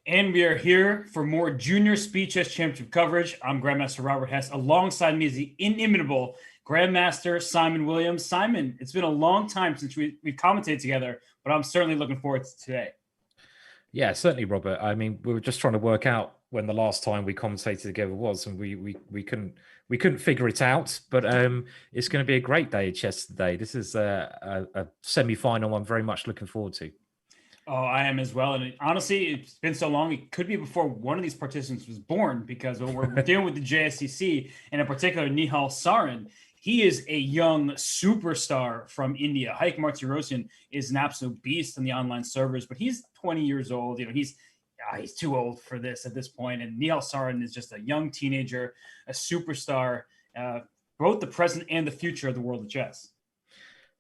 And we are here for more Junior Speed Chess Championship coverage. I'm Grandmaster Robert Hess. Alongside me is the inimitable Grandmaster Simon Williams. Simon, it's been a long time since we've commentated together, but I'm certainly looking forward to today. Yeah, certainly, Robert. I mean, we were just trying to work out when the last time we commentated together was, and we couldn't figure it out. But it's going to be a great day of chess today. This is a semi-final I'm very much looking forward to. Oh, I am as well. And honestly, it's been so long. It could be before one of these participants was born because when we're dealing with the JSCC, and in particular, Nihal Sarin. He is a young superstar from India. Haik Martirosyan is an absolute beast on the online servers, but he's 20 years old. He's too old for this at this point. And Nihal Sarin is just a young teenager, a superstar, both the present and the future of the world of chess.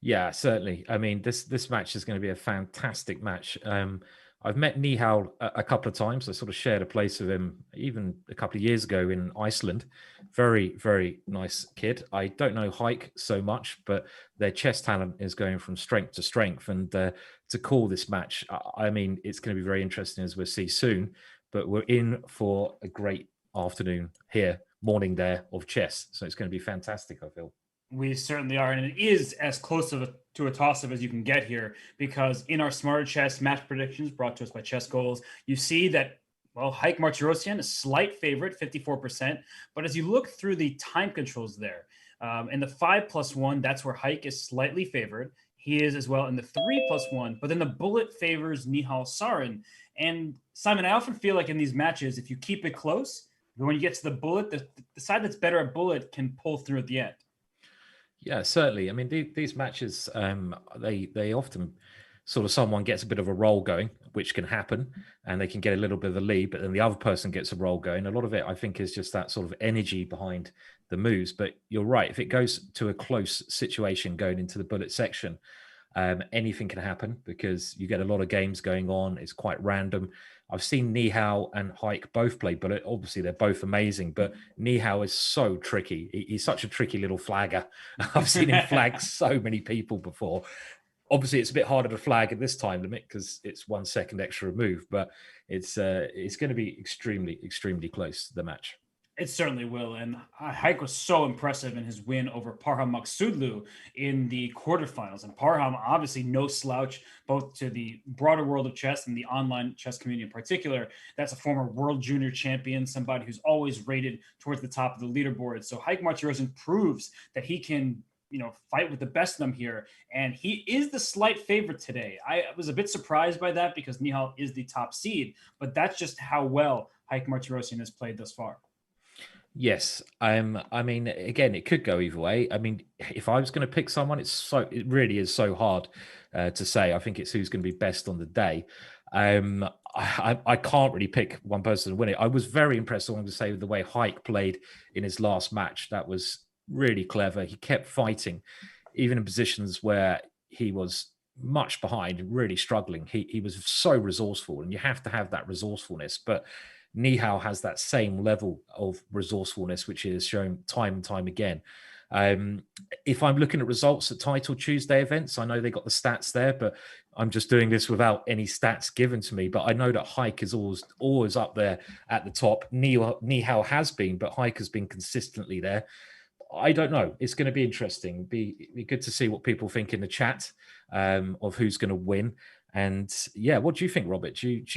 Yeah, certainly. I mean, this match is going to be a fantastic match. I've met Nihal a couple of times. I sort of shared a place with him even a couple of years ago in Iceland. Very, very nice kid. I don't know Haik so much, but their chess talent is going from strength to strength. And to call this match, I mean, it's going to be very interesting as we'll see soon. But we're in for a great afternoon here, morning there of chess. So it's going to be fantastic, I feel. We certainly are, and it is as close to a toss-up as you can get here, because in our Smarter Chess match predictions brought to us by Chess Goals, you see that, well, Haik Martirosyan, a slight favorite, 54%, but as you look through the time controls there, in the 5+1, that's where Haik is slightly favored. He is as well in the 3+1, but then the bullet favors Nihal Sarin. And Simon, I often feel like in these matches, if you keep it close, when you get to the bullet, the side that's better at bullet can pull through at the end. Yeah, certainly. I mean, these matches, they often sort of someone gets a bit of a roll going, which can happen, and they can get a little bit of a lead, but then the other person gets a roll going. A lot of it, I think, is just that sort of energy behind the moves. But you're right. If it goes to a close situation going into the bullet section, anything can happen because you get a lot of games going on. It's quite random. I've seen Nihal and Haik both play bullet. Obviously, they're both amazing, but Nihal is so tricky. He's such a tricky little flagger. I've seen him flag so many people before. Obviously, it's a bit harder to flag at this time limit because it's 1 second extra remove, but it's going to be extremely, extremely close, the match. It certainly will. And Haik was so impressive in his win over Parham Maksudlu in the quarterfinals. And Parham, obviously, no slouch, both to the broader world of chess and the online chess community in particular. That's a former world junior champion, somebody who's always rated towards the top of the leaderboard. So Haik Martirosyan proves that he can fight with the best of them here. And he is the slight favorite today. I was a bit surprised by that because Nihal is the top seed, but that's just how well Haik Martirosyan has played thus far. Yes. I mean, again, it could go either way. I mean, if I was going to pick someone, it really is so hard to say. I think it's who's going to be best on the day. I can't really pick one person to win it. I was very impressed, I want to say, with the way Haik played in his last match. That was really clever. He kept fighting, even in positions where he was much behind, really struggling. He was so resourceful, and you have to have that resourcefulness. But Nihal has that same level of resourcefulness, which is shown time and time again. If I'm looking at results at Title Tuesday events, I know they got the stats there, but I'm just doing this without any stats given to me. But I know that Haik is always up there at the top. Nihal has been, but Haik has been consistently there. I don't know. It's going to be interesting. Be good to see what people think in the chat of who's going to win. And yeah, what do you think, Robert? Are you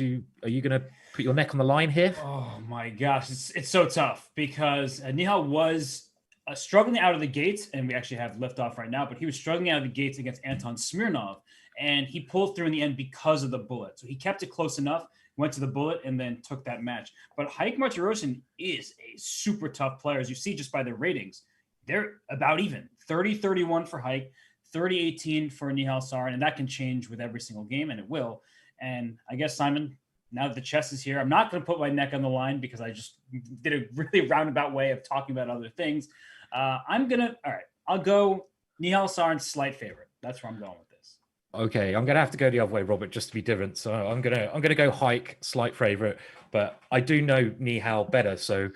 going to put your neck on the line here? Oh my gosh, it's so tough because Nihal was struggling out of the gates, and we actually have liftoff right now, but he was struggling out of the gates against Anton Smirnov, and he pulled through in the end because of the bullet. So he kept it close enough, went to the bullet, and then took that match. But Haik Martirosyan is a super tough player, as you see just by their ratings. They're about even, 30-31 for Haik, 30-18 for Nihal Sarin, and that can change with every single game, and it will. And I guess, Simon, now that the chess is here, I'm not going to put my neck on the line because I just did a really roundabout way of talking about other things. All right, I'll go Nihal Sarin, slight favorite. That's where I'm going with this. Okay, I'm going to have to go the other way, Robert, just to be different. So I'm going to go Haik, slight favorite, but I do know Nihal better, so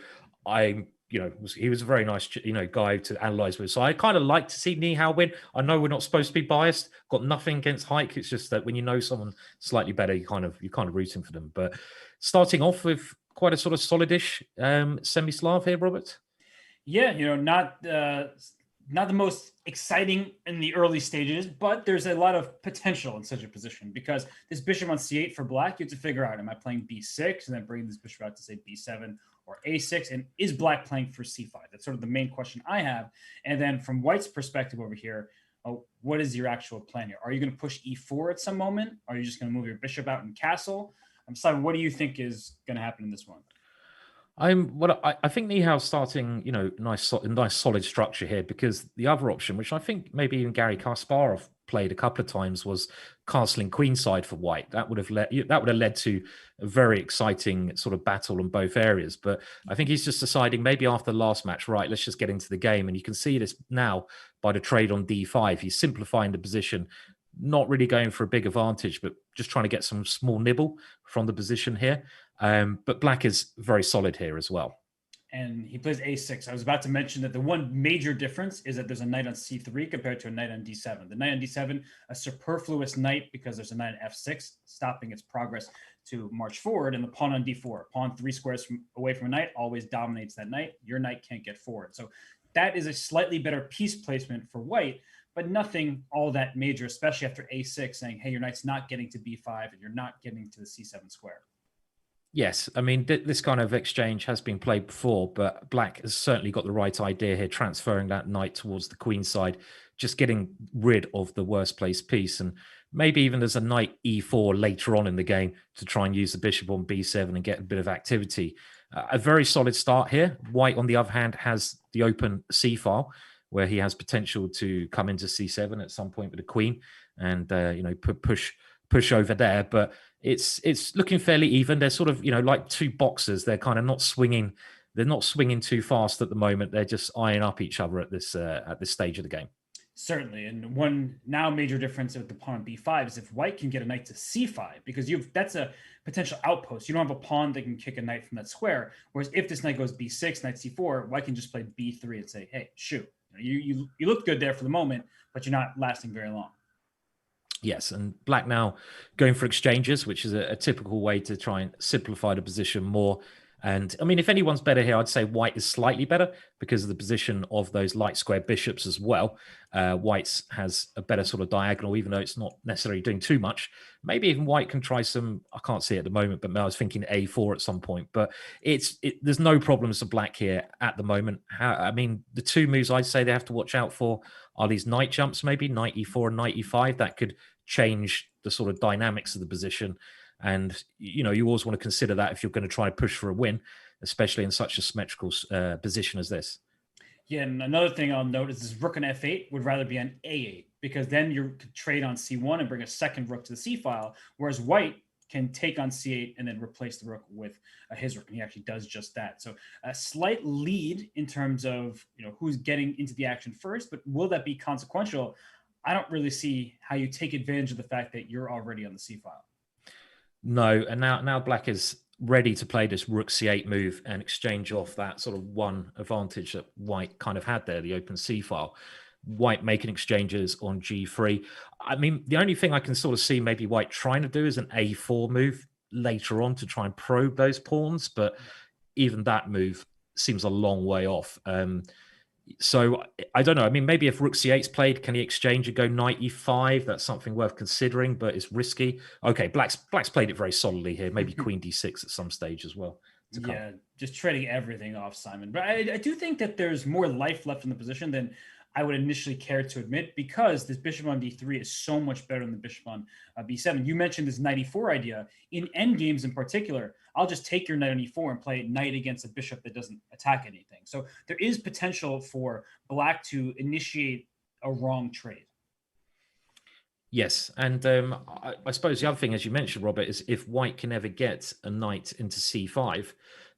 he was a very nice, guy to analyze with. So I kind of like to see Nihal win. I know we're not supposed to be biased. Got nothing against Haik. It's just that when you know someone slightly better, you kind of rooting for them. But starting off with quite a sort of solidish semi-Slav here, Robert. Yeah, not the most exciting in the early stages, but there's a lot of potential in such a position because this bishop on c8 for black, you have to figure out, am I playing b6 and then bring this bishop out to say b7 or a6? And is black playing for c5? That's sort of the main question I have. And then from white's perspective over here, what is your actual plan here? Are you going to push e4 at some moment? Are you just going to move your bishop out and castle? Simon, what do you think is going to happen in this one? I think Nihal's starting, nice solid structure here, because the other option, which I think maybe even Gary Kasparov played a couple of times, was castling queenside for white. That would have led to a very exciting sort of battle in both areas. But I think he's just deciding, maybe after the last match, right, let's just get into the game. And you can see this now by the trade on d5. He's simplifying the position, not really going for a big advantage, but just trying to get some small nibble from the position here. But black is very solid here as well. And he plays a6. I was about to mention that the one major difference is that there's a knight on c3 compared to a knight on d7. The knight on d7, a superfluous knight because there's a knight on f6, stopping its progress to march forward, and the pawn on d4. Pawn 3 squares away from a knight always dominates that knight. Your knight can't get forward. So that is a slightly better piece placement for white, but nothing all that major, especially after a6, saying, hey, your knight's not getting to b5 and you're not getting to the c7 square. Yes, I mean, this kind of exchange has been played before, but black has certainly got the right idea here, transferring that knight towards the queen side, just getting rid of the worst placed piece. And maybe even there's a knight e4 later on in the game to try and use the bishop on b7 and get a bit of activity. A very solid start here. White, on the other hand, has the open c file, where he has potential to come into c7 at some point with the queen and, push over there. But it's looking fairly even. They're sort of, like two boxers. They're kind of not swinging. They're not swinging too fast at the moment. They're just eyeing up each other at this stage of the game. Certainly. And one now major difference with the pawn on b5 is if white can get a knight to c5, because that's a potential outpost. You don't have a pawn that can kick a knight from that square. Whereas if this knight goes b6, knight c4, white can just play b3 and say, hey, shoot. You look good there for the moment, but you're not lasting very long. Yes, and black now going for exchanges, which is a typical way to try and simplify the position more. And I mean, if anyone's better here, I'd say white is slightly better because of the position of those light square bishops as well. White's has a better sort of diagonal, even though it's not necessarily doing too much. Maybe even white can try some, I can't see it at the moment, but I was thinking a4 at some point. But there's no problems for black here at the moment. I mean, the two moves I'd say they have to watch out for are these knight jumps, maybe knight e4 and knight e5. That could change the sort of dynamics of the position. And, you always want to consider that if you're going to try to push for a win, especially in such a symmetrical position as this. Yeah, and another thing I'll note is this rook on f8 would rather be on a8, because then you could trade on c1 and bring a second rook to the c file, whereas white can take on c8 and then replace the rook with his rook, and he actually does just that. So a slight lead in terms of who's getting into the action first, but will that be consequential? I don't really see how you take advantage of the fact that you're already on the c file. No, and now black is ready to play this rook c8 move and exchange off that sort of one advantage that white kind of had there, the open c file. White making exchanges on g3. I mean, the only thing I can sort of see maybe white trying to do is an a4 move later on to try and probe those pawns, but even that move seems a long way off. So I don't know. I mean, maybe if rook c8's played, can he exchange and go knight e5? That's something worth considering, but it's risky. Okay, black's played it very solidly here. Maybe queen d6 at some stage as well. Yeah, just trading everything off, Simon. But I do think that there's more life left in the position than I would initially care to admit, because this bishop on d3 is so much better than the bishop on b7. You mentioned this knight e4 idea. In endgames in particular, I'll just take your knight on e4 and play knight against a bishop that doesn't attack anything. So there is potential for black to initiate a wrong trade. Yes, and I suppose the other thing, as you mentioned, Robert, is if white can ever get a knight into c5,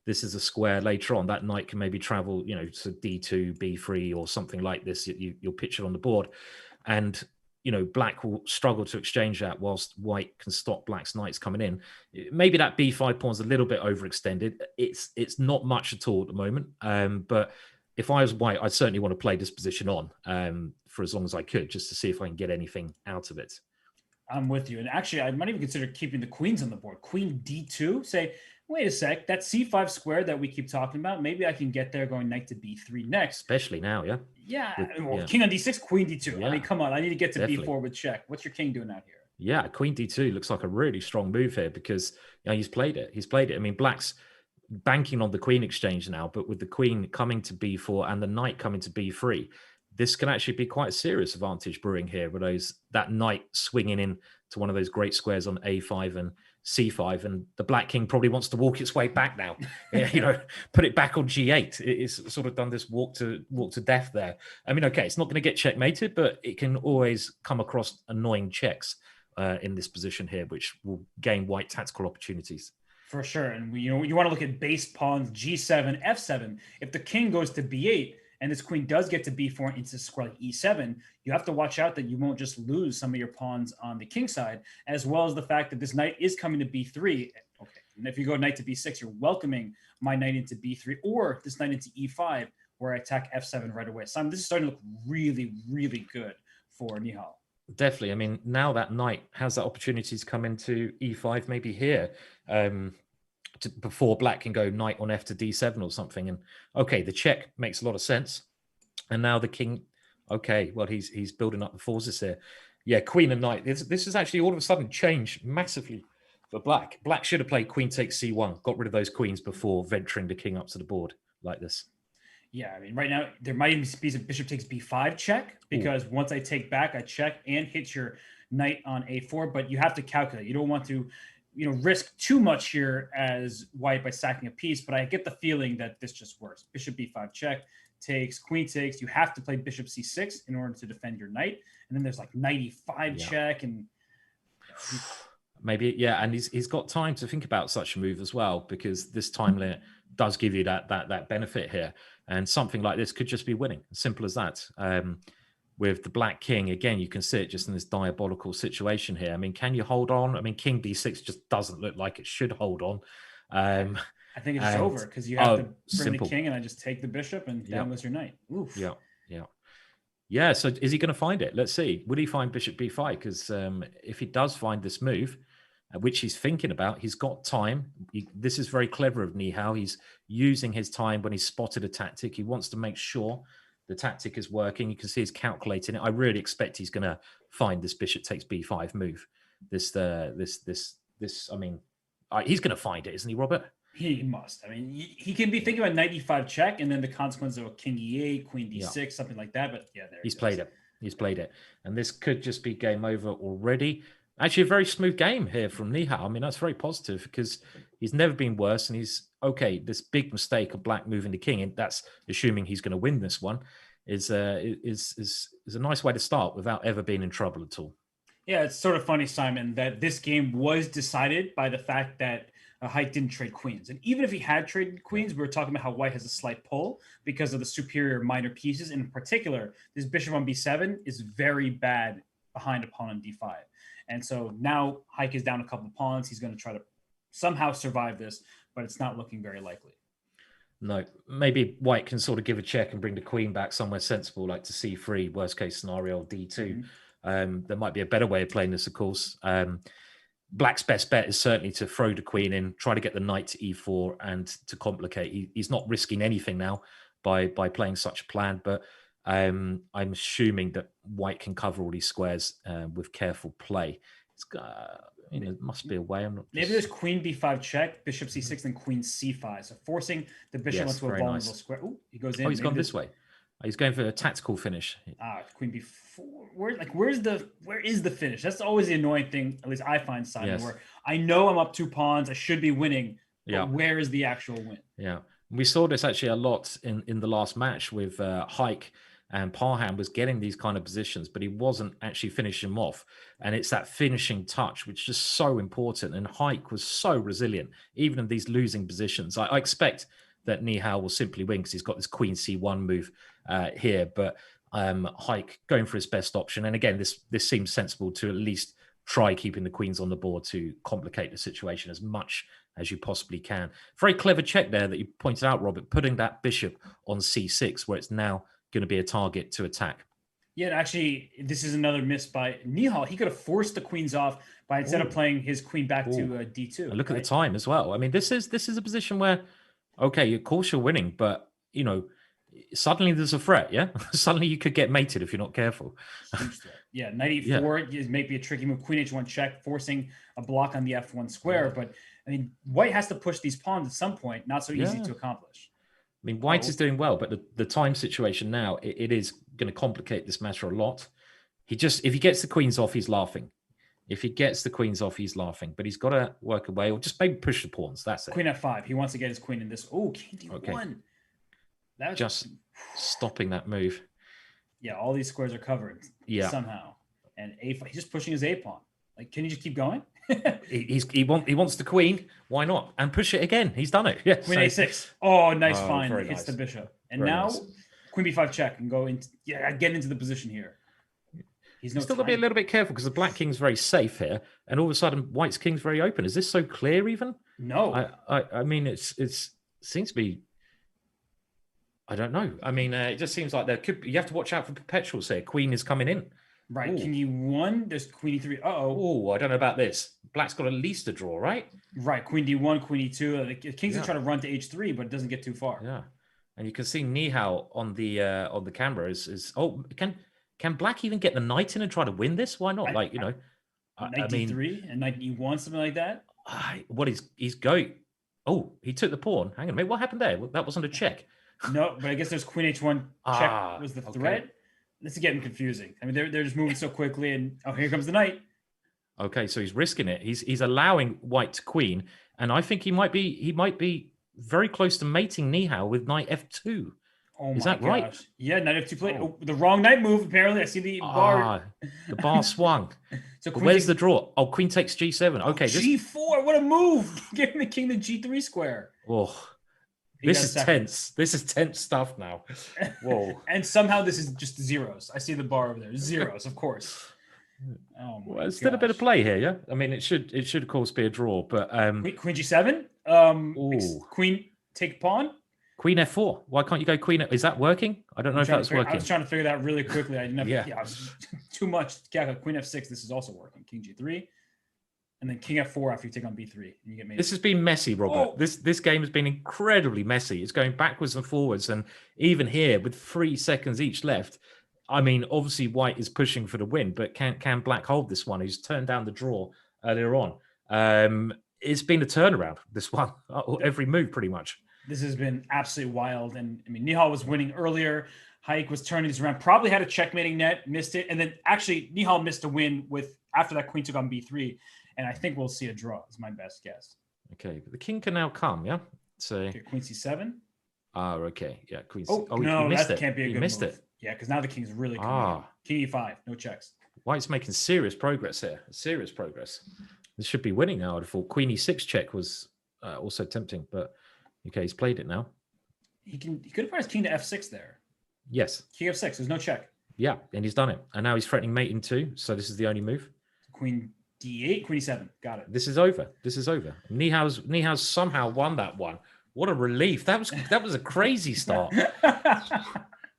this is a square later on. That knight can maybe travel, to d2, b3, or something like this. You'll pitch it on the board, and black will struggle to exchange that whilst white can stop black's knights coming in. Maybe that b5 pawn's a little bit overextended. It's not much at all at the moment, but if I was white, I'd certainly want to play this position on for as long as I could, just to see if I can get anything out of it. I'm with you. And actually, I might even consider keeping the queens on the board. Queen d2, say, Wait a sec. That c5 square that we keep talking about, maybe I can get there going knight to b3 next. Especially now, yeah. Yeah, well, Yeah, king on d6, queen d2. I mean, yeah, come on. I need to get to definitely. b4 with check. What's your king doing out here? Yeah, Queen D2 looks like a really strong move here because he's played it. He's played it. I mean, Black's banking on the Queen exchange now, but with the Queen coming to B4 and the Knight coming to B3, this can actually be quite a serious advantage brewing here. With that Knight swinging in to one of those great squares on A5 and C5, and the Black King probably wants to walk its way back now. Put it back on G8. It's sort of done this walk to death there. I mean, okay, it's not going to get checkmated, but it can always come across annoying checks in this position here, which will gain white tactical opportunities. For sure. And you want to look at base pawns G7, F7. If the king goes to B8 and this queen does get to B4 and into square like E7, you have to watch out that you won't just lose some of your pawns on the king side, as well as the fact that this knight is coming to B3. Okay. And if you go knight to B6, you're welcoming my knight into B3 or this knight into E5 where I attack F7 right away. Simon, this is starting to look really, really good for Nihal. Definitely. I mean, now that knight has that opportunity to come into E5, maybe here, before Black can go knight on F to D7 or something. And okay, the check makes a lot of sense. And now the king, okay, well, he's building up the forces here. Yeah, queen and knight. This has actually all of a sudden changed massively for Black. Black should have played queen takes C1, got rid of those queens before venturing the king up to the board like this. Yeah, I mean, right now there might even be a bishop takes b5 check because once I take back, I check and hit your knight on a4. But you have to calculate. You don't want to, risk too much here as white by sacking a piece. But I get the feeling that this just works. Bishop b5 check takes, queen takes. You have to play bishop c6 in order to defend your knight. And then there's like knight e5 check and. Maybe, yeah, and he's got time to think about such a move as well because this time limit does give you that benefit here. And something like this could just be winning. As simple as that. With the Black King, again, you can see it just in this diabolical situation here. I mean, can you hold on? I mean, King D6 just doesn't look like it should hold on. I think it's just over because you have to bring the king and I just take the bishop and down goes your knight. Oof. Yeah, so is he going to find it? Let's see. Would he find bishop b5? Because if he does find this move, which he's thinking about, he's got time. This is very clever of Nihal. He's using his time when he's spotted a tactic. He wants to make sure the tactic is working. You can see he's calculating it. I really expect he's going to find this bishop takes b5 move. This. I mean, he's going to find it, isn't he, Robert? He must. I mean, he can be thinking about knight e5 check and then the consequence of a king e8, queen d6, something like that. But yeah, he's played it. He's played it. And this could just be game over already. Actually, a very smooth game here from Nihal. I mean, that's very positive because he's never been worse. And he's, okay, this big mistake of Black moving the king, and that's assuming he's going to win this one, is a nice way to start without ever being in trouble at all. Yeah, it's sort of funny, Simon, that this game was decided by the fact that Haik didn't trade queens. And even if he had traded queens, we were talking about how white has a slight pull because of the superior minor pieces. And in particular, this bishop on b7 is very bad behind a pawn on d5. And so now Haik is down a couple of pawns. He's going to try to somehow survive this, but it's not looking very likely. No, maybe white can sort of give a check and bring the queen back somewhere sensible, like to c3, worst case scenario, d2. There might be a better way of playing this, of course. Black's best bet is certainly to throw the queen in, try to get the knight to e4 and to complicate. He's not risking anything now by playing such a plan, but I'm assuming that white can cover all these squares with careful play. It must be a way. I'm not. Maybe there's queen b5 check, bishop c6, and queen c5. So forcing the bishop onto a vulnerable square. Oh, he goes in. Oh, he's gone this way. He's going for a tactical finish. Queen b4. Where is the finish? That's always the annoying thing. At least I find, Simon, where I know I'm up 2 pawns. I should be winning. But where is the actual win? Yeah, we saw this actually a lot in the last match with Haik. And Parham was getting these kind of positions, but he wasn't actually finishing them off. And it's that finishing touch, which is just so important. And Haik was so resilient, even in these losing positions. I expect that Nihal will simply win because he's got this queen c1 move here. But Haik going for his best option. And again, this seems sensible to at least try keeping the queens on the board to complicate the situation as much as you possibly can. Very clever check there that you pointed out, Robert, putting that bishop on c6 where it's now going to be a target to attack. Yeah, and actually, this is another miss by Nihal. He could have forced the queens off by instead of Ooh, playing his queen back ooh. to D2, And look at the right? time as well. I mean, this is a position where, okay, of course you're winning, but suddenly there's a threat. Yeah, suddenly you could get mated if you're not careful. Huge threat. Yeah, knight Yeah, e4 is maybe a tricky move. Queen h1 check, forcing a block on the f1 square. yeah, But I mean, white has to push these pawns at some point. Not so easy yeah. to accomplish. I mean, White is doing well, but the time situation now, it is going to complicate this matter a lot. If he gets the queens off, he's laughing. If he gets the queens off, he's laughing. But he's got to work away or just maybe push the pawns. That's it. Queen f5. He wants to get his queen in this. Oh, king d1. Okay. That was Just stopping that move. Yeah, all these squares are covered Yeah. somehow. And a5, he's just pushing his a pawn. Like, can you just keep going? he wants the queen. Why not? And push it again. He's done it. Yeah. Queen a6. Oh, nice Oh, find. very Hits nice. the bishop. And Very now nice. queen b5 check and go into get into the position here. He's no Still got to be a little bit careful because the black king's very safe here, and all of a sudden white's king's very open. Is this so clear? Even no. I mean, it seems to be. I don't know. I mean, it just seems like you have to watch out for perpetuals here. Queen is coming in. Right. Ooh. King e1. There's queen e3. Oh, I don't know about this. Black's got at least a draw, right? Right. Queen d1, queen e2. The king's gonna try to run to h3, but it doesn't get too far. Yeah, and you can see Nihal on the camera is. Oh, can Black even get the knight in and try to win this? Why not? Knight d3 and knight e1, something like that. What he's going? Oh, he took the pawn. Hang on a minute. What happened there? That wasn't a check. No, but I guess there's queen h1 check was the threat. Okay. This is getting confusing. I mean, they're just moving so quickly, and here comes the knight. Okay, so he's risking it. He's allowing white to queen, and I think he might be very close to mating Nihal with knight f2. Oh my Is that gosh. right? Yeah, knight f2 play. Oh, the wrong knight move. Apparently, I see the bar. The bar swung. So where's the draw? Oh, queen takes g7. Okay, g4. What a move! Giving the king the g3 square. Oh, this is tense. This is tense stuff now. Whoa. And somehow this is just zeros. I see the bar over there. Zeros, of course. Oh my Well, it's still a bit of play here, yeah. I mean, it should of course be a draw, but queen g7. Queen take pawn. Queen f4. Why can't you go queen? Is that working? I don't know if that's working. I was trying to figure that really quickly. I didn't have. Yeah. I was too much. Yeah, queen f6. This is also working. King g3. And then king f4 after you take on b3, and you get made. This has been messy, Robert. Oh. This game has been incredibly messy. It's going backwards and forwards, and even here with 3 seconds each left, I mean, obviously white is pushing for the win, but can black hold this one? He's turned down the draw earlier on. It's been a turnaround. This one, every move pretty much. This has been absolutely wild, and I mean, Nihal was winning earlier. Haik was turning this around. Probably had a checkmating net, missed it, and then actually Nihal missed a win with after that queen took on b3. And I think we'll see a draw. Is my best guess. Okay, but the king can now come, yeah. So okay, queen c7. Okay, yeah, queen. Oh no, you missed that it. Can't be a good missed move. it. Yeah, because now the king's really coming. King e5, no checks. White's making serious progress here. Serious progress. This should be winning now. I'd have thought queen e6 check was also tempting, but okay, he's played it now. He could have put his king to f6 there. Yes. King f6. There's no check. Yeah, and he's done it, and now he's threatening mating too. So this is the only move. Queen d8, queen e7. Got it. This is over. This is over. Nihal's somehow won that one. What a relief. That was a crazy start.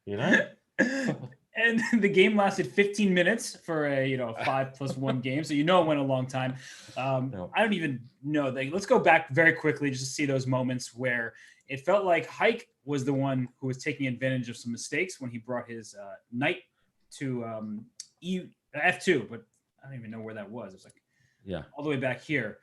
You know? And the game lasted 15 minutes for a 5+1 game. So it went a long time. No. I don't even know. Let's go back very quickly just to see those moments where it felt like Haik was the one who was taking advantage of some mistakes when he brought his knight to f2, but I don't even know where that was. It was like all the way back here.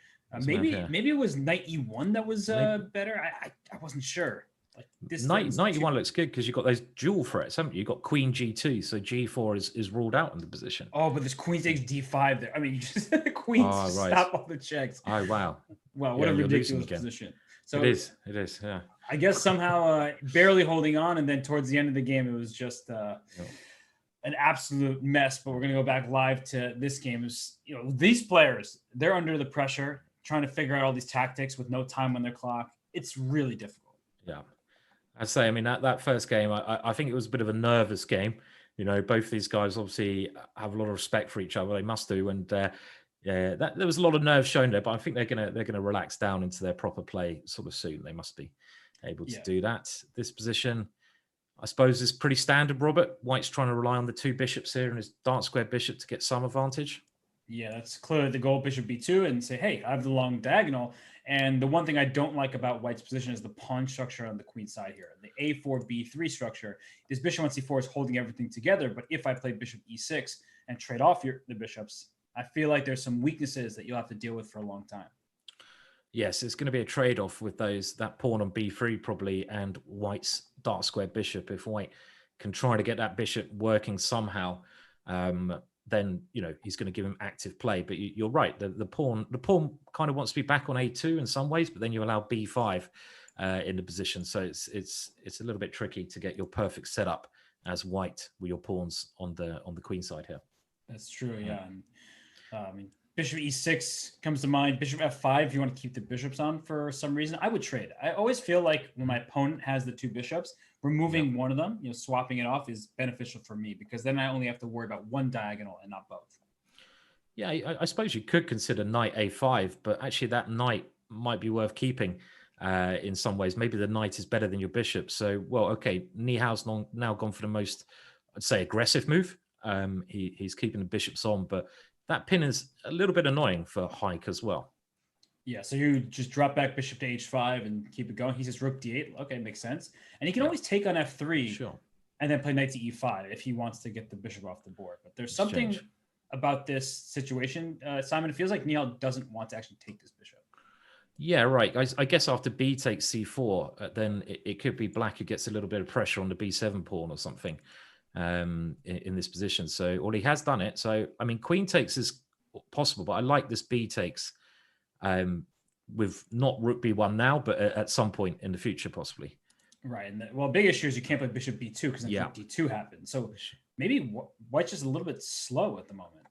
Maybe it was knight e1 that was better. I wasn't sure. Like this knight e1 looks good because you've got those dual threats, haven't you? You've got queen g2, so g4 is ruled out in the position. Oh, but this queen takes d5 there. I mean, you just the queen stop all the checks. Oh wow! Wow, what a ridiculous position. So it is. Yeah. I guess somehow barely holding on, and then towards the end of the game, it was just an absolute mess. But we're gonna go back live to this game. These players, they're under the pressure, trying to figure out all these tactics with no time on their clock. It's really difficult. Yeah. I'd say, I mean, that first game, I think it was a bit of a nervous game. Both these guys obviously have a lot of respect for each other. They must do. And there was a lot of nerves shown there, but I think they're gonna relax down into their proper play sort of soon. They must be able to do that. This position, I suppose it's pretty standard, Robert. White's trying to rely on the two bishops here and his dark square bishop to get some advantage. Yeah, that's clearly the goal. Bishop b2 and say, hey, I have the long diagonal. And the one thing I don't like about White's position is the pawn structure on the queen side here. The a4 b3 structure. This bishop on c4 is holding everything together. But if I play bishop e6 and trade off the bishops, I feel like there's some weaknesses that you'll have to deal with for a long time. Yes, it's going to be a trade-off with that pawn on b3 probably and White's dark square bishop. If White can try to get that bishop working somehow, then he's going to give him active play. But you're right, the pawn kind of wants to be back on a2 in some ways, but then you allow b5 in the position, so it's a little bit tricky to get your perfect setup as White with your pawns on the queen side here. That's true, yeah. And, bishop e6 comes to mind. Bishop f5, if you want to keep the bishops on for some reason, I would trade. I always feel like when my opponent has the two bishops, removing one of them, swapping it off is beneficial for me because then I only have to worry about one diagonal and not both. Yeah, I suppose you could consider knight a5, but actually that knight might be worth keeping in some ways. Maybe the knight is better than your bishop. So, well, okay, Nihal's now gone for the most, I'd say, aggressive move. He's keeping the bishops on, but that pin is a little bit annoying for Haik as well. Yeah, so you just drop back bishop to h5 and keep it going. He says rook d8. Okay, makes sense. And he can always take on f3 and then play knight to e5 if he wants to get the bishop off the board. But there's something about this situation, Simon. It feels like Nihal doesn't want to actually take this bishop. Yeah, right. I guess after b takes c4, then it could be black who gets a little bit of pressure on the b7 pawn or something. In this position. So, well, he has done it. So, I mean, queen takes is possible, but I like this b takes with not rook b1 now, but at some point in the future, possibly. Right. And big issue is you can't play bishop b2 because then rook d2 happens. So maybe White's just a little bit slow at the moment.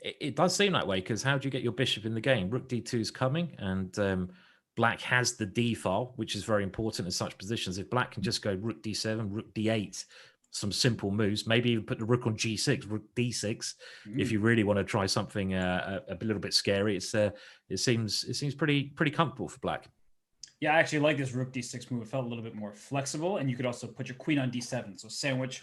It does seem that way because how do you get your bishop in the game? Rook d2 is coming and black has the d file, which is very important in such positions. If black can just go rook d7, rook d8, some simple moves, maybe even put the rook on g6, rook d6, if you really want to try something a little bit scary. It seems pretty comfortable for black. Yeah, I actually like this rook d6 move. It felt a little bit more flexible, and you could also put your queen on d7, so sandwich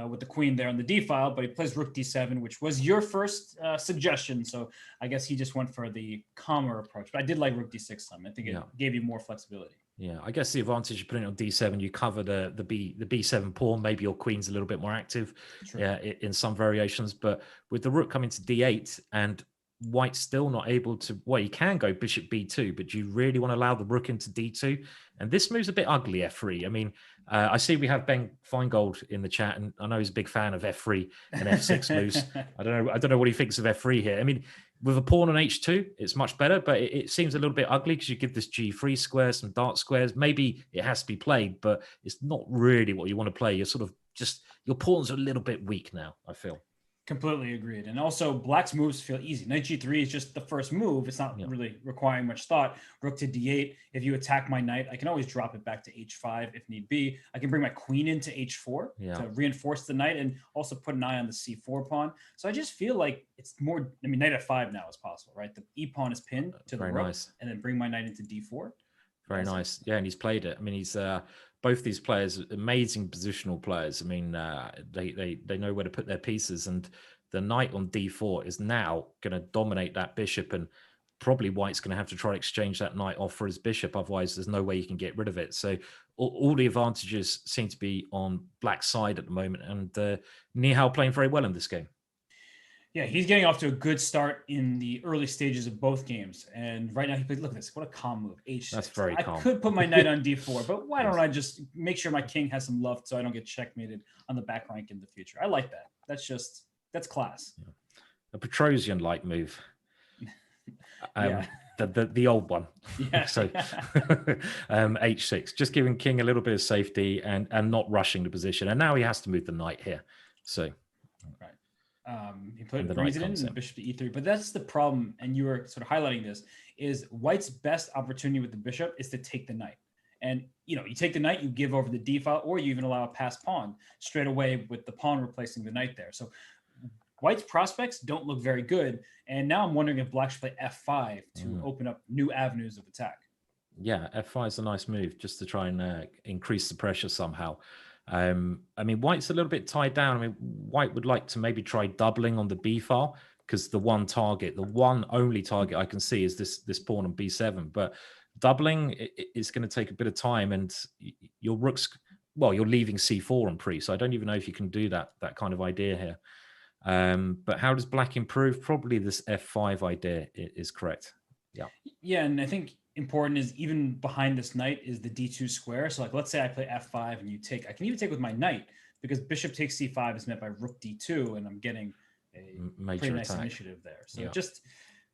with the queen there on the d file. But he plays rook d7, which was your first suggestion, so I guess he just went for the calmer approach. But I did like rook d6 some. I think it gave you more flexibility. Yeah, I guess the advantage of putting it on d7, you cover the b7 pawn. Maybe your queen's a little bit more active in some variations. But with the rook coming to d8 and White's still not able to, well, you can go bishop b2, but do you really want to allow the rook into d2? And this move's a bit ugly, f3. I mean, I see we have Ben Feingold in the chat, and I know he's a big fan of f3 and f6 moves. I don't know what he thinks of f3 here. I mean, with a pawn on h2, it's much better, but it seems a little bit ugly because you give this g3 square, some dark squares. Maybe it has to be played, but it's not really what you want to play. You're sort of just, your pawns are a little bit weak now, I feel. Completely agreed. And also, black's moves feel easy. Knight g3 is just the first move. It's not really requiring much thought. Rook to d8. If you attack my knight, I can always drop it back to h5 if need be. I can bring my queen into h4 to reinforce the knight and also put an eye on the c4 pawn. So I just feel like it's more, I mean, knight f5 now is possible, right? The e pawn is pinned to the rook and then bring my knight into d4. Very nice. Yeah, and he's played it. I mean, he's both these players, amazing positional players. I mean, they know where to put their pieces, and the knight on d4 is now going to dominate that bishop, and probably White's going to have to try to exchange that knight off for his bishop. Otherwise, there's no way you can get rid of it. So all the advantages seem to be on Black's side at the moment, and Nihal playing very well in this game. Yeah, he's getting off to a good start in the early stages of both games. And right now he plays, look at this, what a calm move, h6. That's very calm. I could put my knight on d4, but why don't I just make sure my king has some love so I don't get checkmated on the back rank in the future? I like that. That's class. Yeah. A Petrosian-like move. The old one. Yeah. So h6, just giving king a little bit of safety and not rushing the position. And now he has to move the knight here. So right. He brings it in bishop to e3, but that's the problem. And you were sort of highlighting this is White's best opportunity with the bishop is to take the knight. And, you take the knight, you give over the d file, or you even allow a passed pawn straight away with the pawn replacing the knight there. So White's prospects don't look very good. And now I'm wondering if Black should play f5 to open up new avenues of attack. Yeah, f5 is a nice move just to try and increase the pressure somehow. I mean, White's a little bit tied down. I mean, White would like to maybe try doubling on the B file because the one only target I can see is this pawn on B7. But doubling is going to take a bit of time, and your rook's well, you're leaving C4 on pre, so I don't even know if you can do that kind of idea here. But how does Black improve? Probably this F5 idea is correct. Yeah. Yeah, and I think important is even behind this knight is the D2 square. So like, let's say I play F5 and you take, I can even take with my knight because bishop takes C5 is met by rook D2, and I'm getting a Major pretty nice attack. initiative there. So Yeah. it just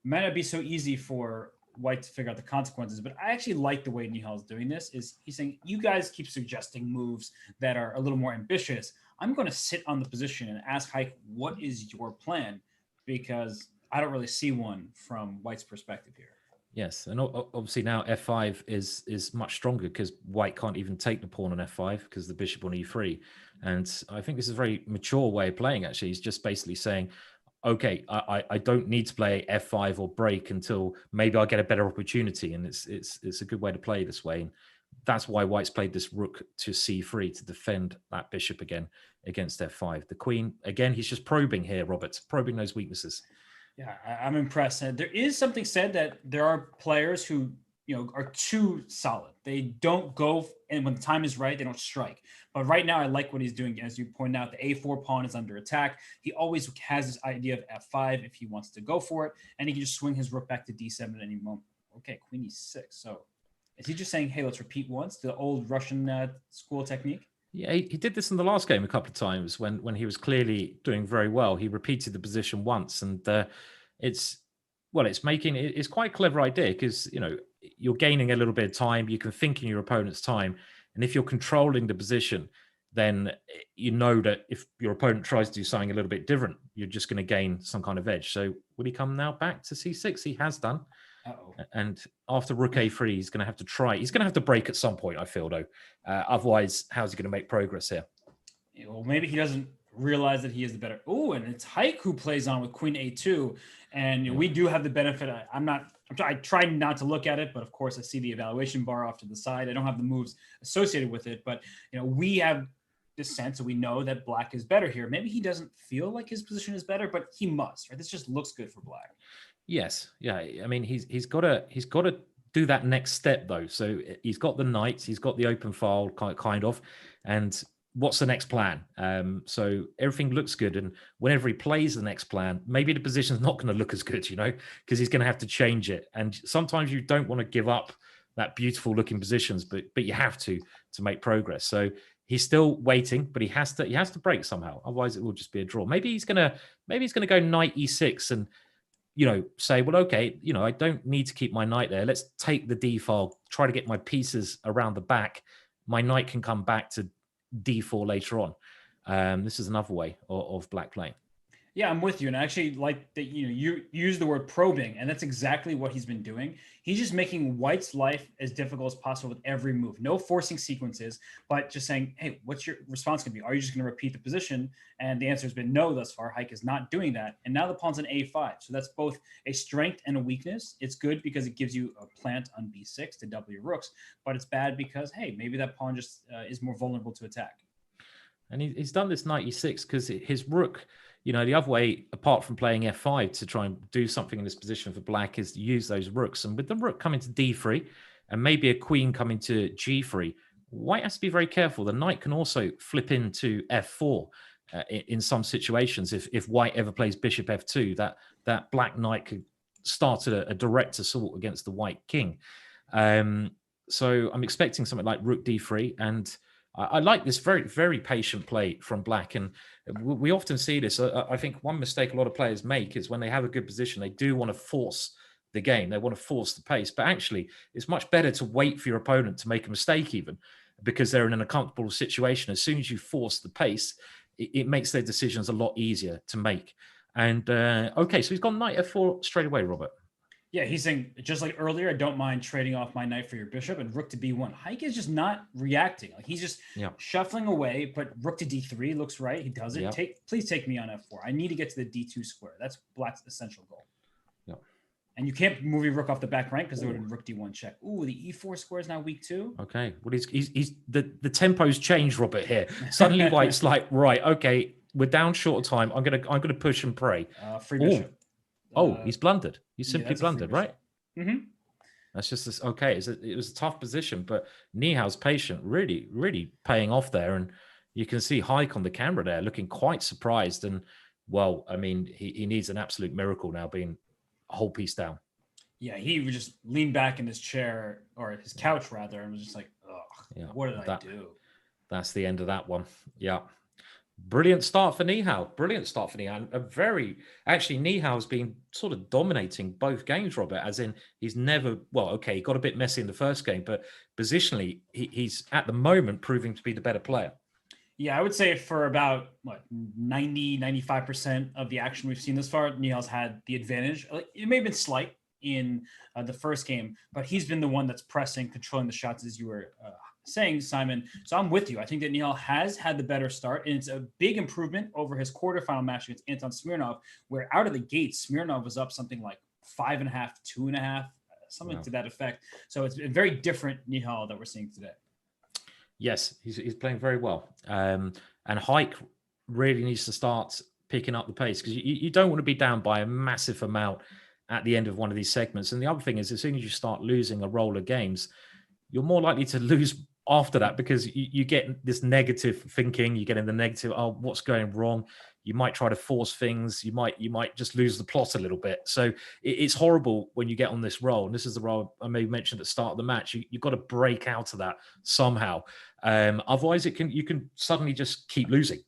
might not be so easy for White to figure out the consequences, but I actually like the way Nihal is doing this. Is he's saying, you guys keep suggesting moves that are a little more ambitious. I'm going to sit on the position and ask Haik, what is your plan? Because I don't really see one from White's perspective here. Yes, and obviously now F5 is much stronger because White can't even take the pawn on F5 because the bishop on E3. And I think this is a very mature way of playing, actually. He's just basically saying, okay, I don't need to play F5 or break until maybe I'll get a better opportunity. And it's a good way to play this way. And that's why White's played this rook to C3 to defend that bishop again against F5. The queen, again, he's just probing here, Robert, probing those weaknesses. Yeah, I'm impressed. There is something said that there are players who, are too solid. They don't go, and when the time is right, they don't strike. But right now, I like what he's doing. As you point out, the A4 pawn is under attack. He always has this idea of F5 if he wants to go for it, and he can just swing his rook back to D7 at any moment. Okay, Queen E6. So is he just saying, hey, let's repeat once, the old Russian school technique? Yeah, he did this in the last game a couple of times when he was clearly doing very well. He repeated the position once, and it's it's quite a clever idea because you're gaining a little bit of time. You can think in your opponent's time, and if you're controlling the position, then you know that if your opponent tries to do something a little bit different, you're just going to gain some kind of edge. So will he come now back to C6? He has done. Uh-oh. And after rook A3, he's going to have to try. He's going to have to break at some point, I feel, though. Otherwise, how's he going to make progress here? Well, maybe he doesn't realize that he is the better. Oh, and it's Haik who plays on with Queen A2. And we do have the benefit. I try not to look at it, but of course I see the evaluation bar off to the side. I don't have the moves associated with it, but we have this sense that we know that Black is better here. Maybe he doesn't feel like his position is better, but he must, right? This just looks good for Black. Yes. Yeah. I mean, he's got to do that next step though. So he's got the knight, he's got the open file kind of, and what's the next plan? So everything looks good, and whenever he plays the next plan, maybe the position's not going to look as good, because he's going to have to change it. And sometimes you don't want to give up that beautiful looking positions, but you have to make progress. So he's still waiting, but he has to break somehow. Otherwise, it will just be a draw. Maybe he's gonna go knight E6 and say, well, okay, I don't need to keep my knight there. Let's take the D file, try to get my pieces around the back. My knight can come back to D4 later on. This is another way of Black playing. Yeah, I'm with you. And I actually like that, you use the word probing, and that's exactly what he's been doing. He's just making White's life as difficult as possible with every move. No forcing sequences, but just saying, hey, what's your response going to be? Are you just going to repeat the position? And the answer has been no thus far. Haik is not doing that. And now the pawn's on A5. So that's both a strength and a weakness. It's good because it gives you a plant on B6 to double your rooks, but it's bad because, hey, maybe that pawn just is more vulnerable to attack. And he's done this knight E6 because his rook, the other way, apart from playing F5 to try and do something in this position for Black, is to use those rooks. And with the rook coming to D3 and maybe a queen coming to G3, White has to be very careful. The knight can also flip into F4 in some situations. If White ever plays bishop F2, that Black knight could start a direct assault against the White king. So I'm expecting something like rook D3, and I like this very, very patient play from Black. And we often see this. I think one mistake a lot of players make is when they have a good position, they do want to force the game. They want to force the pace. But actually, it's much better to wait for your opponent to make a mistake even, because they're in an uncomfortable situation. As soon as you force the pace, it makes their decisions a lot easier to make. And okay, so he's gone knight F4 straight away, Robert. Yeah, he's saying, just like earlier, I don't mind trading off my knight for your bishop, and rook to B1. Haik is just not reacting. Like, he's just shuffling away, but rook to D3 looks right. He does it. Yeah. Please take me on F4. I need to get to the D2 square. That's Black's essential goal. Yeah. And you can't move your rook off the back rank because there would have been rook d1 check. Ooh, the e4 square is now weak too. Okay, well, he's the tempo's changed, Robert. Here, suddenly White's like, right, okay, we're down short of time. I'm gonna push and pray. Free bishop. He's blundered. He's Yeah, simply blundered, right? Mm-hmm. That's just this. Okay, it was a tough position, but Nihal's patient, really, really paying off there, and you can see Haik on the camera there, looking quite surprised. And well, I mean, he needs an absolute miracle now, being a whole piece down. Yeah, he would just lean back in his chair or his couch rather, and was just like, "Ugh, what did I do?" That's the end of that one. Yeah. Brilliant start for Nihal. Brilliant start for Nihal. Actually, Nihal's been sort of dominating both games, Robert, as in he's never, well, okay, he got a bit messy in the first game, but positionally, he's at the moment proving to be the better player. Yeah, I would say for about 90, 95% of the action we've seen this far, Nihal's had the advantage. It may have been slight in the first game, but he's been the one that's pressing, controlling the shots, as you were saying, Simon. So I'm with you. I think that Nihal has had the better start, and it's a big improvement over his quarterfinal match against Anton Smirnov, where out of the gate, Smirnov was up something like 5.5, 2.5, something to that effect. So it's a very different Nihal that we're seeing today. Yes, he's playing very well. And Haik really needs to start picking up the pace, because you don't want to be down by a massive amount at the end of one of these segments. And the other thing is, as soon as you start losing a roll of games, you're more likely to lose after that, because you get this negative thinking, you get in the negative, oh, what's going wrong? You might try to force things. You might just lose the plot a little bit. So it's horrible when you get on this roll. And this is the role I may mention at the start of the match. You've got to break out of that somehow. Otherwise, you can suddenly just keep losing,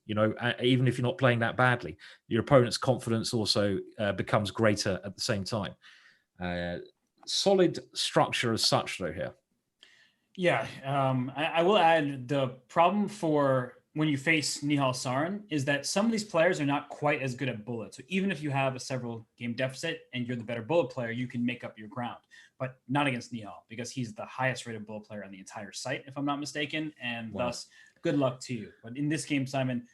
even if you're not playing that badly. Your opponent's confidence also becomes greater at the same time. Solid structure as such, though, here. Yeah, I will add, the problem for when you face Nihal Sarin is that some of these players are not quite as good at bullet. So even if you have a several game deficit and you're the better bullet player, you can make up your ground, but not against Nihal, because he's the highest rated bullet player on the entire site, if I'm not mistaken. And thus, good luck to you. But in this game, Simon,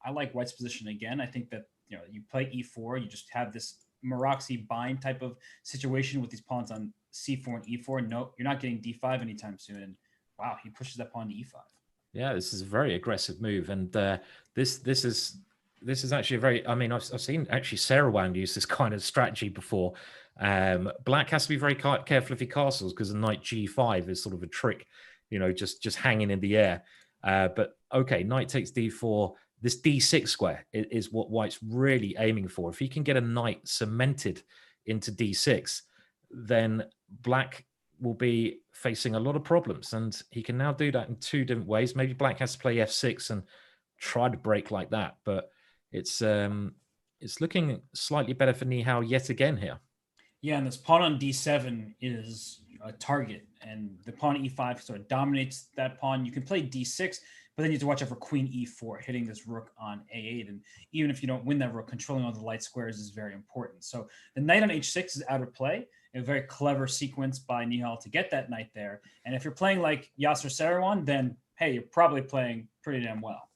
I like White's position again. I think that you play e4, you just have this Maroczy bind type of situation with these pawns on c4 and e4. No, you're not getting d5 anytime soon. And wow, he pushes that pawn to e5. Yeah, this is a very aggressive move, and this is actually a very. I mean, I've seen actually Sarin use this kind of strategy before. Black has to be very careful if he castles, because the knight g5 is sort of a trick, just hanging in the air. But okay, knight takes d4. This d6 square is what White's really aiming for. If he can get a knight cemented into d6, then Black will be facing a lot of problems, and he can now do that in two different ways. Maybe Black has to play f6 and try to break like that, but it's looking slightly better for Nihal yet again here. Yeah, and this pawn on d7 is a target, and the pawn e5 sort of dominates that pawn. You can play d6, but then you have to watch out for queen e4, hitting this rook on a8. And even if you don't win that rook, controlling all the light squares is very important. So the knight on h6 is out of play. A very clever sequence by Nihal to get that knight there. And if you're playing like Yasser Seirawan, then, hey, you're probably playing pretty damn well.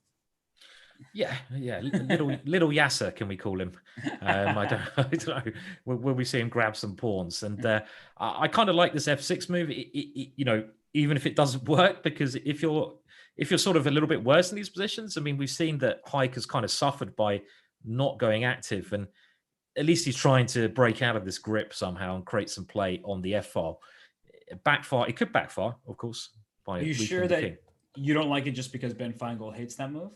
Yeah. Little Yasser, can we call him? I don't know. Will we see him grab some pawns? And I kind of like this f6 move, even if it doesn't work, because if you're sort of a little bit worse in these positions, I mean, we've seen that Haik has kind of suffered by not going active, and at least he's trying to break out of this grip somehow and create some play on the f file. Backfire, it could backfire, of course. Are you sure that you don't like it just because Ben Feingold hates that move?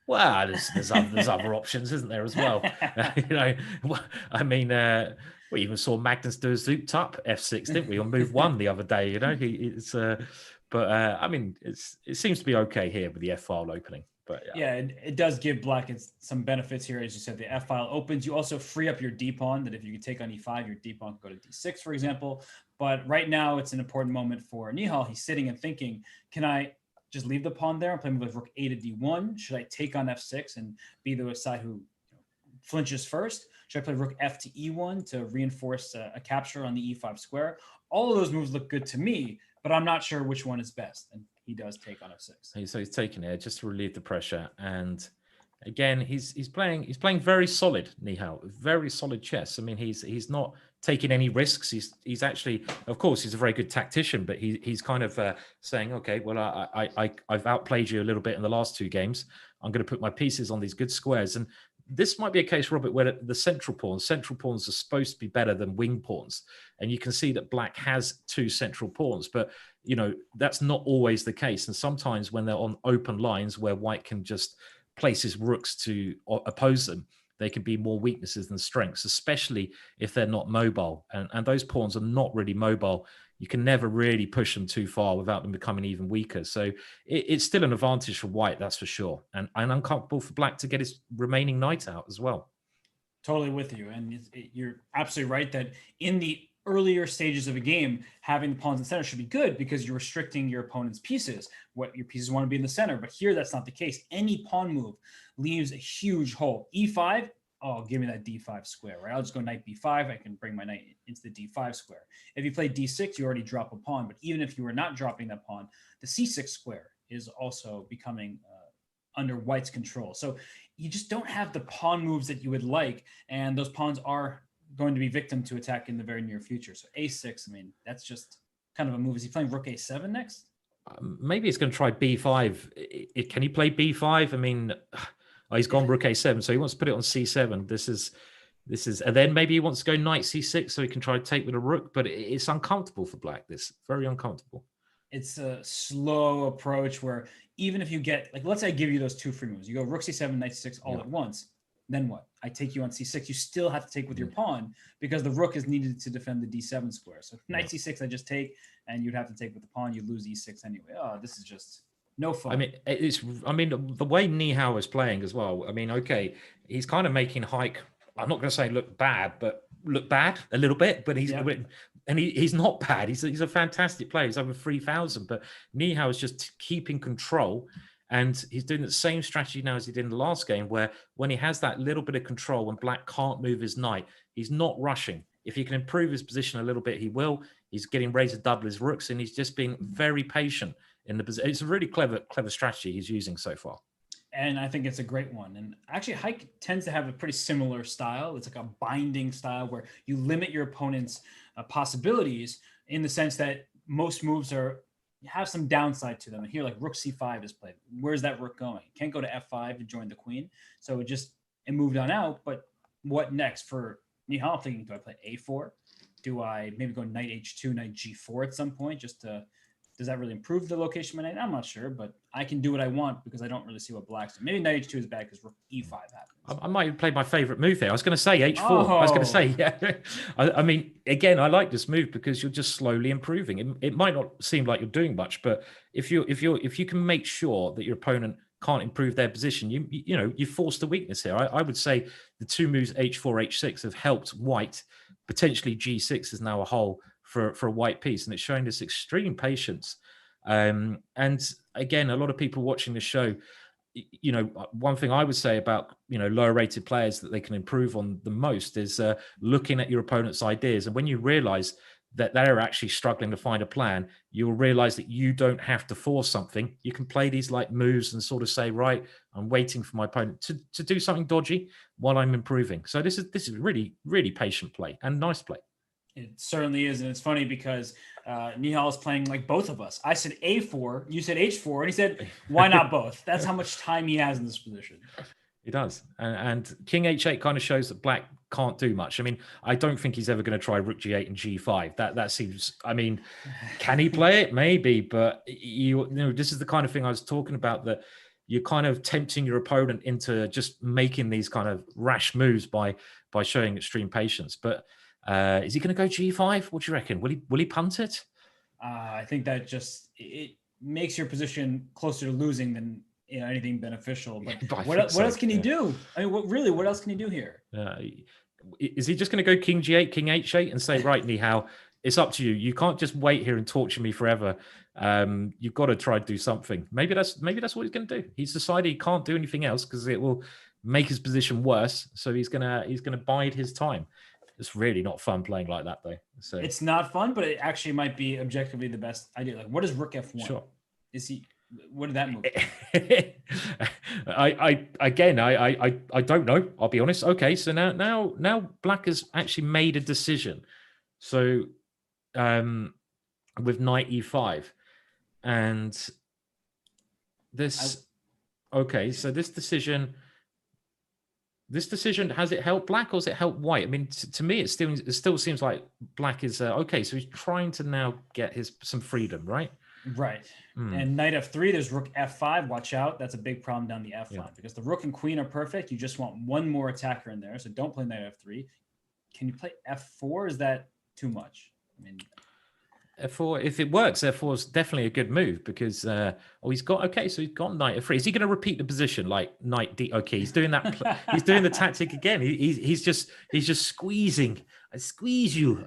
Well, there's other options, isn't there, as well? I mean, we even saw Magnus do a zooped up f6, didn't we, on move 1 the other day? I mean, it seems to be okay here with the f file opening. But yeah, it does give Black some benefits here. As you said, the f file opens. You also free up your d pawn, that if you can take on e5, your d pawn can go to d6, for example. But right now, it's an important moment for Nihal. He's sitting and thinking, can I just leave the pawn there and play with rook a to d1? Should I take on f6 and be the side who flinches first? Should I play rook f to e1 to reinforce a capture on the e5 square? All of those moves look good to me, but I'm not sure which one is best. And he does take on f6. So he's taking it just to relieve the pressure. And again, he's playing very solid, Nihal, very solid chess. I mean, he's not taking any risks. He's actually, of course, he's a very good tactician, but he's kind of saying, okay, well, I've outplayed you a little bit in the last 2 games. I'm going to put my pieces on these good squares. And this might be a case, Robert, where the central pawns are supposed to be better than wing pawns. And you can see that black has 2 central pawns, but that's not always the case. And sometimes when they're on open lines where white can just place his rooks to oppose them, they can be more weaknesses than strengths, especially if they're not mobile. And those pawns are not really mobile. You can never really push them too far without them becoming even weaker. So it's still an advantage for white, that's for sure. And uncomfortable for black to get his remaining knight out as well. Totally with you. And you're absolutely right that in the earlier stages of a game, having the pawns in the center should be good because you're restricting your opponent's pieces, what your pieces want to be in the center. But here, that's not the case. Any pawn move leaves a huge hole. E5, oh, give me that D5 square, right? I'll just go knight B5. I can bring my knight into the D5 square. If you play D6, you already drop a pawn. But even if you were not dropping that pawn, the C6 square is also becoming under white's control. So you just don't have the pawn moves that you would like. And those pawns are going to be victim to attack in the very near future. So A6, I mean, that's just kind of a move. Is he playing Rook A7 next? Maybe he's going to try B5. Can he play B5? I mean, he's gone Rook A7, so he wants to put it on C7. This is, and then maybe he wants to go Knight C6 so he can try to take with a Rook, but it's uncomfortable for black. This very uncomfortable. It's a slow approach where even if you get, like, let's say I give you those 2 free moves, you go Rook C7, Knight C6 all at once. Then what? I take you on C6. You still have to take with your pawn because the Rook is needed to defend the D7 square. So Knight C6, I just take, and you'd have to take with the pawn. You lose E6 anyway. Oh, this is just no fun. I mean, the way Nihal is playing as well. I mean, okay, he's kind of making Haik, I'm not going to say look bad, but look bad a little bit. But he's not bad. He's a fantastic player. He's over 3,000. But Nihal is just keeping control. And he's doing the same strategy now as he did in the last game, where when he has that little bit of control, when black can't move his knight, he's not rushing. If he can improve his position a little bit, he will. He's getting ready to double his rooks, and he's just being very patient in the position. It's a really clever strategy he's using so far. And I think it's a great one. And actually, Haik tends to have a pretty similar style. It's like a binding style where you limit your opponent's possibilities in the sense that most moves have some downside to them. And here, like Rook C5 is played. Where's that Rook going? Can't go to F5 to join the queen. So it moved on out. But what next for Nihal? I'm thinking, do I play A4? Do I maybe go Knight H2, Knight G4 at some point? Does that really improve the location of my knight? I'm not sure, but I can do what I want because I don't really see what black's doing. Maybe Knight H2 is bad because Rook E5 happens. I might have played my favorite move there. I was going to say H4. Oh. I was going to say, yeah. I mean, again, I like this move because you're just slowly improving. It might not seem like you're doing much, but if you can make sure that your opponent can't improve their position, you forced a weakness here. I would say the 2 moves H4, H6 have helped white. Potentially G6 is now a hole for a white piece, and it's showing this extreme patience. And again, a lot of people watching the show, one thing I would say about lower rated players that they can improve on the most is looking at your opponent's ideas. And when you realize that they're actually struggling to find a plan, you'll realize that you don't have to force something. You can play these like moves and sort of say, right, I'm waiting for my opponent to do something dodgy while I'm improving. So this is really, really patient play and nice play. It certainly is. And it's funny because Nihal is playing like both of us. I said A4, you said H4, and he said, why not both? That's how much time he has in this position. He does. And King H8 kind of shows that black can't do much. I mean, I don't think he's ever going to try Rook G8 and G5. That seems, I mean, can he play it? Maybe. But, this is the kind of thing I was talking about, that you're kind of tempting your opponent into just making these kind of rash moves by showing extreme patience. But is he going to go G5? What do you reckon? Will he punt it? I think that it makes your position closer to losing than anything beneficial. But what else can he do? I mean, what else can he do here? Is he just going to go King G8, King H8, and say, right, Nihal, it's up to you. You can't just wait here and torture me forever. You've got to try to do something. Maybe that's what he's going to do. He's decided he can't do anything else because it will make his position worse. So he's gonna bide his time. It's really not fun playing like that, though. So it's not fun, but it actually might be objectively the best idea. Like, what is Rook F1? Sure. Is he What did that move? I don't know. I'll be honest. Okay, so now Black has actually made a decision. So with knight e5, and this. Okay, so this decision has it helped Black or has it helped White? I mean, to me, it still seems like Black is okay. So he's trying to now get some freedom, right? Right. And knight f3, there's rook f5. Watch out. That's a big problem down the f5 because the rook and queen are perfect. You just want one more attacker in there. So don't play knight f3. Can you play f4? Is that too much? I mean, f4, if it works, f4 is definitely a good move because he's got knight f3. Is he going to repeat the position like knight d? Okay, he's doing that. He's doing the tactic again. He's just squeezing. I squeeze you.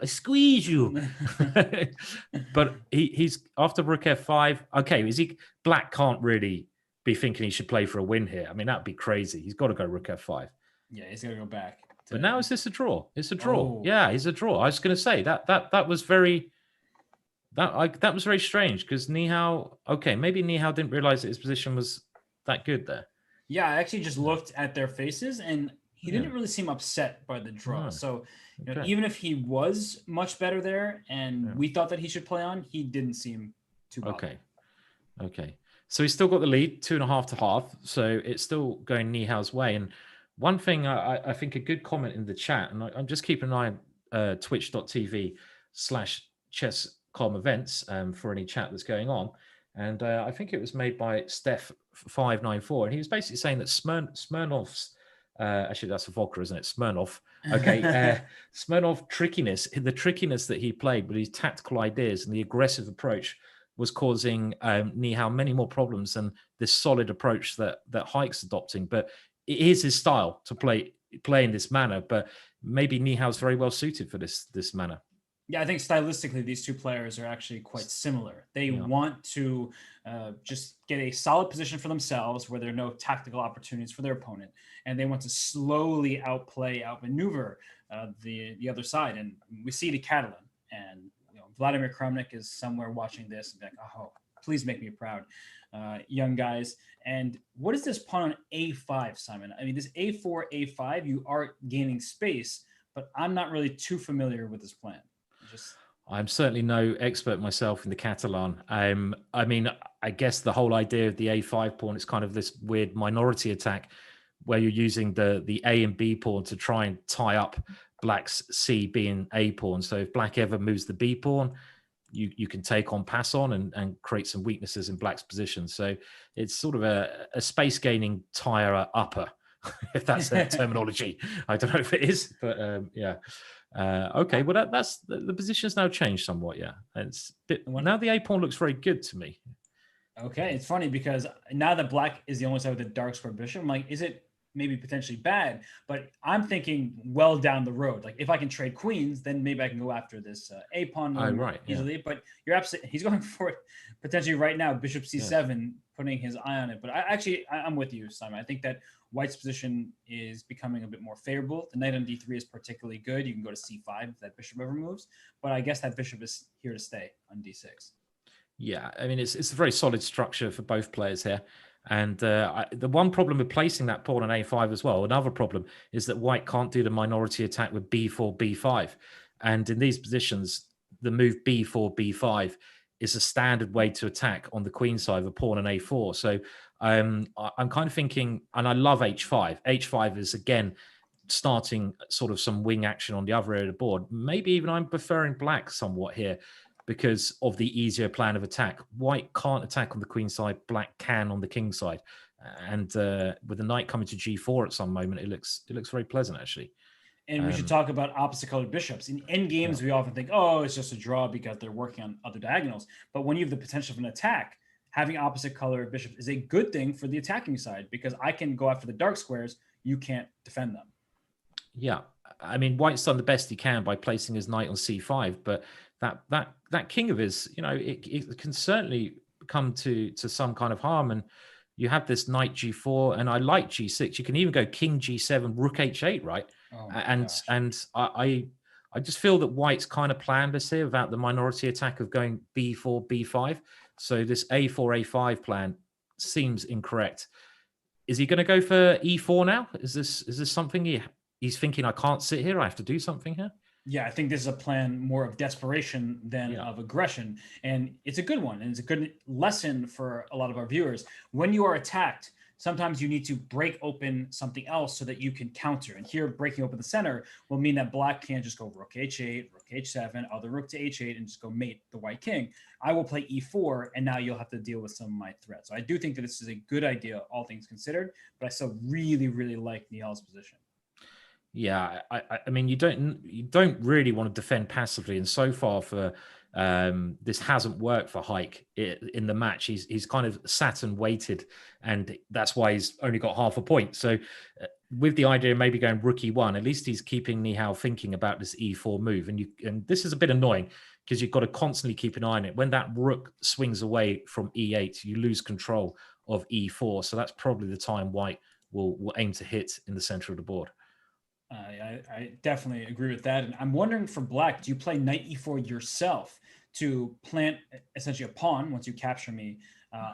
But he's after rook f5. Okay, Black can't really be thinking he should play for a win here. I mean, that'd be crazy. He's got to go rook f5. Yeah, he's got to go back. But now is this a draw? It's a draw. Oh. Yeah, it's a draw. I was going to say that was very. That was very strange because Nihal. Okay, maybe Nihal didn't realize that his position was that good there. Yeah, I actually just looked at their faces, and he didn't really seem upset by the draw. So, even if he was much better there, and we thought that he should play on, he didn't seem too bothered. Okay. So he's still got the lead, 2.5 to half. So it's still going Nihal's way. And one thing I think a good comment in the chat, and I'm just keeping an eye on twitch.tv/chess.com events for any chat that's going on. And I think it was made by Steph594. And he was basically saying that Smirnov's, actually that's a vodka, isn't it? Smirnov. Okay. Smirnov the trickiness that he played with his tactical ideas and the aggressive approach was causing Nihal many more problems than this solid approach that Haik's adopting. But it is his style to play in this manner. But maybe Nihal's very well suited for this manner. Yeah, I think stylistically, these two players are actually quite similar. They want to just get a solid position for themselves where there are no tactical opportunities for their opponent. And they want to slowly outmaneuver the other side. And we see it at Catalan. And Vladimir Kramnik is somewhere watching this and be like, oh, please make me proud, young guys. And what is this pawn on a5, Simon? I mean, this a4, a5, you are gaining space, but I'm not really too familiar with this plan. I'm certainly no expert myself in the Catalan. I mean, I guess the whole idea of the a5 pawn is kind of this weird minority attack where you're using the A and B pawn to try and tie up Black's C, B, and A pawn. So if Black ever moves the B pawn, you can take on, pass on, and create some weaknesses in Black's position. So it's sort of a space gaining tire upper, if that's a terminology. I don't know if it is, but yeah. Okay, well that's the position's now changed somewhat. Yeah, now the A pawn looks very good to me. Okay, it's funny because now that Black is the only side with a dark square bishop, I'm like, is it maybe potentially bad? But I'm thinking well down the road. Like if I can trade queens, then maybe I can go after this A pawn easily. Yeah. But you're absolutely, he's going for it potentially right now. Bishop C7, putting his eye on it. But I'm with you, Simon. I think that White's position is becoming a bit more favorable. The knight on d3 is particularly good. You can go to c5 if that bishop ever moves. But I guess that bishop is here to stay on d6. Yeah, I mean, it's a very solid structure for both players here. And the one problem with placing that pawn on a5 as well, another problem, is that White can't do the minority attack with b4, b5. And in these positions, the move b4, b5 is a standard way to attack on the queen side of a pawn on a4. So I'm kind of thinking, and I love h5. h5 is, again, starting sort of some wing action on the other area of the board. Maybe even I'm preferring Black somewhat here because of the easier plan of attack. White can't attack on the queen side. Black can on the king side. And with the knight coming to g4 at some moment, it looks very pleasant, actually. And we should talk about opposite colored bishops. In endgames, we often think, oh, it's just a draw because they're working on other diagonals. But when you have the potential of an attack, having opposite colored bishops is a good thing for the attacking side because I can go after the dark squares. You can't defend them. Yeah. I mean, White's done the best he can by placing his knight on c5, but that king of his, it can certainly come to some kind of harm. And you have this knight g4, and I like g6. You can even go king g7, rook h8, right? Oh and I just feel that White's kind of planned this here about the minority attack of going b4, b5. So this a4, a5 plan seems incorrect. Is he going to go for e4 now? Is this something he's thinking, I can't sit here, I have to do something here? Yeah, I think this is a plan more of desperation than Yeah. of aggression. And it's a good one. And it's a good lesson for a lot of our viewers. When you are attacked, sometimes you need to break open something else so that you can counter. And here, breaking open the center will mean that black can't just go rook h8, rook h7, other rook to h8, and just go mate the white king. I will play e4, and now you'll have to deal with some of my threats. So I do think that this is a good idea, all things considered, but I still really, really like Nihal's position. Yeah, I mean, you don't really want to defend passively, and so far for this hasn't worked for Haik in the match. He's kind of sat and waited, and that's why he's only got half a point. So, with the idea of maybe going rook e1, at least he's keeping Nihal thinking about this e4 move, and this is a bit annoying because you've got to constantly keep an eye on it. When that rook swings away from e8, you lose control of e4. So that's probably the time White will aim to hit in the center of the board. I definitely agree with that. And I'm wondering for black, do you play knight e4 yourself to plant essentially a pawn once you capture me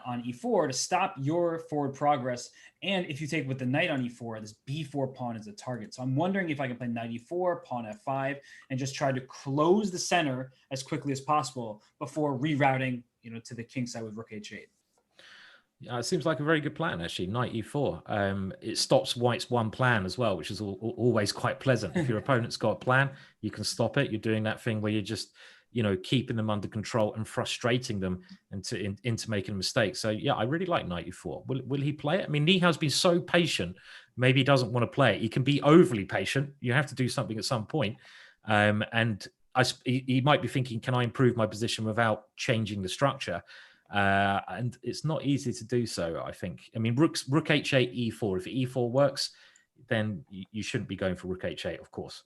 on e4 to stop your forward progress? And if you take with the knight on e4, this b4 pawn is a target. So I'm wondering if I can play knight e4, pawn f5, and just try to close the center as quickly as possible before rerouting, to the king side with rook h8. It seems like a very good plan, actually. Knight e4. It stops White's one plan as well, which is always quite pleasant. If your opponent's got a plan, you can stop it. You're doing that thing where you're just, keeping them under control and frustrating them into making a mistake. So, yeah, I really like Knight e4. Will he play it? I mean, Nihal's been so patient. Maybe he doesn't want to play it. He can be overly patient. You have to do something at some point. And he might be thinking, can I improve my position without changing the structure? And it's not easy to do so, I think. I mean, rook h8, e4. If e4 works, then you shouldn't be going for rook h8, of course.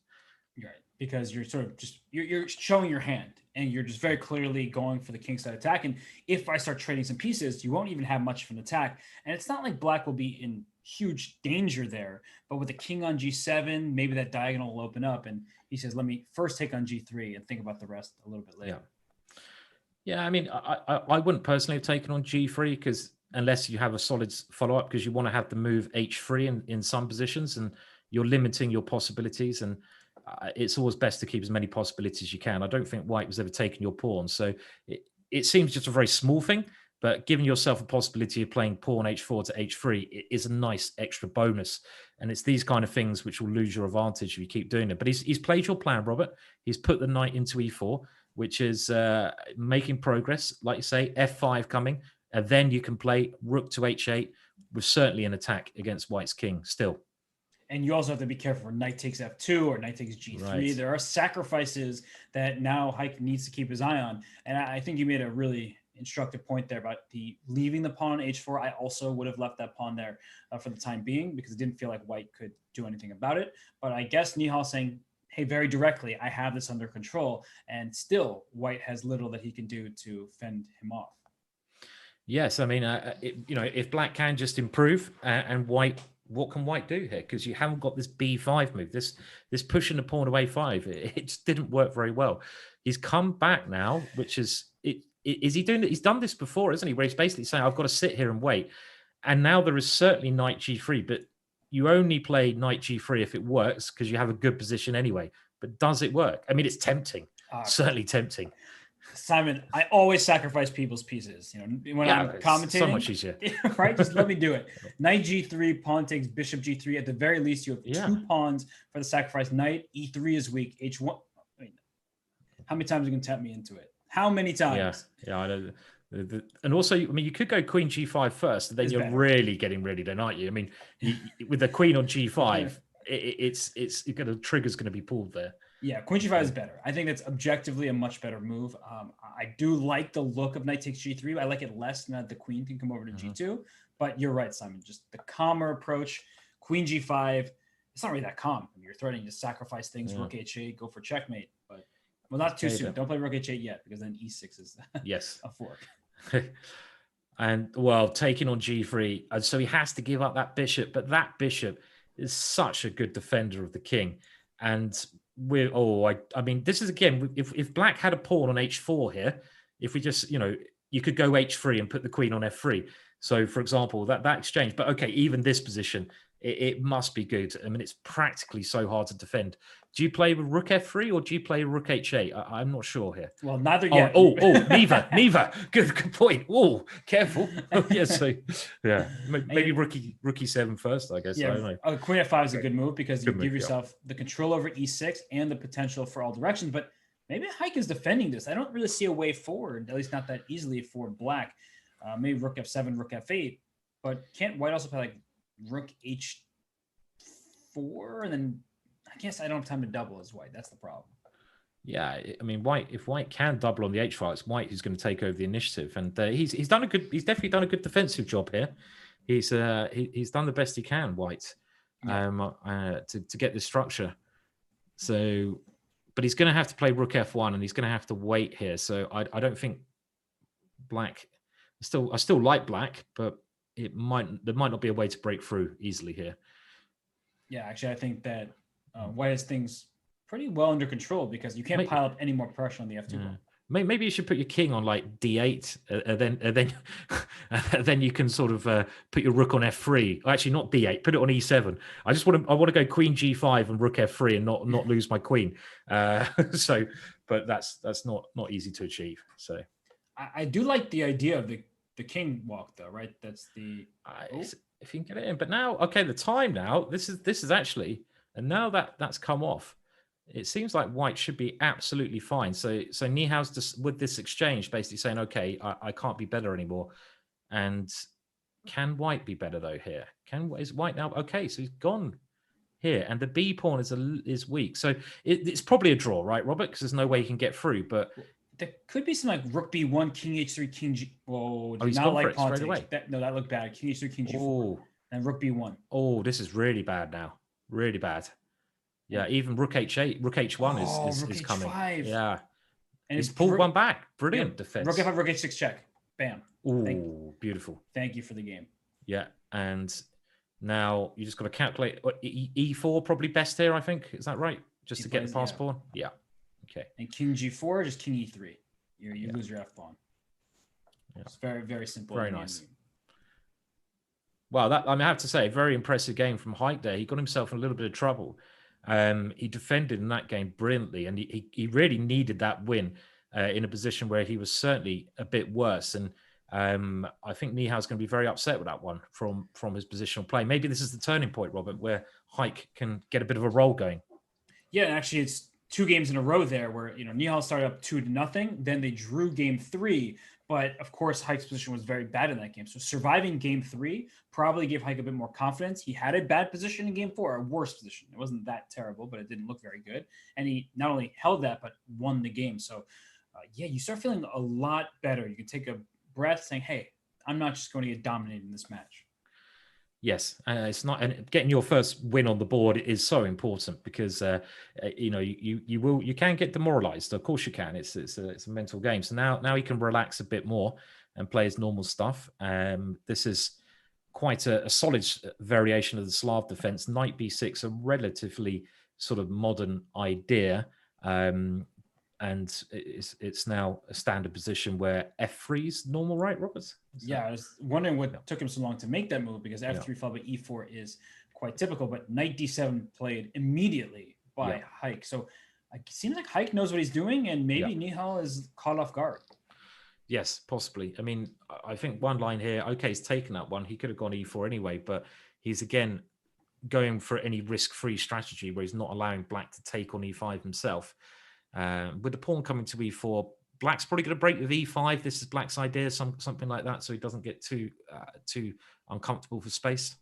Right, because you're sort of just you're showing your hand, and you're just very clearly going for the kingside attack. And if I start trading some pieces, you won't even have much of an attack. And it's not like black will be in huge danger there. But with the king on g7, maybe that diagonal will open up. And he says, "Let me first take on g3 and think about the rest a little bit later." Yeah. Yeah, I mean, I wouldn't personally have taken on g3 because unless you have a solid follow-up, because you want to have the move h3 in some positions, and you're limiting your possibilities. And it's always best to keep as many possibilities as you can. I don't think White was ever taking your pawn, so it seems just a very small thing. But giving yourself a possibility of playing pawn h4 to h3 is a nice extra bonus. And it's these kind of things which will lose your advantage if you keep doing it. But he's played your plan, Robert. He's put the knight into e4, which is making progress. Like you say, f5 coming. And then you can play rook to h8 with certainly an attack against White's king still. And you also have to be careful when knight takes f2 or knight takes g3. Right. There are sacrifices that now Haik needs to keep his eye on. And I think you made a really instructive point there about the leaving the pawn on h4. I also would have left that pawn there for the time being because it didn't feel like White could do anything about it. But I guess Nihal saying, hey, very directly, I have this under control. And still, White has little that he can do to fend him off. Yes, I mean, if Black can just improve and White, what can White do here? Because you haven't got this b5 move, this pushing the pawn away a5. It just didn't work very well. He's come back now, which is it. Is he doing it? He's done this before, isn't he? Where he's basically saying, I've got to sit here and wait. And now there is certainly knight g3, but you only play knight g3 if it works because you have a good position anyway. But does it work? I mean, it's tempting, certainly tempting. Simon, I always sacrifice people's pieces. When I'm commentating, so much easier, right? Just let me do it. Knight g3, pawn takes bishop g3. At the very least, you have two pawns for the sacrifice. Knight e3 is weak. H1. I mean, how many times are you going to tempt me into it? How many times? Yeah, I know. And also, I mean, you could go queen g5 first, and then you're really getting ready, then, aren't you? I mean, with the queen on g5, the trigger's going to be pulled there. Yeah, queen g5 is better. I think that's objectively a much better move. I do like the look of knight takes g3. I like it less than that the queen can come over to g2. But you're right, Simon. Just the calmer approach. Queen g5, it's not really that calm. I mean, you're threatening to sacrifice things. Rook h8, go for checkmate. But not too soon. Don't play rook h8 yet, because then e6 is a fork. And well, taking on g3, and so he has to give up that bishop. But that bishop is such a good defender of the king, and I mean, this is again, if Black had a pawn on h4 here, if we just you could go h3 and put the queen on f3. So, for example, that exchange. But okay, even this position, it must be good. I mean, it's practically so hard to defend. Do you play with rook f3 or do you play rook h8? I'm not sure here. Well, neither yet. Neither. Good point. Oh, careful. Maybe rook e7 first, I guess. Yeah, I don't know. Queen f5 is a good move because you Good give move, yourself the control over e6 and the potential for all directions. But maybe Haik is defending this. I don't really see a way forward, at least not that easily for black. Maybe rook f7, rook f8. But can't white also play like rook h4? And then I guess I don't have time to double as white. That's the problem. Yeah, I mean, if white can double on the h file, it's white who's going to take over the initiative, and he's definitely done a good defensive job here. He's done the best he can, white, to get this structure. So, but he's going to have to play rook f1, and he's going to have to wait here. So I don't think black. I still like black, but there might not be a way to break through easily here. Yeah, actually, I think that white has things pretty well under control because you can't pile up any more pressure on the f2 ball. Maybe you should put your king on like d8, then you can sort of put your rook on f3. Actually, not d8. Put it on e7. I want to go queen g5 and rook f3 and not lose my queen. But that's not easy to achieve. So I do like the idea of the king walk though, right? That's the if you can get it in. But now, okay, the time now. This is actually, and now that's come off. It seems like white should be absolutely fine. So Nihal's just with this exchange basically saying, okay, I can't be better anymore. And can white be better though here? Is white now? Okay, so he's gone here. And the B pawn is weak. So it's probably a draw, right, Robert? Because there's no way he can get through. But there could be some like rook b1, king h3, king g. Whoa, he's not gone like for it straight away. That looked bad. King h3, king g4, and rook b1. Oh, this is really bad now. Really bad. Yeah, even rook h8, rook h1 is coming. H5. Yeah, and he's pulled one back. Brilliant defense. Rook f5, rook h6 check. Bam. Ooh, beautiful. Thank you for the game. Yeah, and now you just got to calculate e4 probably best here. I think is that right? Just to get the pass pawn. Yeah. Okay. And king g4, just king e3. You lose your f pawn. Yeah. It's very, very simple. Very nice. Well, I have to say, very impressive game from Haik there. He got himself in a little bit of trouble. He defended in that game brilliantly, and he really needed that win in a position where he was certainly a bit worse. And I think Nihal's going to be very upset with that one from his positional play. Maybe this is the turning point, Robert, where Haik can get a bit of a roll going. Yeah, and actually, it's 2 games in a row there where Nihal started up 2-0, then they drew game 3. But of course, Haik's position was very bad in that game. So surviving game 3 probably gave Haik a bit more confidence. He had a bad position in game 4, a worse position. It wasn't that terrible, but it didn't look very good. And he not only held that, but won the game. So you start feeling a lot better. You can take a breath saying, hey, I'm not just going to get dominated in this match. Yes, it's not, and getting your first win on the board is so important because you can get demoralized. Of course you can. It's a mental game. So now he can relax a bit more and play his normal stuff. This is quite a solid variation of the Slav defense. Knight b6, a relatively sort of modern idea. And it's now a standard position where f3 is normal, right, Robert? I was wondering what took him so long to make that move because f3 followed by e4 is quite typical, but knight d7 played immediately by Haik. So it seems like Haik knows what he's doing, and maybe Nihal is caught off guard. Yes, possibly. I mean, I think one line here, okay, he's taken that one. He could have gone e4 anyway, but he's again going for any risk-free strategy where he's not allowing black to take on e5 himself. With the pawn coming to e4, black's probably going to break with e5. This is black's idea, something like that, so he doesn't get too uncomfortable for space.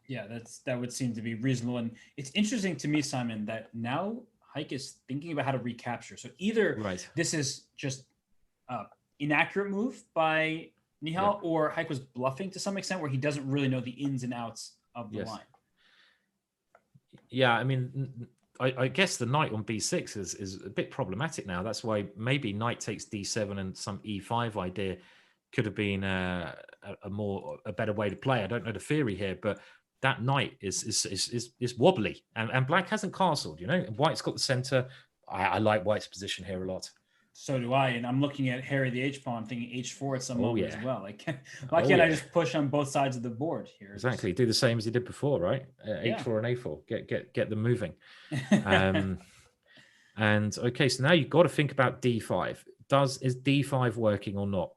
Yeah, that would seem to be reasonable. And it's interesting to me, Simon, that now Haik is thinking about how to recapture. So either this is just inaccurate move by Nihal, or Haik was bluffing to some extent where he doesn't really know the ins and outs of the line. Yeah, I mean, I guess the knight on b6 is a bit problematic now. That's why maybe knight takes d7 and some e5 idea could have been a better way to play. I don't know the theory here, but that knight is wobbly, and black hasn't castled. White's got the center. I like white's position here a lot. So do I, and I'm looking at Harry the H pawn, thinking H4 at some Oh moment as yeah. well. Like, why Oh can't I yeah. just push on both sides of the board here? Just Exactly. Do the same as you did before, right? yeah. H4 and A4. Get them moving. Um, and okay, so now you've got to think about D5. Is D5 working or not?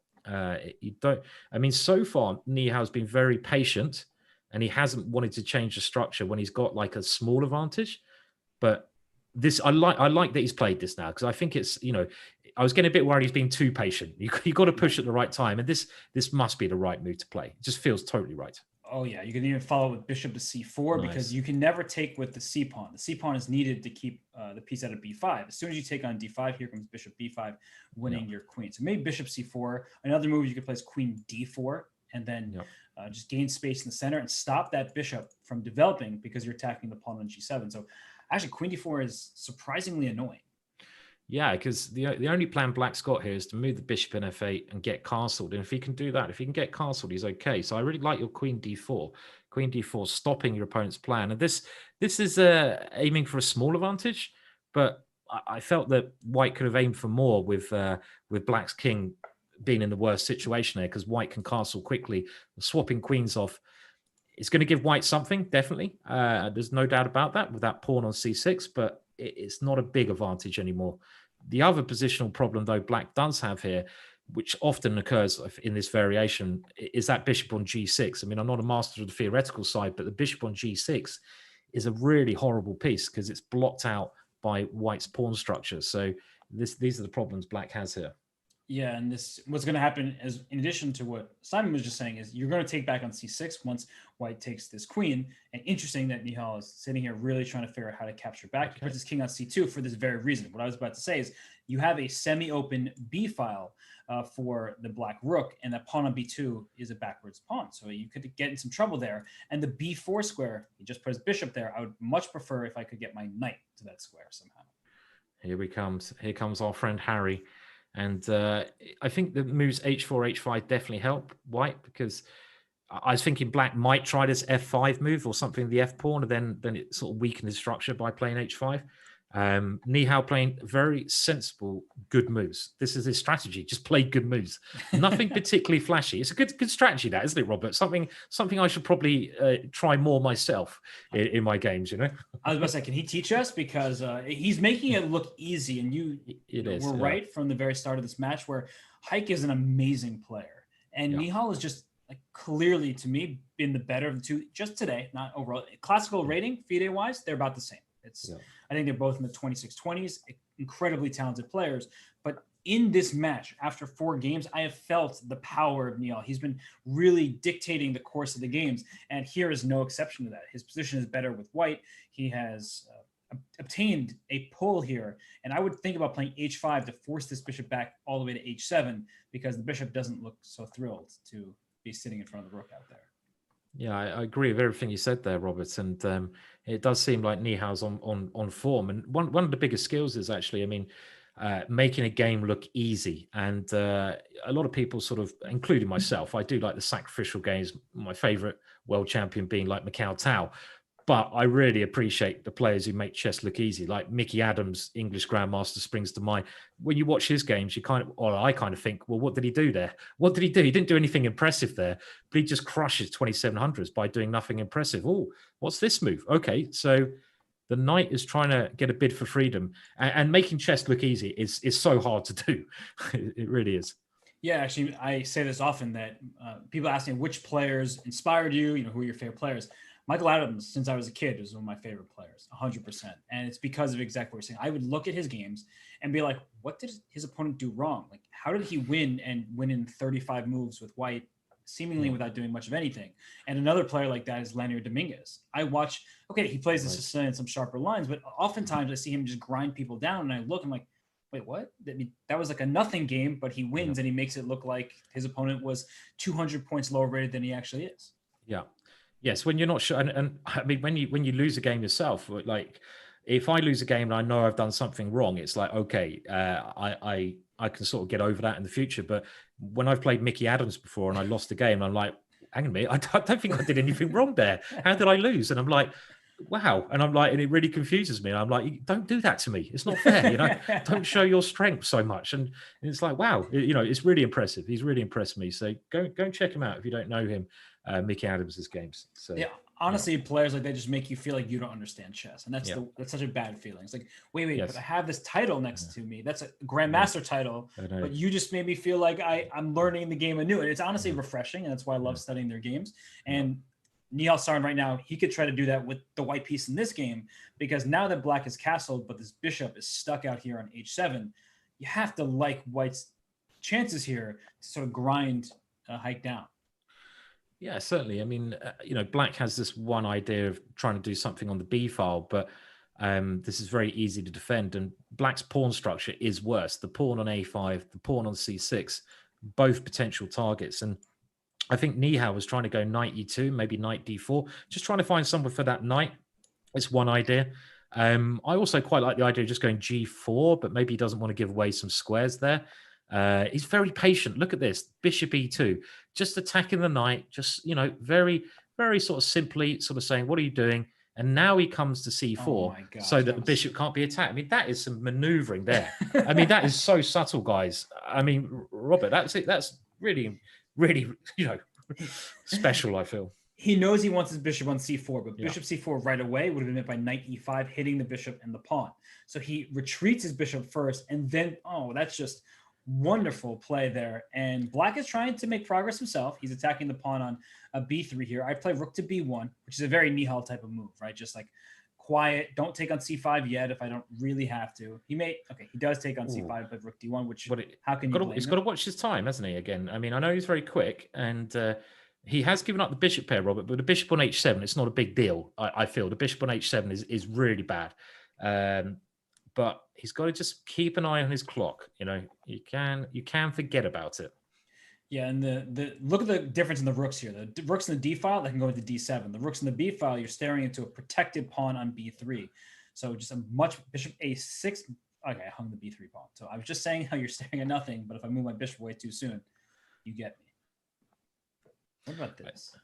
You don't. I mean, so far Nihal's been very patient, and he hasn't wanted to change the structure when he's got like a small advantage. But this, I like that he's played this now because I think it's I was getting a bit worried he's being too patient. You got to Yeah. push at the right time, and this must be the right move to play. It just feels totally right. Oh yeah, you can even follow with bishop to c4 because Nice. you can never take with the c pawn. The c pawn is needed to keep the piece out of b5. As soon as you take on d5, here comes bishop b5, Yeah. winning your queen. So maybe bishop c4. Another move you could play is queen d4, and then Yeah. just gain space in the center and stop that bishop from developing because you're attacking the pawn on g7. So actually, queen d4 is surprisingly annoying. Yeah, because the only plan Black's got here is to move the bishop in f8 and get castled. And if he can do that, if he can get castled, he's okay. So I really like your queen d4. Queen d4 stopping your opponent's plan. And this is aiming for a small advantage, but I felt that White could have aimed for more with Black's king being in the worst situation there because White can castle quickly, swapping queens off. It's going to give White something, definitely. There's no doubt about that with that pawn on c6, but it's not a big advantage anymore. The other positional problem, though, Black does have here, which often occurs in this variation, is that bishop on g6. I mean, I'm not a master of the theoretical side, but the bishop on g6 is a really horrible piece because it's blocked out by White's pawn structure. So these are the problems Black has here. Yeah, and this what's going to happen is, in addition to what Simon was just saying, is you're going to take back on c6 once White takes this queen. And interesting that Nihal is sitting here really trying to figure out how to capture back. He puts his king on c2 for this very reason. What I was about to say is you have a semi-open b file for the black rook, and that pawn on b2 is a backwards pawn. So you could get in some trouble there. And the b4 square, he just put his bishop there. I would much prefer if I could get my knight to that square somehow. Here comes our friend Harry. And I think the moves h4, h5 definitely help White because I was thinking Black might try this f5 move or something, the f pawn, and then it sort of weakened his structure by playing h5. Nihal playing very sensible, good moves. This is his strategy. Just play good moves. Nothing particularly flashy. It's a good strategy, that, isn't it, Robert? Something I should probably try more myself in my games. I was about to say, can he teach us? Because he's making it look easy, and we're right from the very start of this match where Haik is an amazing player, and Nihal is just like clearly to me been the better of the two just today. Not overall classical rating, FIDE wise, they're about the same. I think they're both in the 26-20s, incredibly talented players. But in this match, after 4 games, I have felt the power of Nihal. He's been really dictating the course of the games, and here is no exception to that. His position is better with White. He has obtained a pull here, and I would think about playing h5 to force this bishop back all the way to h7 because the bishop doesn't look so thrilled to be sitting in front of the rook out there. Yeah, I agree with everything you said there, Robert. And it does seem like Nihal's on form. And one of the biggest skills is actually, I mean, making a game look easy. And a lot of people sort of, including myself, I do like the sacrificial games. My favorite world champion being like Mikhail Tau. But I really appreciate the players who make chess look easy, like Mickey Adams, English Grandmaster, springs to mind. When you watch his games, I kind of think, well, what did he do there? What did he do? He didn't do anything impressive there, but he just crushes 2700s by doing nothing impressive. Oh, what's this move? Okay, so the knight is trying to get a bid for freedom, and making chess look easy is so hard to do. It really is. Yeah, actually, I say this often that people ask me which players inspired you. Who are your favorite players? Michael Adams, since I was a kid, was one of my favorite players, 100%. And it's because of exactly what you're saying. I would look at his games and be like, what did his opponent do wrong? Like, how did he win and win in 35 moves with White, seemingly without doing much of anything? And another player like that is Lanier Dominguez. I watch, okay, he plays this in some sharper lines, but oftentimes I see him just grind people down, and I look, I'm like, wait, what? I mean, that was like a nothing game, but he wins and he makes it look like his opponent was 200 points lower rated than he actually is. Yeah. Yes, when you're not sure, and I mean, when you lose a game yourself, like if I lose a game and I know I've done something wrong, it's like, okay, I can sort of get over that in the future. But when I've played Mickey Adams before and I lost a game, I'm like, hang on a minute, I don't think I did anything wrong there. How did I lose? And I'm like, wow. And I'm like, and it really confuses me. I'm like, don't do that to me. It's not fair. Don't show your strength so much. And it's like, wow, it's really impressive. He's really impressed me. So go and check him out if you don't know him. Mickey Adams's games. So Yeah, honestly, players like that just make you feel like you don't understand chess, and that's yeah, that's such a bad feeling. It's like, wait, but yes, I have this title next to me. That's a yeah, grandmaster title, I know. but you just made me feel like I'm learning the game anew, and it's honestly Mhm. refreshing, and that's why I love Yeah, studying their games. yeah, And Nihal Sarin right now, he could try to do that with the white piece in this game because now that black is castled, but this bishop is stuck out here on h7, you have to like white's chances here to sort of grind Haik down. yeah, certainly. I mean, black has this one idea of trying to do something on the B file, but this is very easy to defend. And black's pawn structure is worse. The pawn on A5, the pawn on C6, both potential targets. And I think Nihal was trying to go knight E2, maybe knight D4, just trying to find somewhere for that knight. It's one idea. I also quite like the idea of just going G4, but maybe he doesn't want to give away some squares there. He's very patient. Look at this, bishop E2, just attacking the knight, just, very, very sort of simply sort of saying, what are you doing? And now he comes to Oh C4 my so gosh, that that the was. bishop can't be attacked. I mean, that is some maneuvering there. I mean, that is so subtle, guys. I mean, Robert, that's it. That's really, really, special, I feel. He knows he wants his bishop on c4, but Yeah. bishop c4 right away would have been met by knight e5, hitting the bishop and the pawn. So he retreats his bishop first, and then, that's just wonderful play there. And black is trying to make progress himself. He's attacking the pawn on a b3 here. I play rook to b1, which is a very Nihal type of move, right? Just like quiet, don't take on c5 yet if I don't really have to. He does take on c5, but rook d1, which how can you blame he's him? got to watch his time, hasn't he? Again, I mean, I know he's very quick, and he has given up the bishop pair, Robert, but the bishop on h7, it's not a big deal. I feel the bishop on h7 is really bad, but he's got to just keep an eye on his clock. You can forget about it. Yeah, and the look at the difference in the rooks here. The rooks in the D file that can go into D7. The rooks in the B file, you're staring into a protected pawn on B3. So just a much bishop A6. Okay, I hung the B3 pawn. So I was just saying how you're staring at nothing, but if I move my bishop away too soon, you get me. What about this?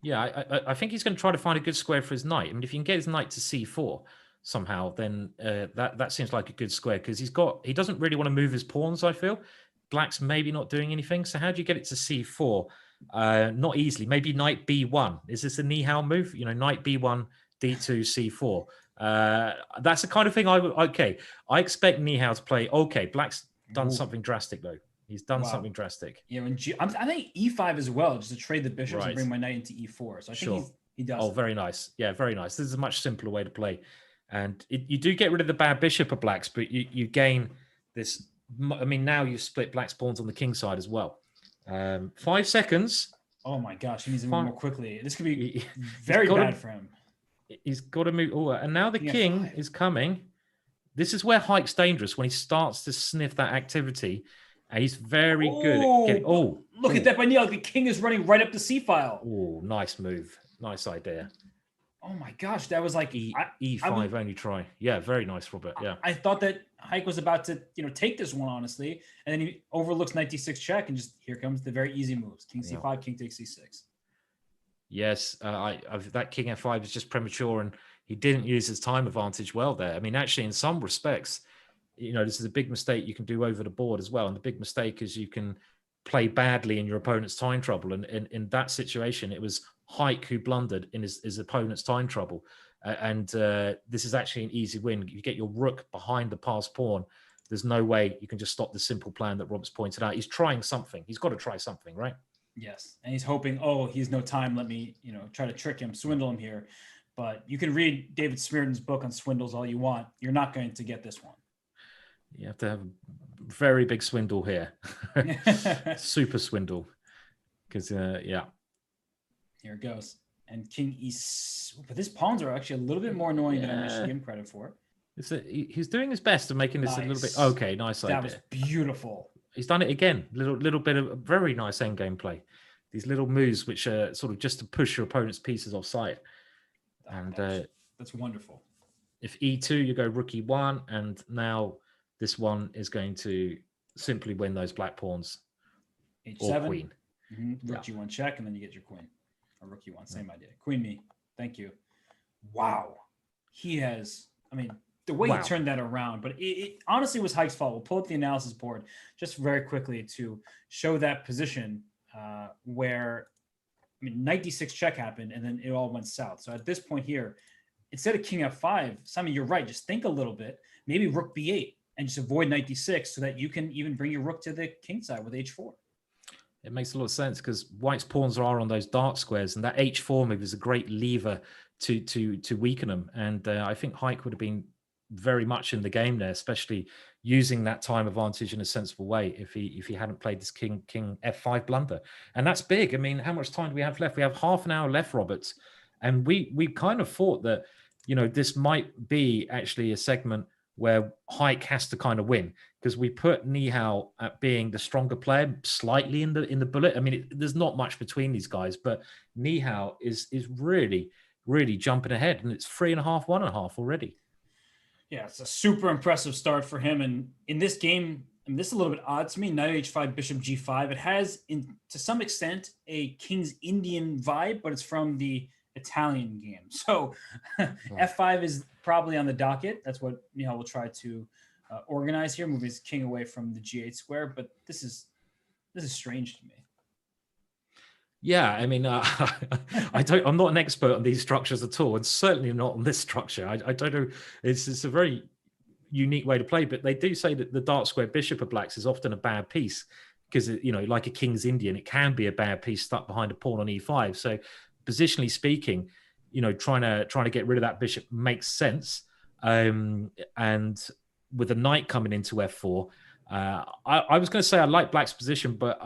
Yeah, I think he's going to try to find a good square for his knight. I mean, if you can get his knight to C4 somehow, then that seems like a good square because he doesn't really want to move his pawns, I feel. Black's maybe not doing anything. So how do you get it to C4? Not easily. Maybe knight B1. Is this a Nihal move? Knight B1, D2, C4. That's the kind of thing I expect Nihal to play. Okay, Black's done something drastic though. He's done something drastic. Yeah, I think E5 as well, just to trade the bishops and bring my knight into E4. So I think he does. Oh, very nice. Yeah, very nice. This is a much simpler way to play. And you do get rid of the bad bishop of Black's, but you gain this. I mean, now you've split Black's pawns on the king side as well. 5 seconds. Oh my gosh, he needs to move more quickly. This could be very bad for him. He's got to move. Oh, and now the king is coming. This is where Haik's dangerous when he starts to sniff that activity. And he's very good at getting. Oh, look at that by Nihal. The king is running right up the C file. Oh, nice move. Nice idea. Oh my gosh, that was like E5 only try. Yeah, very nice, Robert. Yeah. I thought that Haik was about to, take this one, honestly. And then he overlooks knight d6 check, and just here comes the very easy moves. King c5, king takes c6. Yes, that king f5 is just premature, and he didn't use his time advantage well there. I mean, actually, in some respects, this is a big mistake you can do over the board as well. And the big mistake is you can play badly in your opponent's time trouble. And in that situation, it was Haik who blundered in his opponent's time trouble. And this is actually an easy win. You get your rook behind the passed pawn. There's no way you can just stop the simple plan that Robert's pointed out. He's trying something. He's got to try something, right? Yes. And he's hoping, he has no time. Let me, try to trick him, swindle him here. But you can read David Smearton's book on swindles all you want. You're not going to get this one. You have to have a very big swindle here. Super swindle. Because, yeah. Here it goes. And king but these pawns are actually a little bit more annoying than I initially give him credit for. He's doing his best of making this a little bit. Okay, nice idea. That was beautiful. He's done it again. Little bit of very nice endgame play. These little moves which are sort of just to push your opponent's pieces offside. And that's wonderful. If E2, you go rook E1, and now this one is going to simply win those black pawns. H7. Or queen. Rook G1 check, and then you get your queen. Or rook E1, same idea. Queen me. Thank you. Wow. He has, I mean, the way he Wow. turned that around, but it honestly was Haik's fault. We'll pull up the analysis board just very quickly to show that position where, I mean, knight d6 check happened and then it all went south. So at this point here, instead of king f5, Simon, you're right. Just think a little bit. Maybe rook b8 and just avoid knight d6 so that you can even bring your rook to the king side with h4. It makes a lot of sense because White's pawns are on those dark squares, and that h4 move is a great lever to weaken them. And I think Haik would have been very much in the game there, especially using that time advantage in a sensible way if he hadn't played this king f5 blunder. And that's big. I mean, how much time do we have left? We have half an hour left, Roberts. And we kind of thought that, this might be actually a segment where Haik has to kind of win because we put Nihal at being the stronger player slightly in the bullet. I mean, there's not much between these guys, but Nihal is really, really jumping ahead, and it's 3.5, 1.5 already. Yeah, it's a super impressive start for him. And in this game, I mean, this is a little bit odd to me. Knight h5, bishop g5. It has, to some extent, a King's Indian vibe, but it's from the Italian game. So f5 is probably on the docket. That's what Nihal will try to organize here, move his king away from the g8 square. But this is strange to me. Yeah, I mean, I'm not an expert on these structures at all, and certainly not on this structure. I don't know. It's a very unique way to play, but they do say that the dark square bishop of blacks is often a bad piece because, like a King's Indian, it can be a bad piece stuck behind a pawn on e5. So positionally speaking, trying to get rid of that bishop makes sense. And with the knight coming into f4, I was going to say I like black's position, but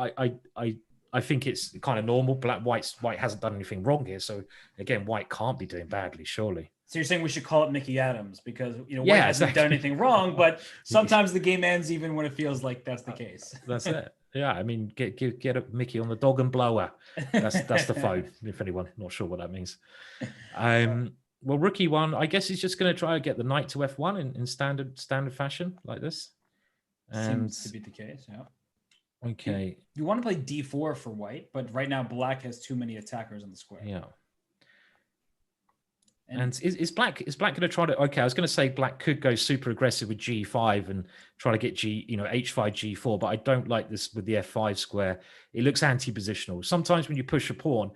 I think it's kind of normal. White hasn't done anything wrong here, so again, White can't be doing badly, surely. So you're saying we should call it Mickey Adams because White hasn't done anything wrong, but sometimes the game ends even when it feels like that's the case. That's it. Yeah, I mean, get a Mickey on the dog and blower. That's the phone. If anyone not sure what that means. Well, rook e1. I guess he's just going to try to get the knight to f1 in standard fashion like this. And seems to be the case. Yeah. Okay. You want to play d4 for White, but right now Black has too many attackers on the square. Yeah. And is Black going to try to? Okay, I was going to say Black could go super aggressive with g5 and try to get h5 g4, but I don't like this with the f5 square. It looks anti-positional. Sometimes when you push a pawn,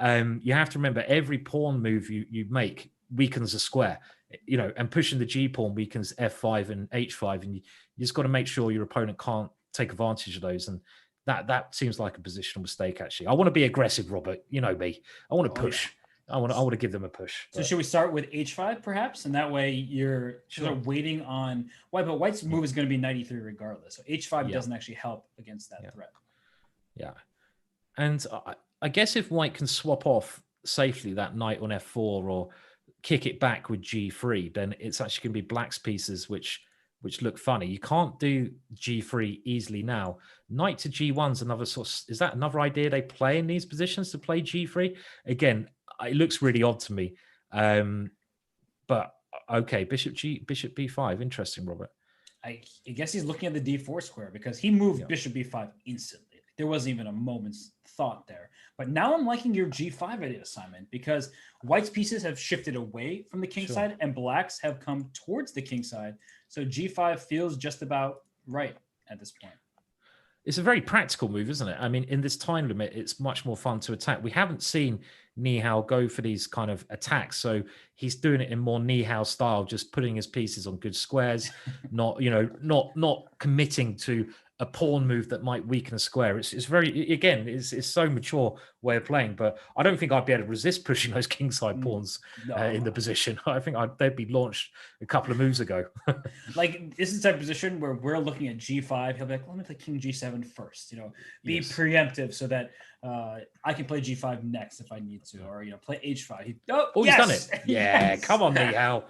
you have to remember every pawn move you make weakens a square. And pushing the g pawn weakens f5 and h5, and you just got to make sure your opponent can't take advantage of those. And that seems like a positional mistake. Actually, I want to be aggressive, Robert. You know me. I want to push. Yeah. I want to give them a push. So should we start with h5 perhaps, and that way you're sort of waiting on White, but White's move is going to be knight e3 regardless. So h5 doesn't actually help against that threat. Yeah, and I guess if White can swap off safely that knight on f4 or kick it back with g3, then it's actually going to be Black's pieces which look funny. You can't do g3 easily now. Knight to g1's another is that another idea they play in these positions to play g3? Again, it looks really odd to me. But okay, bishop b5. Interesting, Robert. I guess he's looking at the d4 square because he moved bishop b5 instantly. There wasn't even a moment's thought there. But now I'm liking your g5 idea, Simon, because White's pieces have shifted away from the king side and Black's have come towards the king side. So g5 feels just about right at this point. It's a very practical move, isn't it? I mean, in this time limit, it's much more fun to attack. We haven't seen Nihal go for these kind of attacks, so he's doing it in more Nihal style, just putting his pieces on good squares, not committing to a pawn move that might weaken a square. It's very, again, it's so mature way of playing, but I don't think I'd be able to resist pushing those kingside pawns in the position. I think they'd be launched a couple of moves ago. Like, this is the type of position where we're looking at g5. He'll be like, let me play king g7 first, be preemptive so that I can play g5 next if I need to, or play h5. He's done it. Yeah, come on, Nihal.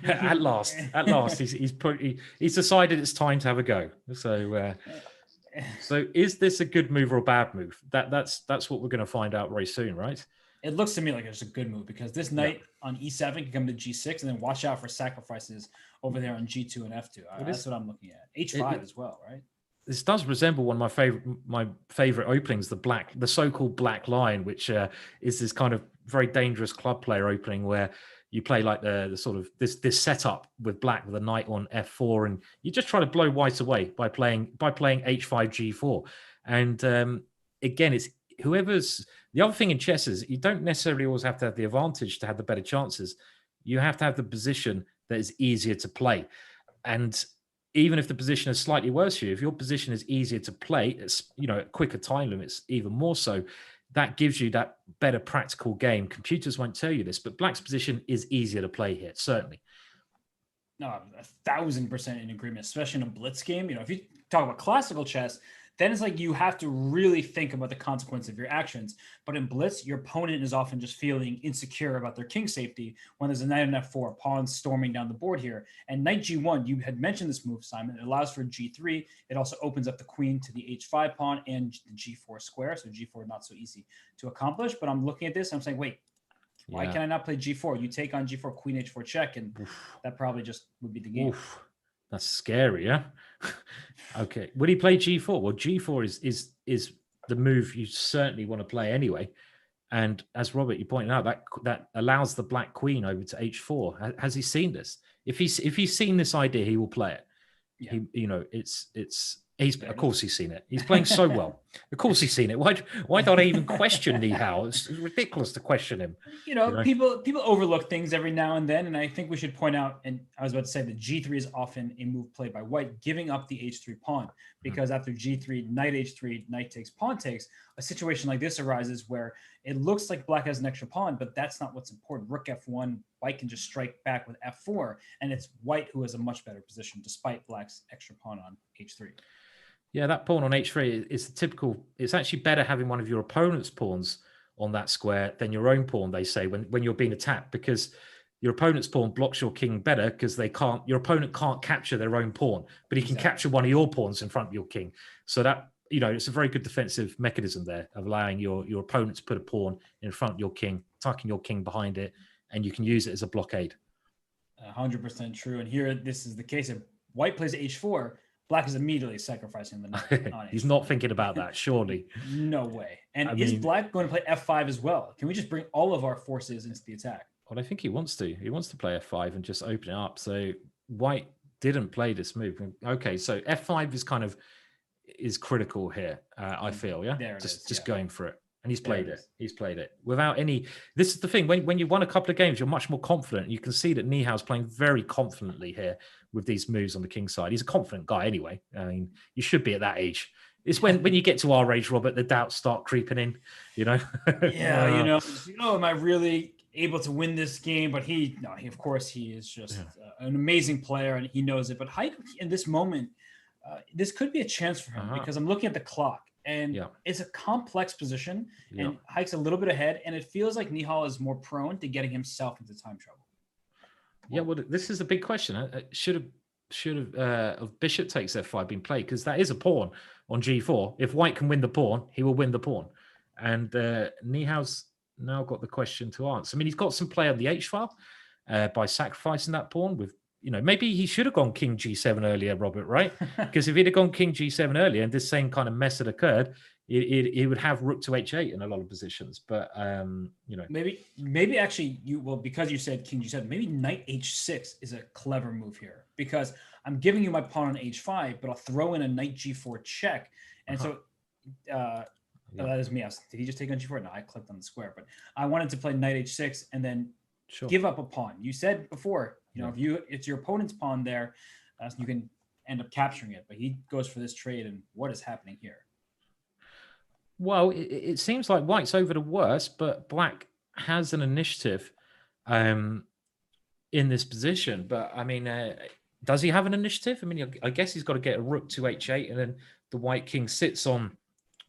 At last, he's decided it's time to have a go. So is this a good move or a bad move? That's what we're going to find out very soon, right? It looks to me like it's a good move because this knight on e7 can come to g6 and then watch out for sacrifices over there on g2 and f2. That's what I'm looking at. h5 as well, right? This does resemble one of my favorite openings, the so-called black line, which is this kind of very dangerous club player opening where you play like the sort of this setup with black with a knight on f4, and you just try to blow white away by playing h5 g4. And again, it's whoever's the other thing in chess is you don't necessarily always have to have the advantage to have the better chances. You have to have the position that is easier to play. And even if the position is slightly worse for you, if your position is easier to play, it's quicker time limits, even more so. That gives you that better practical game. Computers won't tell you this, but black's position is easier to play here, certainly. No, 1,000% in agreement, especially in a blitz game. If you talk about classical chess, then it's like you have to really think about the consequence of your actions. But in blitz, your opponent is often just feeling insecure about their king safety when there's a knight on f4, pawn storming down the board here. And knight g1, you had mentioned this move, Simon. It allows for g3. It also opens up the queen to the h5 pawn and the g4 square. So g4 not so easy to accomplish. But I'm looking at this, and I'm saying, wait, why can I not play g4? You take on g4, queen h4 check, and that probably just would be the game. Oof. That's scary, yeah. Okay. Would he play g4? Well, g4 is the move you certainly want to play anyway. And as Robert, you pointed out, that allows the black queen over to h4. Has he seen this? If he's seen this idea, he will play it. Yeah. Of course he's seen it. He's playing so well. Of course he's seen it. Why don't I even question Nihal? It's ridiculous to question him. People overlook things every now and then, and I think we should point out, and I was about to say that g3 is often a move played by white, giving up the h3 pawn, because after g3, knight h3, knight takes, pawn takes, a situation like this arises where it looks like black has an extra pawn, but that's not what's important. Rook f1, white can just strike back with f4, and it's white who has a much better position despite black's extra pawn on h3. Yeah, that pawn on h3 is the typical. It's actually better having one of your opponent's pawns on that square than your own pawn, they say, when you're being attacked, because your opponent's pawn blocks your king better because your opponent can't capture their own pawn, but he can capture one of your pawns in front of your king. So that, it's a very good defensive mechanism there of allowing your opponent to put a pawn in front of your king, tucking your king behind it, and you can use it as a blockade. 100% true. And here, this is the case. If white plays h4, black is immediately sacrificing the knight. He's not thinking about that, surely. No way. And is black going to play f5 as well? Can we just bring all of our forces into the attack? Well, I think he wants to. He wants to play f5 and just open it up. So white didn't play this move. Okay, so f5 is critical here, I feel, yeah? Just going for it. And he's played it. He's played it without any. This is the thing. When you won a couple of games, you're much more confident. You can see that Nihal's playing very confidently here with these moves on the king side. He's a confident guy anyway. I mean, you should be at that age. It's when you get to our age, Robert, the doubts start creeping in. Yeah, am I really able to win this game? But he of course, he is just an amazing player, and he knows it. But Haik, in this moment, this could be a chance for him because I'm looking at the clock. And it's a complex position, and Haik's a little bit ahead, and it feels like Nihal is more prone to getting himself into time trouble. Yeah, well, this is a big question. Should have bishop takes f5 been played, because that is a pawn on g4. If white can win the pawn, he will win the pawn. And Nihal's now got the question to answer. I mean, he's got some play on the h file by sacrificing that pawn with. Maybe he should have gone king g7 earlier, Robert, right? Because if he'd have gone king g7 earlier and this same kind of mess had occurred, he would have rook to h8 in a lot of positions. But, Maybe actually, because you said king g7, maybe knight h6 is a clever move here. Because I'm giving you my pawn on h5, but I'll throw in a knight g4 check. And so that is me. Did he just take on g4? No, I clicked on the square. But I wanted to play knight h6 and then give up a pawn. You said before, if it's your opponent's pawn there, you can end up capturing it. But he goes for this trade, and what is happening here? Well, it seems like white's over the worst, but black has an initiative in this position. But I mean, does he have an initiative? I mean, I guess he's got to get a rook to h8, and then the white king sits on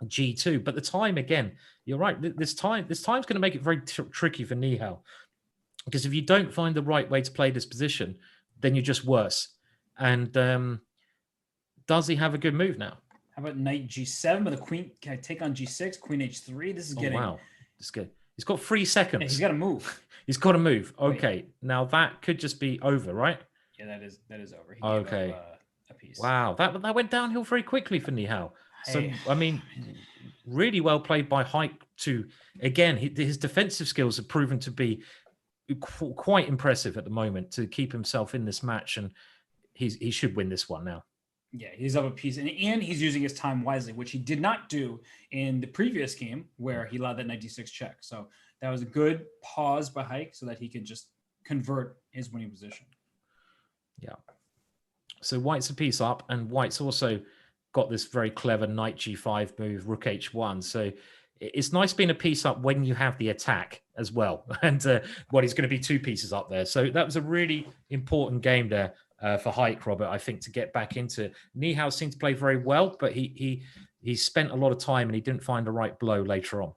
g2. But the time, again, you're right. This time's going to make it very tricky for Nihal. Because if you don't find the right way to play this position, then you're just worse. And does he have a good move now? How about knight g7 with a queen? Can I take on g6? Queen h3? This is getting... wow. This is good. He's got 3 seconds. Yeah, he's got to move. He's got to move. Okay. Now that could just be over, right? Yeah, that is over. He okay. Gave up, a piece. Wow. That went downhill very quickly for Nihal. So, I mean, really well played by Haik to, again, his defensive skills have proven to be quite impressive at the moment to keep himself in this match, and he should win this one now. Yeah, he's up a piece, and he's using his time wisely, which he did not do in the previous game where he allowed that 96 check. So that was a good pause by Haik so that he could just convert his winning position. Yeah. So White's a piece up, and White's also got this very clever knight g5 move, rook h1. So it's nice being a piece up when you have the attack as well. And he's going to be 2 pieces up there. So that was a really important game there for Haik, Robert, I think, to get back into. Nihal seemed to play very well, but he spent a lot of time and he didn't find the right blow later on.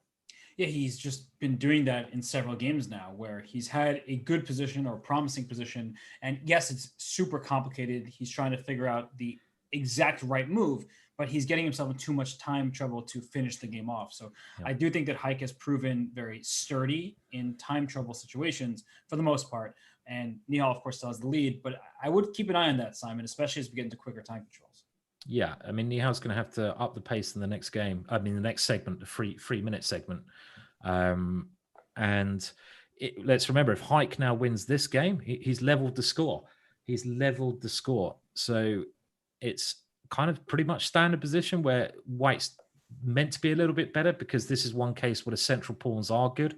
Yeah, he's just been doing that in several games now where he's had a good position or a promising position. And yes, it's super complicated. He's trying to figure out the exact right move, but he's getting himself in too much time trouble to finish the game off. So yeah. I do think that Haik has proven very sturdy in time trouble situations for the most part. And Nihal, of course, still has the lead, but I would keep an eye on that, Simon, especially as we get into quicker time controls. Yeah, I mean, Nihal's going to have to up the pace in the next game. I mean, the next segment, the 3-minute segment. And let's remember, if Haik now wins this game, he's leveled the score. So it's kind of pretty much standard position where White's meant to be a little bit better, because this is one case where the central pawns are good.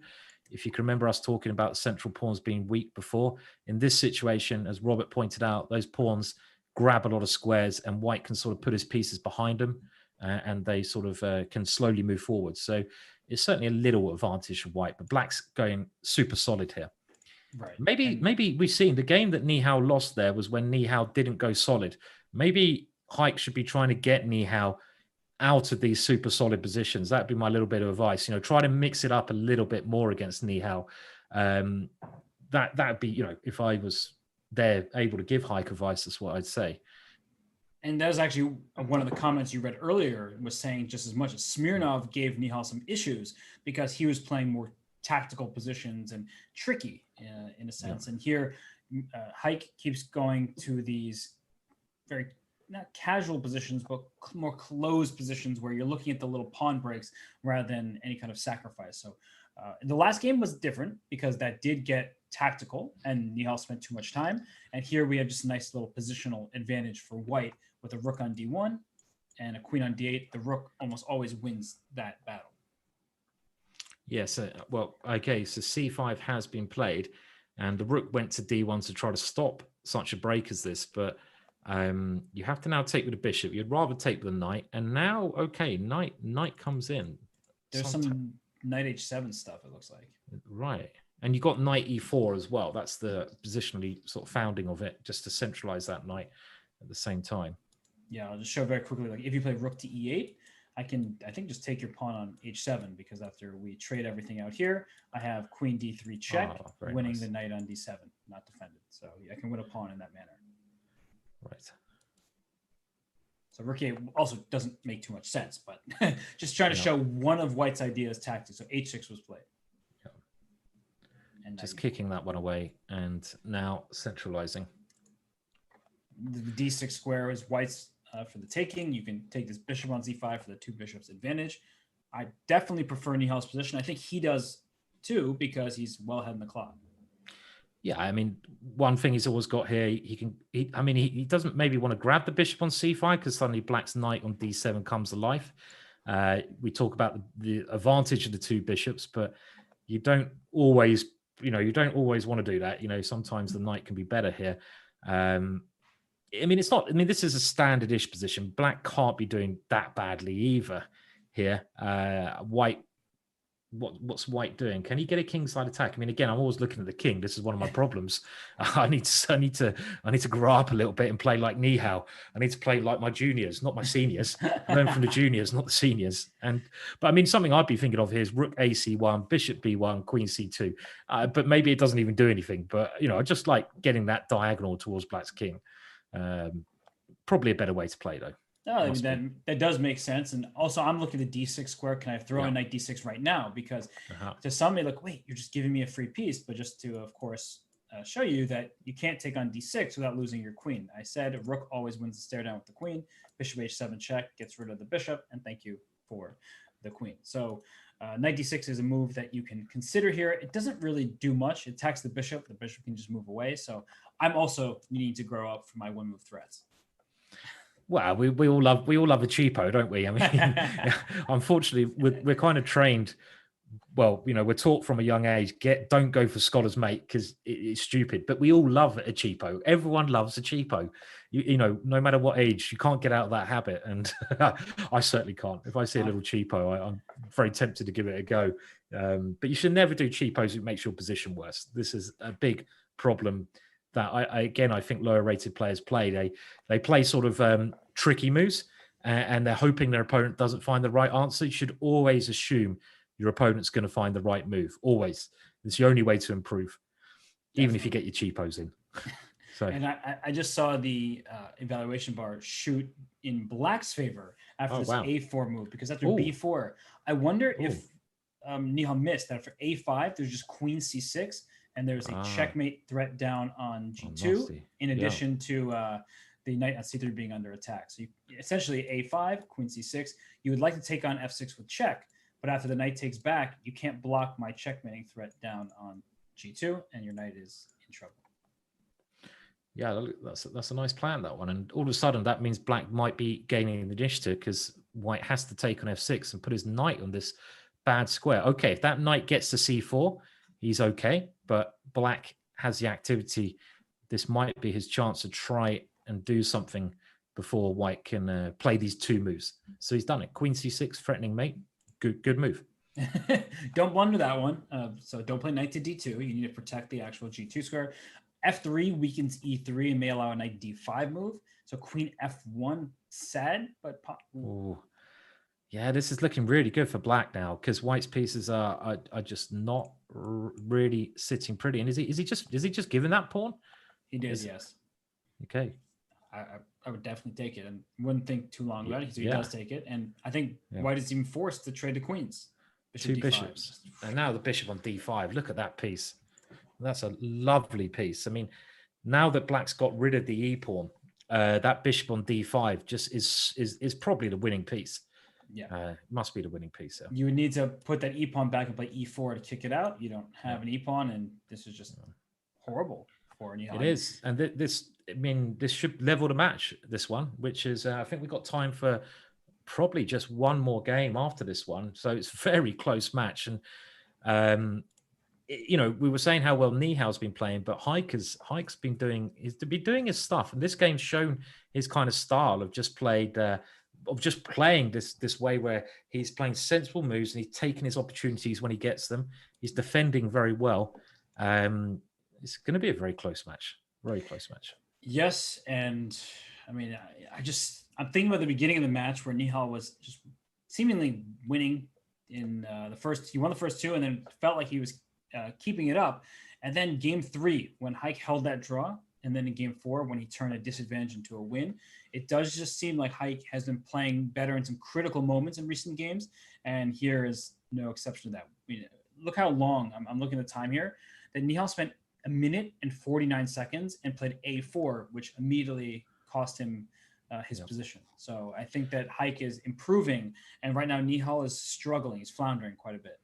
If you can remember us talking about central pawns being weak before, in this situation, as Robert pointed out, those pawns grab a lot of squares and White can sort of put his pieces behind them and they sort of can slowly move forward. So it's certainly a little advantage for White, but Black's going super solid here. Right. Maybe we've seen the game that Nihal lost there was when Nihal didn't go solid. Maybe Haik should be trying to get Nihal out of these super solid positions. That'd be my little bit of advice. Try to mix it up a little bit more against Nihal. That'd be, if I was there able to give Haik advice, that's what I'd say. And that was actually one of the comments you read earlier, was saying just as much as Smirnov gave Nihal some issues because he was playing more tactical positions and tricky in a sense. Yeah. And here, Haik keeps going to these very not casual positions, but more closed positions where you're looking at the little pawn breaks rather than any kind of sacrifice. So the last game was different because that did get tactical and Nihal spent too much time. And here we have just a nice little positional advantage for White with a rook on d1 and a queen on d8. The rook almost always wins that battle. Yes. Okay. So c5 has been played and the rook went to d1 to try to stop such a break as this, but you have to now take with the bishop. You'd rather take with the knight. And now, okay, knight comes in. There's some knight h7 stuff, it looks like. Right. And you got knight e4 as well. That's the positionally sort of founding of it, just to centralize that knight at the same time. Yeah, I'll just show very quickly. Like if you play rook to e8, I think just take your pawn on h7, because after we trade everything out here, I have queen d3 check, winning the knight on d7, not defended. So I can win a pawn in that manner. Right. So rook e8 also doesn't make too much sense, but just trying to show one of White's ideas tactics. So h6 was played. And just kicking that one away and now centralizing. The d6 square is White's for the taking. You can take this bishop on z5 for the 2 bishops advantage. I definitely prefer Nihal's position. I think he does too, because he's well ahead in the clock. Yeah, I mean, one thing he's always got here, he doesn't maybe want to grab the bishop on c5 because suddenly Black's knight on d7 comes to life. We talk about the advantage of the 2 bishops, but you don't always want to do that. Sometimes the knight can be better here. This is a standard-ish position. Black can't be doing that badly either here. White, what's White doing? Can he get a kingside attack? I mean, again, I'm always looking at the king. This is one of my problems. I need to grow up a little bit and play like Nihal. I need to play like my juniors, not my seniors. Learn from the juniors, not the seniors. But something I'd be thinking of here is rook ac1, bishop b1, queen c2. But maybe it doesn't even do anything. But I just like getting that diagonal towards Black's king. Probably a better way to play though. No, that does make sense. And also I'm looking at the d6 square. Can I throw in knight d6 right now? Because to some may look, wait, you're just giving me a free piece. But just to, of course, show you that you can't take on d6 without losing your queen. I said rook always wins the stare down with the queen. Bishop h7 check, gets rid of the bishop, and thank you for the queen. So Knight d6 is a move that you can consider here. It doesn't really do much. It attacks the bishop. The bishop can just move away. So I'm also needing to grow up for my one move threats. Well, we all love a cheapo, don't we? I mean, unfortunately, we're kind of trained. Well, we're taught from a young age, don't go for scholar's mate because it's stupid. But we all love a cheapo. Everyone loves a cheapo. No matter what age, you can't get out of that habit. And I certainly can't. If I see a little cheapo, I'm very tempted to give it a go. But you should never do cheapos. It makes your position worse. This is a big problem that I think lower rated players play. They play sort of tricky moves and they're hoping their opponent doesn't find the right answer. You should always assume your opponent's going to find the right move. Always. It's the only way to improve, even if you get your cheapos in. So, and I just saw the evaluation bar shoot in Black's favor after this A4 move, because after B4, I wonder if Nihal missed that for A5, there's just Queen C6, and there's a checkmate threat down on G2, in addition to the knight on C3 being under attack. So essentially A5, Queen C6, you would like to take on F6 with check, but after the knight takes back, you can't block my checkmating threat down on G2, and your knight is in trouble. Yeah, that's a nice plan, that one. And all of a sudden, that means Black might be gaining the initiative because White has to take on F6 and put his knight on this bad square. Okay, if that knight gets to C4, he's okay. But Black has the activity. This might be his chance to try and do something before White can play these two moves. So he's done it. Queen C6, threatening mate. Good move. Don't blunder that one. So don't play knight to D2. You need to protect the actual G2 square. F3 weakens E3 and may allow a knight D5 move. So Queen F1, sad, but yeah, this is looking really good for Black now because White's pieces are just not really sitting pretty. And is he just giving that pawn? He did, yes. Okay. I would definitely take it and wouldn't think too long about it. So he does take it. And I think White is even forced to trade the queens. Two bishops. And now the bishop on D5. Look at that piece. That's a lovely piece. I mean, now that Black's got rid of the E-pawn, that bishop on D5 just is probably the winning piece. Yeah. Must be the winning piece. So. You would need to put that E-pawn back and play E4 to kick it out. You don't have an E-pawn, and this is just horrible for Nihal. It is. And this should level the match, this one, which is, I think we've got time for probably just one more game after this one. So it's a very close match. And, we were saying how well Nihal's been playing, but Haik's been doing his stuff. And this game's shown his kind of style of just playing this way where he's playing sensible moves and he's taking his opportunities when he gets them. He's defending very well. It's going to be a very close match. Very close match. Yes, and I mean, I'm thinking about the beginning of the match where Nihal was just seemingly winning in the first. He won the first two, and then felt like he was keeping it up. And then game 3, when Haik held that draw, and then in game 4, when he turned a disadvantage into a win, it does just seem like Haik has been playing better in some critical moments in recent games, and here is no exception to that. I mean, look how long I'm looking at the time here. That Nihal spent 1 minute and 49 seconds and played A4, which immediately cost him his position. So I think that Haik is improving, and right now Nihal is struggling. He's floundering quite a bit.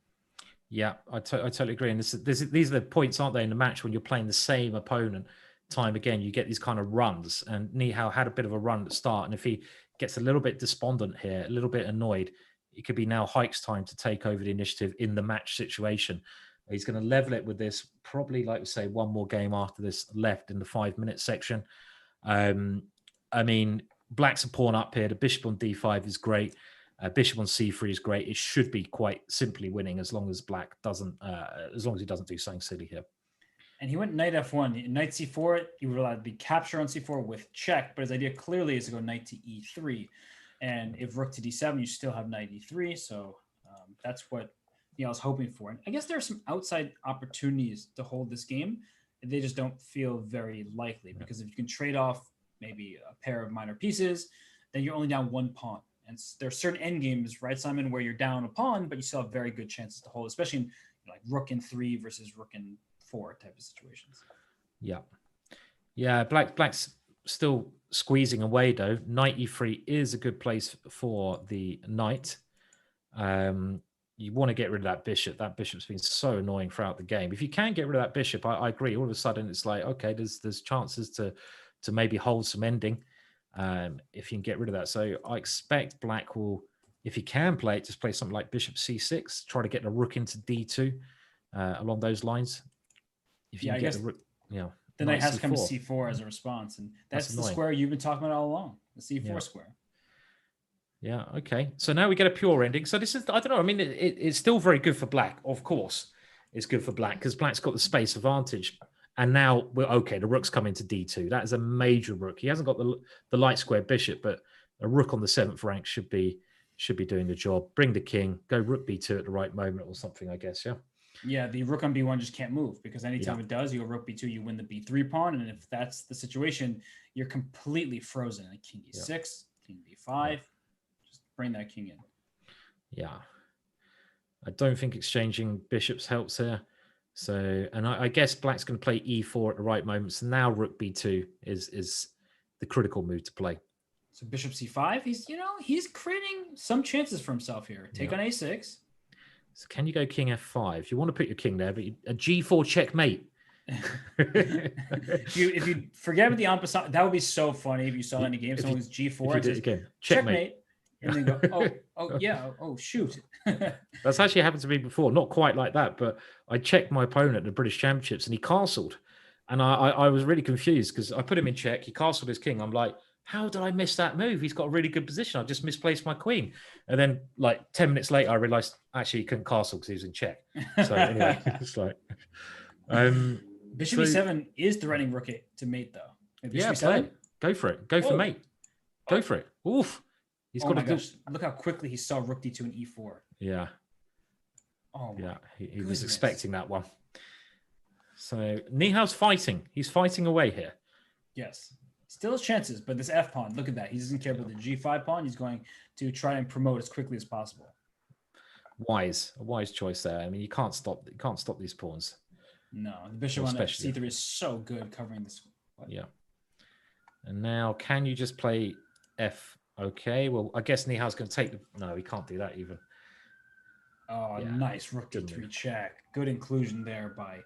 Yeah, I totally agree. And these are the points, aren't they, in the match when you're playing the same opponent time again, you get these kind of runs. And Nihal had a bit of a run at the start. And if he gets a little bit despondent here, a little bit annoyed, it could be now Haik's time to take over the initiative in the match situation. He's going to level it with this, probably, like we say, one more game after this left in the 5-minute section. I mean, Black's a pawn up here. The bishop on D5 is great. Bishop on C3 is great. It should be quite simply winning as long as Black doesn't, as long as he doesn't do something silly here. And he went knight F1, knight C4. You were allowed to be capture on C4 with check, but his idea clearly is to go knight to E3. And if rook to D7, you still have knight E3. So that's what I was hoping for. And I guess there are some outside opportunities to hold this game. They just don't feel very likely because if you can trade off maybe a pair of minor pieces, then you're only down one pawn. And there are certain end games, right, Simon, where you're down a pawn, but you still have very good chances to hold, especially in like rook in 3 versus rook in 4 type of situations. Yeah. Black's still squeezing away though. Knight E3 is a good place for the knight. you want to get rid of that bishop. That bishop's been so annoying throughout the game. If you can get rid of that bishop, I agree. All of a sudden, it's like, okay, there's chances to maybe hold some ending if you can get rid of that. So I expect Black will, if he can play it, just play something like bishop c6, try to get the rook into d2 along those lines. If you can get the rook, then knight has to come to c4 as a response, and that's the square you've been talking about all along, the c4 square. Yeah, okay. So now we get a pure ending. So this is, I don't know, I mean, it's still very good for Black. Of course, it's good for Black because Black's got the space advantage. And now, the rook's come into d2. That is a major rook. He hasn't got the light square bishop, but a rook on the 7th rank should be doing the job. Bring the king, go rook b2 at the right moment or something, I guess, yeah? Yeah, the rook on b1 just can't move because anytime it does, you go rook b2, you win the b3 pawn. And if that's the situation, you're completely frozen. Like king e6, king b5. Bring that king in. Yeah. I don't think exchanging bishops helps here. So, and I guess Black's going to play e4 at the right moment. So now rook b2 is the critical move to play. So bishop c5, he's creating some chances for himself here. Take on a6. So can you go king f5? You want to put your king there, but a g4 checkmate. if you forget about the en passant, that would be so funny if you saw in a game someone was g4 and says, checkmate. And then go, oh, shoot. That's actually happened to me before. Not quite like that, but I checked my opponent at the British Championships and he castled. And I was really confused because I put him in check. He castled his king. I'm like, how did I miss that move? He's got a really good position. I just misplaced my queen. And then like 10 minutes later, I realized actually he couldn't castle because he was in check. So anyway, it's like... Bishop e7 is threatening rook to mate, though. Bishop e7? Go for it. Go for mate. Go for it. Oof. He's got to look how quickly he saw rook d2 and e4. Yeah. Oh, yeah. He was expecting that one. So Nihal's fighting. He's fighting away here. Yes. Still has chances, but this f pawn, look at that. He doesn't care about the g5 pawn. He's going to try and promote as quickly as possible. A wise choice there. I mean, you can't stop these pawns. No, the bishop on c3 is so good covering this. Yeah. And now, can you just play f? Okay, well, I guess Nihal's going to take the... No, he can't do that even. Oh, nice. Rook d3 check. Good inclusion there by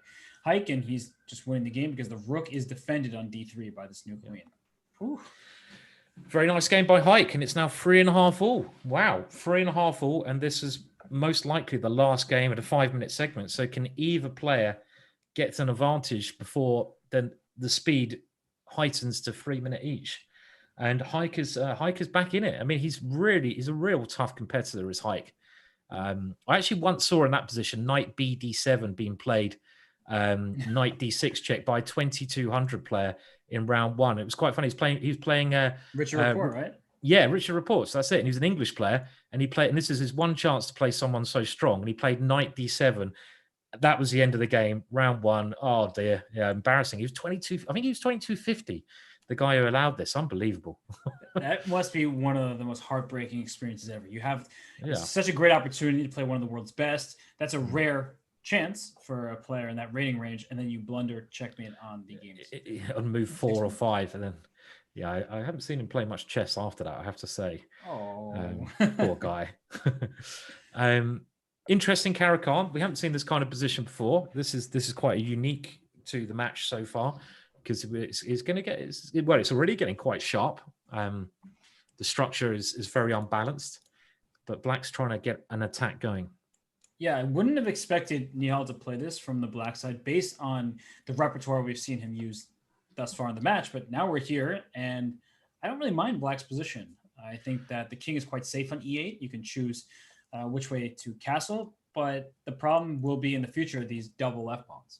Haik, and he's just winning the game because the rook is defended on d3 by this new queen. Whew. Very nice game by Haik, and it's now 3.5 all. Wow, 3.5 all, and this is most likely the last game of the 5-minute segment. So can either player get an advantage before then the speed heightens to 3 minutes each? And Haik is back in it. I mean, he's a real tough competitor, is Haik. I actually once saw in that position knight bd7 being played, knight d6 check by a 2200 player in round 1. It was quite funny. He was playing Richard Rapport, right? Yeah, Richard Rapport. So that's it. And he was an English player, and he played. And this is his one chance to play someone so strong. And he played knight d7. That was the end of the game, round 1. Oh dear, yeah, embarrassing. He was 22. I think he was 2250. The guy who allowed this, unbelievable. That must be one of the most heartbreaking experiences ever. You have such a great opportunity to play one of the world's best. That's a rare chance for a player in that rating range, and then you blunder checkmate on the games. On move 4 or 5, and then I haven't seen him play much chess after that, I have to say. Oh, poor guy. Interesting Caro-Kann. We haven't seen this kind of position before. This is quite unique to the match so far, because it's going to get it's already getting quite sharp. The structure is very unbalanced, but Black's trying to get an attack going. Yeah, I wouldn't have expected Nihal to play this from the Black side based on the repertoire we've seen him use thus far in the match. But now we're here, and I don't really mind Black's position. I think that the king is quite safe on e8. You can choose which way to castle, but the problem will be in the future these double f pawns.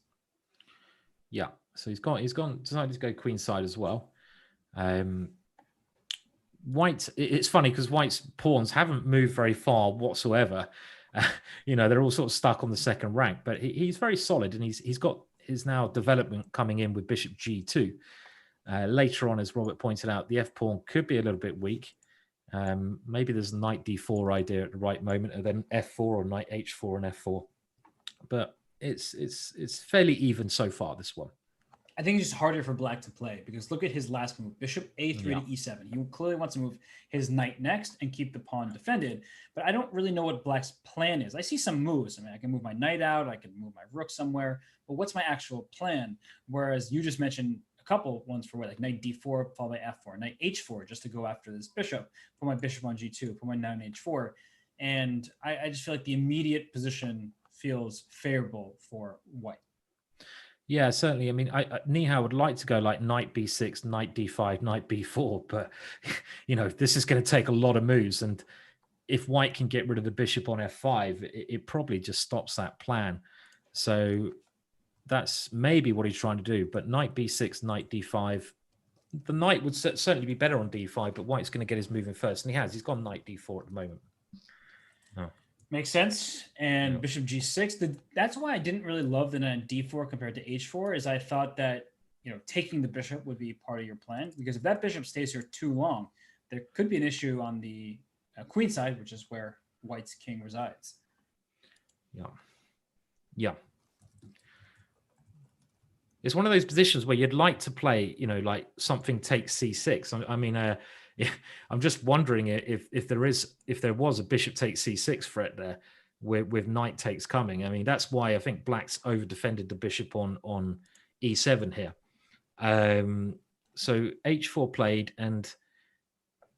Yeah, so he's decided to go queen side as well. White, it's funny because White's pawns haven't moved very far whatsoever. They're all sort of stuck on the second rank, but he's very solid, and he's got his now development coming in with bishop g2. Later on, as Robert pointed out, the f pawn could be a little bit weak. Maybe there's a knight d4 idea at the right moment, and then f4 or knight h4 and f4. But it's fairly even so far, this one. I think it's just harder for black to play because look at his last move, bishop a3 Yeah. to e7. He clearly wants to move his knight next and keep the pawn defended, but I don't really know what black's plan is. I see some moves. I mean, I can move my knight out, I can move my rook somewhere, but what's my actual plan? Whereas you just mentioned a couple ones for what, like knight d4 followed by f4, knight h4 just to go after this bishop, put my bishop on g2, put my knight on h4, and I just feel like the immediate position feels favorable for white. Yeah, certainly. I mean, Nihal would like to go like knight b6, knight d5, knight b4, but this is going to take a lot of moves. And if white can get rid of the bishop on f5, it probably just stops that plan. So that's maybe what he's trying to do. But knight b6, knight d5, the knight would certainly be better on d5, but white's going to get his move in first. And he's gone knight d4 at the moment. Oh. Makes sense. And bishop g6. That's why I didn't really love the knight d4 compared to h4, is I thought that taking the bishop would be part of your plan, because if that bishop stays here too long, there could be an issue on the queen side, which is where white's king resides. Yeah. It's one of those positions where you'd like to play, like something takes c6. I mean, I'm just wondering if there was a bishop takes c6 threat there with knight takes coming. I mean, that's why I think black's over defended the bishop on e7 here. So h4 played, and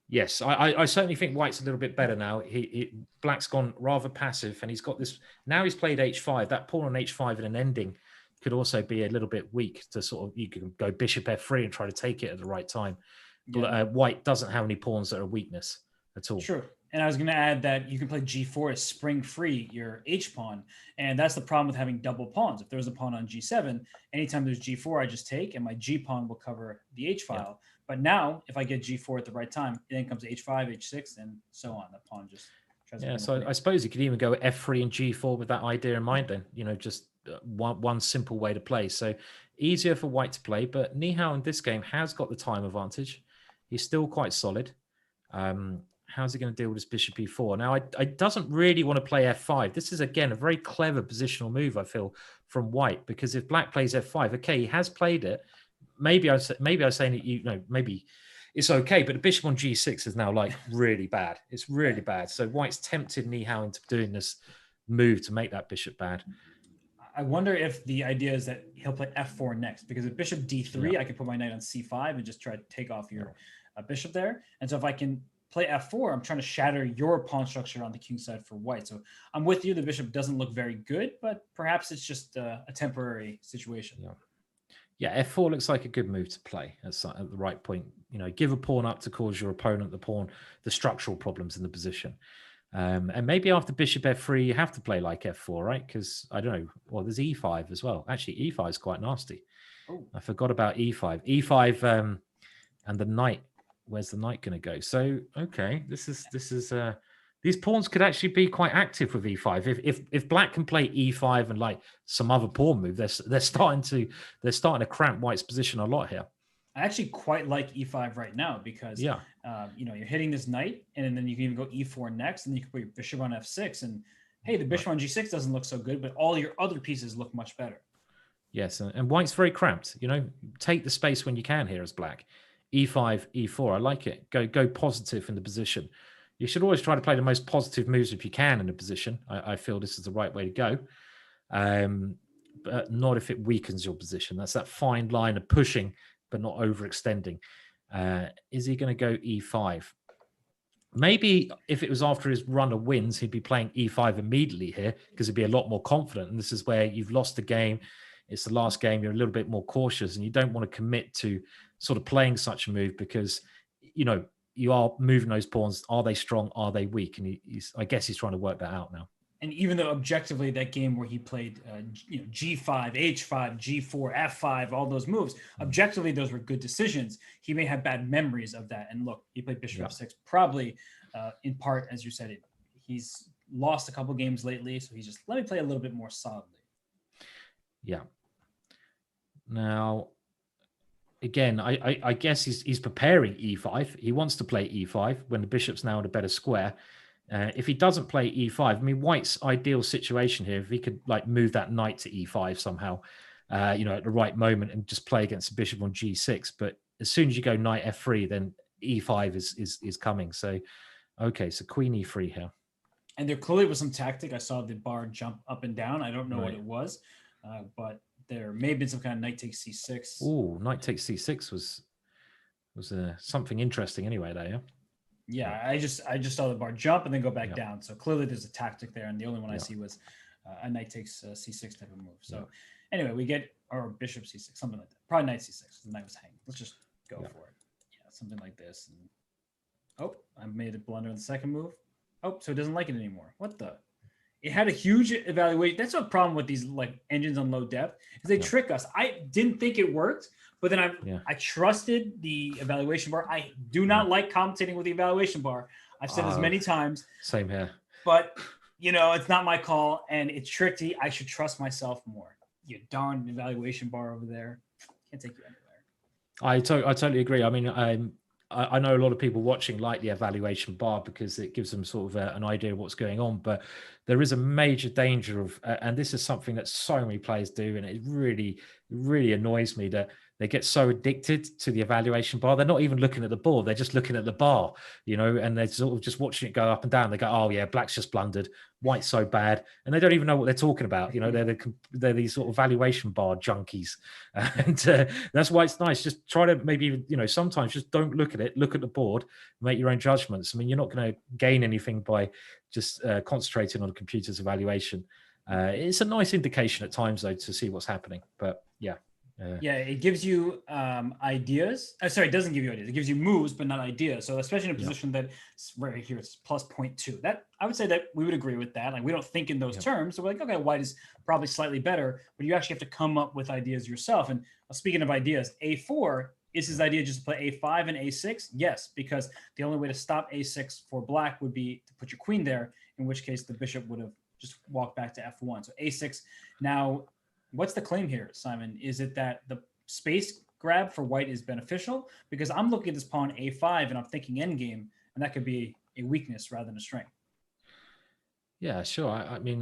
yes, I certainly think white's a little bit better now. Black's gone rather passive, and he's got this. Now he's played h5. That pawn on h5 in an ending could also be a little bit weak to sort of, you can go bishop f3 and try to take it at the right time. Yeah. White doesn't have any pawns that are a weakness at all. Sure. And I was going to add that you can play g4 as spring free your h pawn. And that's the problem with having double pawns. If there's a pawn on g7, anytime there's g4, I just take, and my g pawn will cover the h file. Yeah. But now, if I get g4 at the right time, then comes h5, h6, and so on. The pawn just tries to. Yeah, so I suppose you could even go f3 and g4 with that idea in mind then. Just one simple way to play. So easier for white to play, but Nihal in this game has got the time advantage. He's still quite solid. How's he going to deal with his bishop e4? Now, I doesn't really want to play f5. This is, again, a very clever positional move, I feel, from white, because if black plays f5, okay, he has played it. Maybe I was saying that, maybe it's okay, but the bishop on g6 is now like really bad. It's really bad. So white's tempted Nihal into doing this move to make that bishop bad. I wonder if the idea is that he'll play f4 next, because if bishop d3, I can put my knight on c5 and just try to take off your bishop there. And so if I can play f4, I'm trying to shatter your pawn structure on the king side for white. So I'm with you. The bishop doesn't look very good, but perhaps it's just a temporary situation. Yeah, f4 looks like a good move to play at the right point. Give a pawn up to cause your opponent the structural problems in the position. And maybe after bishop f3, you have to play like f4, right? Because I don't know. Well, there's e5 as well. Actually, e5 is quite nasty. Oh. I forgot about e5. E5 and the knight. Where's the knight going to go? So okay, this is these pawns could actually be quite active with e5. If black can play e5 and like some other pawn move, they're starting to cramp white's position a lot here. I actually quite like e5 right now because you're hitting this knight, and then you can even go e4 next, and you can put your bishop on f6. And hey, the bishop on g6 doesn't look so good, but all your other pieces look much better. Yes, and white's very cramped. Take the space when you can here as black. e5, e4. I like it. Go positive in the position. You should always try to play the most positive moves if you can in a position. I feel this is the right way to go. But not if it weakens your position. That's that fine line of pushing, but not overextending. Is he going to go e5? Maybe if it was after his run of wins, he'd be playing e5 immediately here because he'd be a lot more confident. And this is where you've lost the game. It's the last game. You're a little bit more cautious, and you don't want to commit to sort of playing such a move because, you are moving those pawns. Are they strong? Are they weak? And I guess he's trying to work that out now. And even though objectively that game where he played, G5, H5, G4, F5, all those moves, objectively those were good decisions. He may have bad memories of that. And look, he played Bishop F6, probably in part, as you said, he's lost a couple games lately. So he's just, let me play a little bit more solidly. Yeah. Now, again, I guess he's preparing e5. He wants to play e5 when the bishop's now in a better square. If he doesn't play e5, I mean, white's ideal situation here, if he could like move that knight to e5 somehow, at the right moment and just play against the bishop on g6. But as soon as you go knight f3, then e5 is coming. So, okay, so queen e3 here. And there clearly was some tactic. I saw the bar jump up and down. I don't know what it was, but there may have been some kind of knight takes c6. Oh, knight takes c6 was something interesting anyway there. Yeah, I just saw the bar jump and then go back down. So clearly there's a tactic there, and the only one I see was a knight takes c6 type of move. So anyway, we get our bishop c6, something like that. Probably knight c6. The knight was hanging. Let's just go for it. Yeah, something like this. And, oh, I made a blunder in the second move. Oh, so it doesn't like it anymore. What the? It had a huge evaluation. That's a problem with these like engines on low depth, is they trick us. I didn't think it worked, but then I trusted the evaluation bar. I do not like commentating with the evaluation bar. I've said this many times. Same here. But it's not my call, and it's tricky. I should trust myself more. You darn evaluation bar over there. Can't take you anywhere. I totally agree. I mean, I know a lot of people watching like the evaluation bar because it gives them sort of an idea of what's going on, but there is a major danger of, and this is something that so many players do, and it really, really annoys me that they get so addicted to the evaluation bar. They're not even looking at the board. They're just looking at the bar, and they're sort of just watching it go up and down. They go, oh yeah, black's just blundered, white's so bad. And they don't even know what they're talking about. They're these sort of valuation bar junkies. And that's why it's nice. Just try to maybe, sometimes just don't look at it, look at the board, make your own judgments. I mean, you're not going to gain anything by just concentrating on the computer's evaluation. It's a nice indication at times though, to see what's happening, but yeah. It gives you ideas. Sorry, it doesn't give you ideas. It gives you moves, but not ideas. So especially in a position that right here, it's plus 0.2. That I would say that we would agree with that. Like we don't think in those terms. So we're like, okay, white is probably slightly better, but you actually have to come up with ideas yourself. And speaking of ideas, A4 is his idea just to play A5 and A6. Yes, because the only way to stop A6 for black would be to put your queen there, in which case the bishop would have just walked back to F1. So A6 now. What's the claim here, Simon? Is it that the space grab for white is beneficial? Because I'm looking at this pawn A5 and I'm thinking endgame, and that could be a weakness rather than a strength. Yeah, sure. I mean,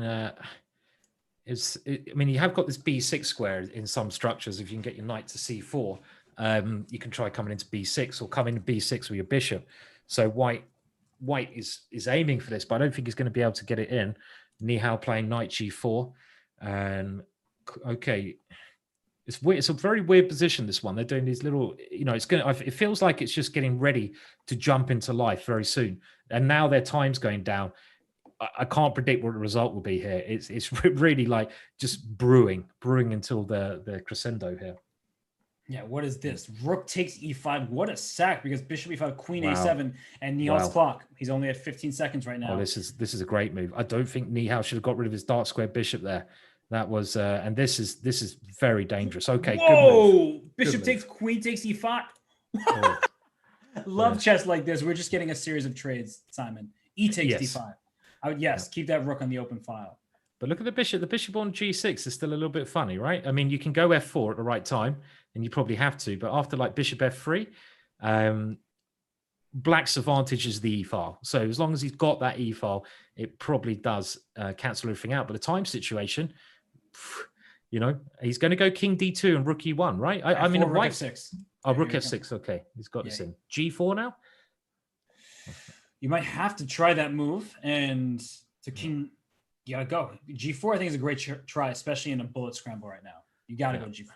you have got this B6 square in some structures. If you can get your knight to C4, you can try coming into B6 or come into B6 with your bishop. So white is aiming for this, but I don't think he's going to be able to get it in. Nihal playing knight G4, and okay, it's weird. It's a very weird position, this one. They're doing these little, it feels like it's just getting ready to jump into life very soon. And now their time's going down. I can't predict what the result will be here. It's really like just brewing until the crescendo here. Yeah, what is this? Rook takes e5. What a sack, because bishop e5, queen a7, and Nihal's clock. He's only at 15 seconds right now. Oh, this is a great move. I don't think Nihal should have got rid of his dark square bishop there. That was, and this is very dangerous. Okay, whoa! Good move. Bishop takes queen takes e5. Oh. Love chess like this. We're just getting a series of trades, Simon. E takes d5. I would keep that rook on the open file. But look at the bishop. The bishop on g6 is still a little bit funny, right? I mean, you can go f4 at the right time, and you probably have to. But after like bishop f3, black's advantage is the e file. So as long as he's got that e file, it probably does cancel everything out. But the time situation, he's going to go king d2 and rook e1, right? I mean, rook f6. Oh, rook f6. Okay, he's got this in g4 now. You might have to try that move, and to king, you gotta go g4. I think is a great try, especially in a bullet scramble right now. You gotta go g4.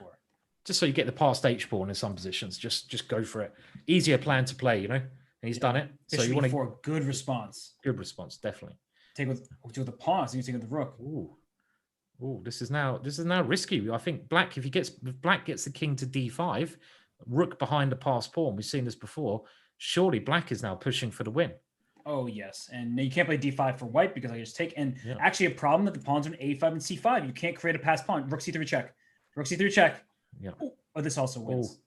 Just so you get the passed h pawn in some positions. Just go for it. Easier plan to play, and he's done it. So you want to good response. Good response, definitely. Take with the pawn, so you take with the rook. Ooh, this is now risky. I think black, if black gets the king to d5, rook behind the passed pawn. We've seen this before. Surely black is now pushing for the win. Oh yes, and you can't play d5 for white because I just take. And actually, a problem that the pawns are in a5 and c5. You can't create a passed pawn. Rook c3 check. Rook c3 check. Yeah. Oh, this also wins.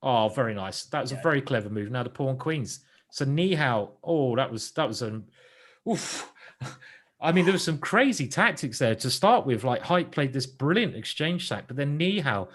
Oh, very nice. That was a very clever move. Now the pawn queens. So Nihal. Oh, that was oof. I mean, there was some crazy tactics there to start with. Like Haik played this brilliant exchange sack, but then Nihal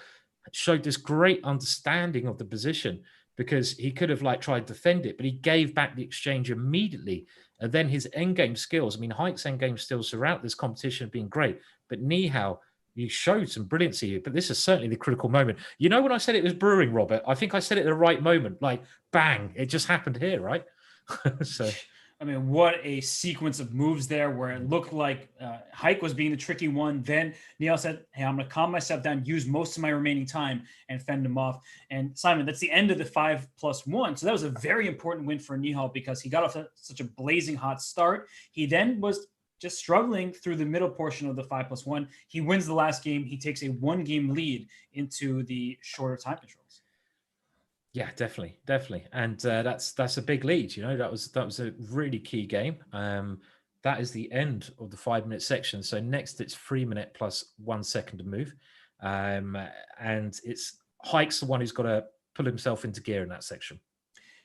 showed this great understanding of the position, because he could have tried to defend it, but he gave back the exchange immediately. And then his endgame skills, I mean, Haik's endgame skills throughout this competition have been great, but Nihal you showed some brilliancy here, but this is certainly the critical moment. You know, when I said it was brewing, Robert, I think I said it at the right moment. Like, bang, it just happened here, right? So, I mean, what a sequence of moves there where it looked like Haik was being the tricky one. Then Nihal said, hey, I'm going to calm myself down, use most of my remaining time, and fend him off. And Simon, that's the end of the 5+1. So that was a very important win for Nihal because he got off such a blazing hot start. He then was just struggling through the middle portion of the 5+1. He wins the last game. He takes a 1-game lead into the shorter time controls. Yeah, definitely, and that's a big lead. You know, that was a really key game. That is the end of the 5-minute section. So next, it's 3 minute plus 1 second to move, and it's Haik's the one who's got to pull himself into gear in that section.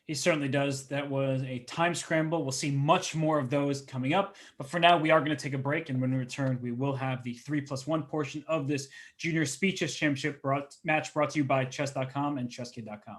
He certainly does. That was a time scramble. We'll see much more of those coming up. But for now, we are going to take a break. And when we return, we will have the 3+1 portion of this Junior Speed Chess Championship match brought to you by Chess.com and Chess.com.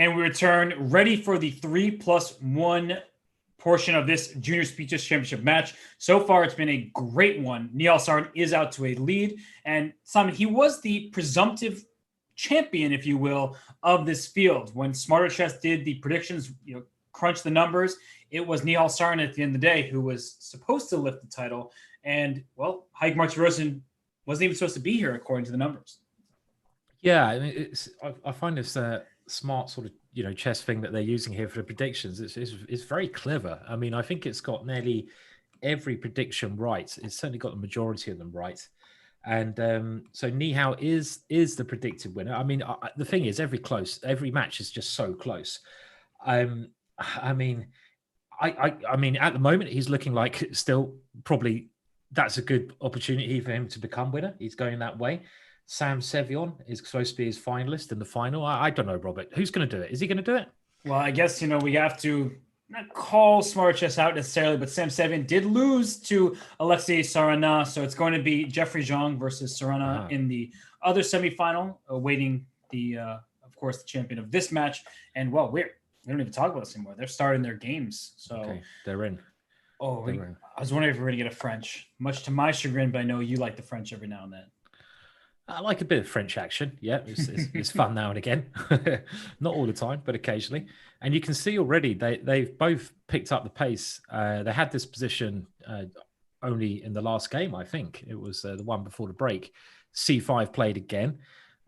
And we return ready for the 3+1 portion of this Junior Speeches Championship match. So far, it's been a great one. Nihal Sarin is out to a lead. And Simon, he was the presumptive champion, if you will, of this field. When Smarter Chess did the predictions, crunch the numbers, it was Nihal Sarin at the end of the day who was supposed to lift the title. And, well, Haik Martirosyan wasn't even supposed to be here according to the numbers. Yeah, I mean, I find this smart sort of chess thing that they're using here for the predictions. It's very clever. I mean, I think it's got nearly every prediction right. It's certainly got the majority of them right. And so Nihal is the predicted winner. I mean, the thing is, every match is just so close. I mean, at the moment, he's looking like still probably that's a good opportunity for him to become winner. He's going that way. Sam Sevion is supposed to be his finalist in the final. I don't know, Robert. Who's going to do it? Is he going to do it? Well, I guess, we have to not call Smart Chess out necessarily, but Sam Sevion did lose to Alexei Sarana. So it's going to be Jeffrey Zhang versus Sarana in the other semifinal, awaiting of course, the champion of this match. And, well, we don't even talk about this anymore. They're starting their games. So okay, they're in. I was wondering if we were going to get a French, much to my chagrin, but I know you like the French every now and then. I like a bit of French action. Yeah, it's fun now and again. Not all the time, but occasionally. And you can see already they've both picked up the pace. They had this position only in the last game, I think. It was the one before the break. C5 played again.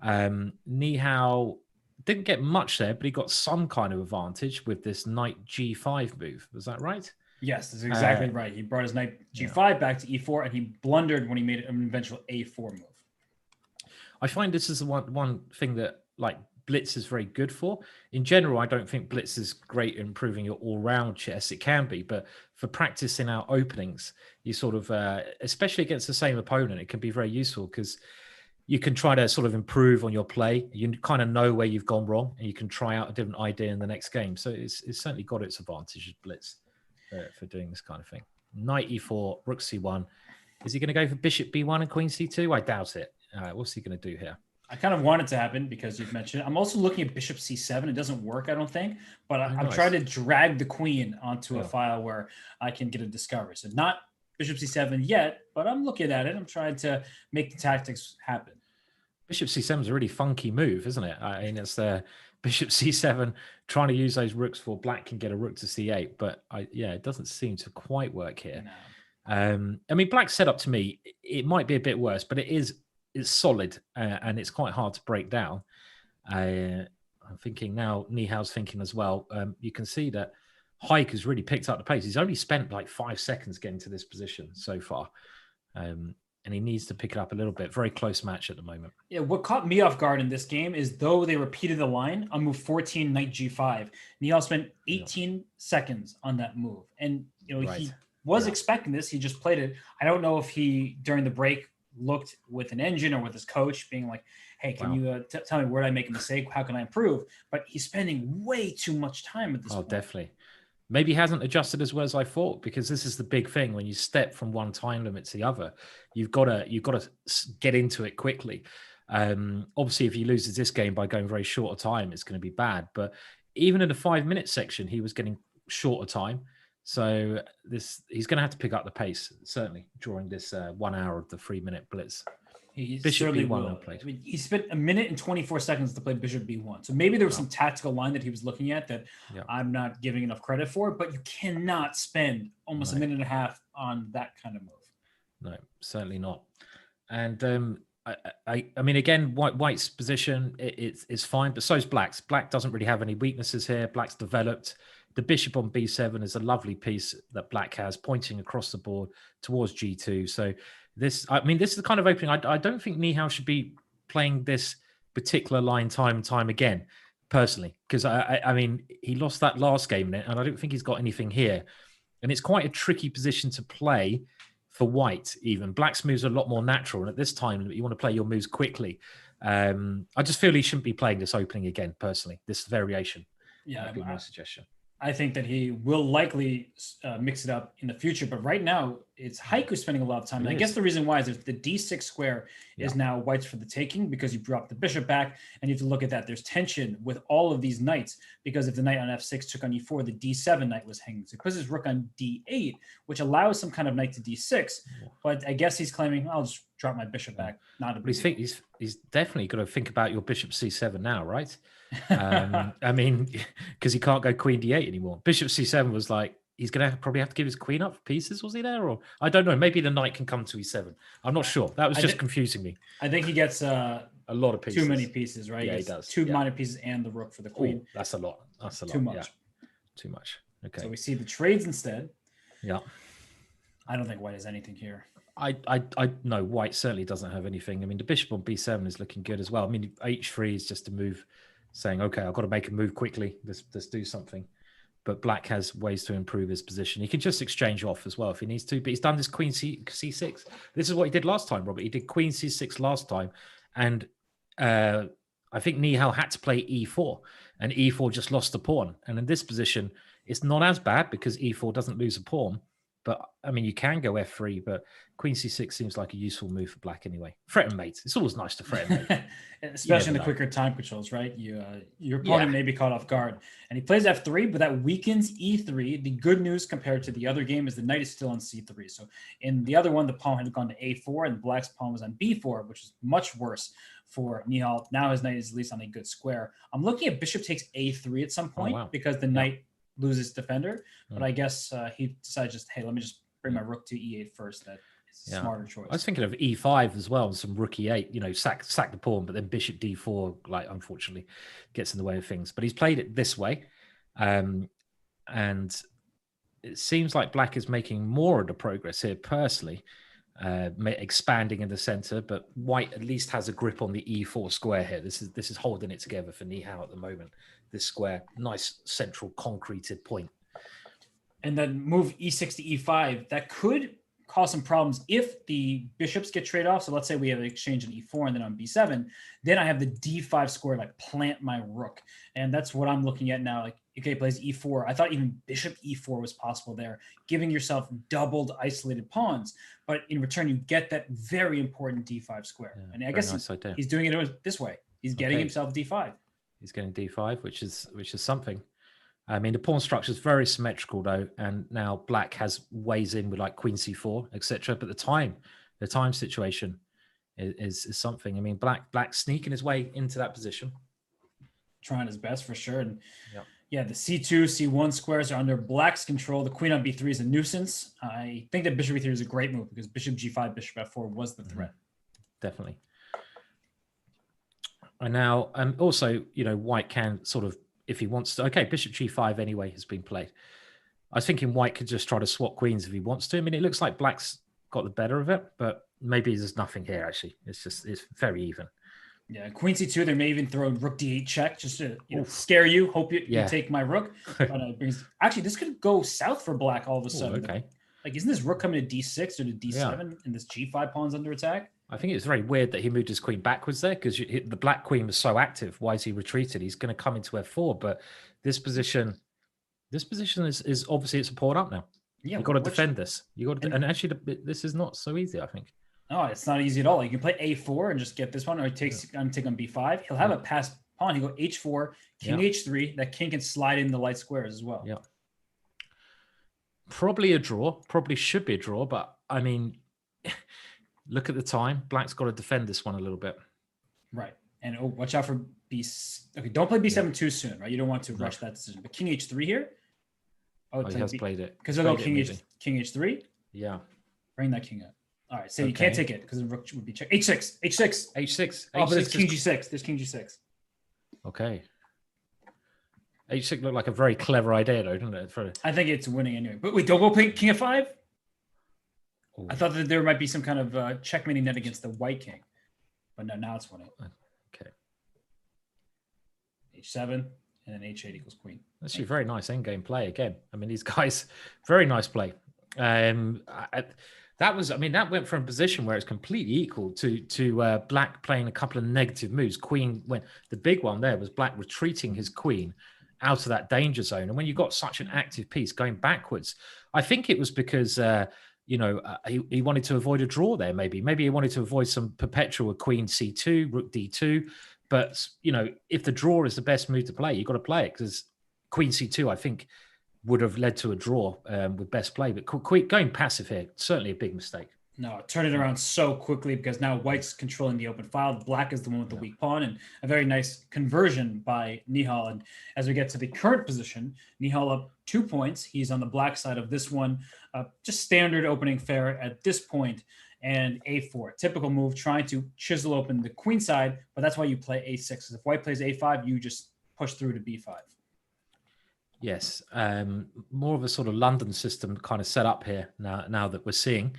Nihal didn't get much there, but he got some kind of advantage with this knight G5 move. Was that right? Yes, that's exactly right. He brought his knight G5 back to E4, and he blundered when he made an eventual A4 move. I find this is the one thing that Blitz is very good for. In general, I don't think Blitz is great at improving your all-round chess. It can be, but for practicing our openings, you sort of, especially against the same opponent, it can be very useful because you can try to sort of improve on your play. You kind of know where you've gone wrong, and you can try out a different idea in the next game. So it's certainly got its advantages, Blitz, for doing this kind of thing. Knight E4, Rook C1. Is he going to go for Bishop B1 and Queen C2? I doubt it. What's he going to do here? I kind of want it to happen because you've mentioned it. I'm also looking at Bishop C7. It doesn't work, I don't think, but I'm trying to drag the queen onto a file where I can get a discovery. So not Bishop C7 yet, but I'm looking at it. I'm trying to make the tactics happen. Bishop C7 is a really funky move, isn't it? I mean, it's Bishop C7 trying to use those rooks for black can get a rook to C8, but it doesn't seem to quite work here. No. I mean, black's set up to me, it might be a bit worse, but it's solid and it's quite hard to break down. I'm thinking now, Nihal's thinking as well. You can see that Haik has really picked up the pace. He's only spent 5 seconds getting to this position so far. And he needs to pick it up a little bit. Very close match at the moment. Yeah, what caught me off guard in this game is though they repeated the line on move 14, knight G5, Nihal spent 18 seconds on that move. And, he was expecting this. He just played it. I don't know if he, during the break, looked with an engine or with his coach being like, hey, can you tell me where did I make a mistake? How can I improve? But he's spending way too much time at this point. Oh, definitely. Maybe he hasn't adjusted as well as I thought, because this is the big thing. When you step from one time limit to the other, you've got to get into it quickly. Obviously, if he loses this game by going very short a time, it's going to be bad. But even in the 5-minute section, he was getting shorter time. So he's going to have to pick up the pace, certainly, during this 1 hour of the 3-minute blitz. He certainly will. I mean, he spent 1 minute and 24 seconds to play Bishop B1. So maybe there was some tactical line that he was looking at that I'm not giving enough credit for, but you cannot spend almost 1.5 minutes on that kind of move. No, certainly not. And I mean, again, White's position, it's fine, but so is Black's. Black doesn't really have any weaknesses here. Black's developed. The bishop on B7 is a lovely piece that Black has pointing across the board towards G2. So this is the kind of opening. I don't think Nihal should be playing this particular line time and time again, personally, because I mean, he lost that last game in it, and I don't think he's got anything here. And it's quite a tricky position to play for White, even. Black's moves are a lot more natural, and at this time, you want to play your moves quickly. I just feel he shouldn't be playing this opening again, personally, this variation. Yeah, that'd be my suggestion. I think that he will likely mix it up in the future. But right now, it's Haik who's spending a lot of time. And I guess the reason why is the d6 square is now white's for the taking because you brought the bishop back. And you have to look at that. There's tension with all of these knights because if the knight on f6 took on e4, the d7 knight was hanging. So he puts his rook on d8, which allows some kind of knight to d6. But I guess he's claiming, I'll just drop my bishop back. Not a big deal. He's definitely got to think about your bishop c7 now, right? I mean, because he can't go queen d8 anymore. Bishop c7 was like, he's going to probably have to give his queen up for pieces. Was he there? Or I don't know. Maybe the knight can come to e7. I'm not sure. That was just confusing me. I think he gets a lot of pieces. Too many pieces, right? Yeah, he does. Two minor pieces and the rook for the queen. Ooh, that's a lot. That's a lot. Too much. Yeah. Too much. Okay. So we see the trades instead. Yeah. I don't think white has anything here. I no, white certainly doesn't have anything. I mean, the bishop on b7 is looking good as well. I mean, h3 is just a move saying, okay, I've got to make a move quickly. Let's do something. But black has ways to improve his position. He can just exchange off as well if he needs to. But he's done this queen c6. This is what he did last time, Robert. He did queen c6 last time. And I think Nihal had to play e4. And e4 just lost the pawn. And in this position, it's not as bad because e4 doesn't lose a pawn. But, I mean, you can go f3, but queen c6 seems like a useful move for black anyway. Threaten mate. It's always nice to threaten mate. Especially in the quicker time controls, right? Your opponent may be caught off guard. And he plays f3, but that weakens e3. The good news compared to the other game is the knight is still on c3. So in the other one, the pawn had gone to a4, and black's pawn was on b4, which is much worse for Nihal. Now his knight is at least on a good square. I'm looking at bishop takes a3 at some point because the knight loses defender, but I guess he decided just, hey, let me just bring my rook to e8 first. That is a smarter choice. I was thinking of e5 as well, and some rook e8, you know, sack the pawn, but then bishop d4, like, unfortunately, gets in the way of things. But he's played it this way, and it seems like black is making more of the progress here, personally, expanding in the center, but white at least has a grip on the e4 square here. This is holding it together for Nihal at the moment. This square, nice central concreted point. And then move e6 to e5, that could cause some problems if the bishops get trade off. So let's say we have an exchange on e4 and then on b7, then I have the d5 square, like plant my rook. And that's what I'm looking at now. Like, okay, plays e4. I thought even bishop e4 was possible there, giving yourself doubled isolated pawns. But in return, you get that very important d5 square. Yeah, and I guess he's doing it this way. He's getting himself d5. He's getting d5, which is something. I mean, the pawn structure is very symmetrical, though, and now black has ways in with like queen c4, etc. But the time situation is something. I mean, black sneaking his way into that position, trying his best for sure. And yeah, the c2, c1 squares are under black's control. The queen on b3 is a nuisance. I think that bishop e3 is a great move because bishop g5, bishop f4 was the threat. Definitely. And now, also, you know, white can sort of, if he wants to, okay, bishop g5 anyway has been played. I was thinking white could just try to swap queens if he wants to. I mean, it looks like black's got the better of it, but maybe there's nothing here, actually. It's very even. Yeah, queen c2, they may even throw rook d8 check just to scare you, hope you take my rook. But actually, this could go south for black all of a sudden. Okay. Like, isn't this rook coming to d6 or to d7 and this g5 pawn's under attack? I think it's very weird that he moved his queen backwards there because the black queen was so active. Why is he retreated? He's going to come into f4, but this position is obviously it's a pawn up now. Yeah, you've got to defend this. And actually, this is not so easy, I think. No, it's not easy at all. You can play a4 and just get this one, or take on b5. He'll have a passed pawn. He go h4, king h3. That king can slide in the light squares as well. Yeah. Probably a draw. Probably should be a draw, but I mean. Look at the time. Black's got to defend this one a little bit. Right. And watch out for okay, don't play b7 too soon, right? You don't want to rush that decision. But king h3 here. He has played it. Because they'll go king h3. Yeah. Bring that king up. All right. So you can't take it because the rook would be checked. h6. Oh, but there's king g6. There's king g6. Okay. h6 looked like a very clever idea, though, didn't it? I think it's winning anyway. But wait, don't go play king f5. I thought that there might be some kind of checkmating net against the white king. But no, now it's winning. Okay. h7, and then h8 equals queen. That's a very nice endgame play again. I mean, these guys, very nice play. That went from a position where it's completely equal to black playing a couple of negative moves. Queen went, the big one there was black retreating his queen out of that danger zone. And when you've got such an active piece going backwards, I think it was because he wanted to avoid a draw there. Maybe he wanted to avoid some perpetual queen c2, rook d2. But if the draw is the best move to play, you've got to play it, because queen c2, I think, would have led to a draw with best play. But going passive here, certainly a big mistake. No, turn it around so quickly, because now white's controlling the open file. Black is the one with the weak pawn, and a very nice conversion by Nihal. And as we get to the current position, Nihal up 2 points. He's on the black side of this one. Just standard opening fair at this point. And a4, typical move, trying to chisel open the queen side, but that's why you play a6. If white plays a5, you just push through to b5. Yes, more of a sort of London system kind of set up here now that we're seeing.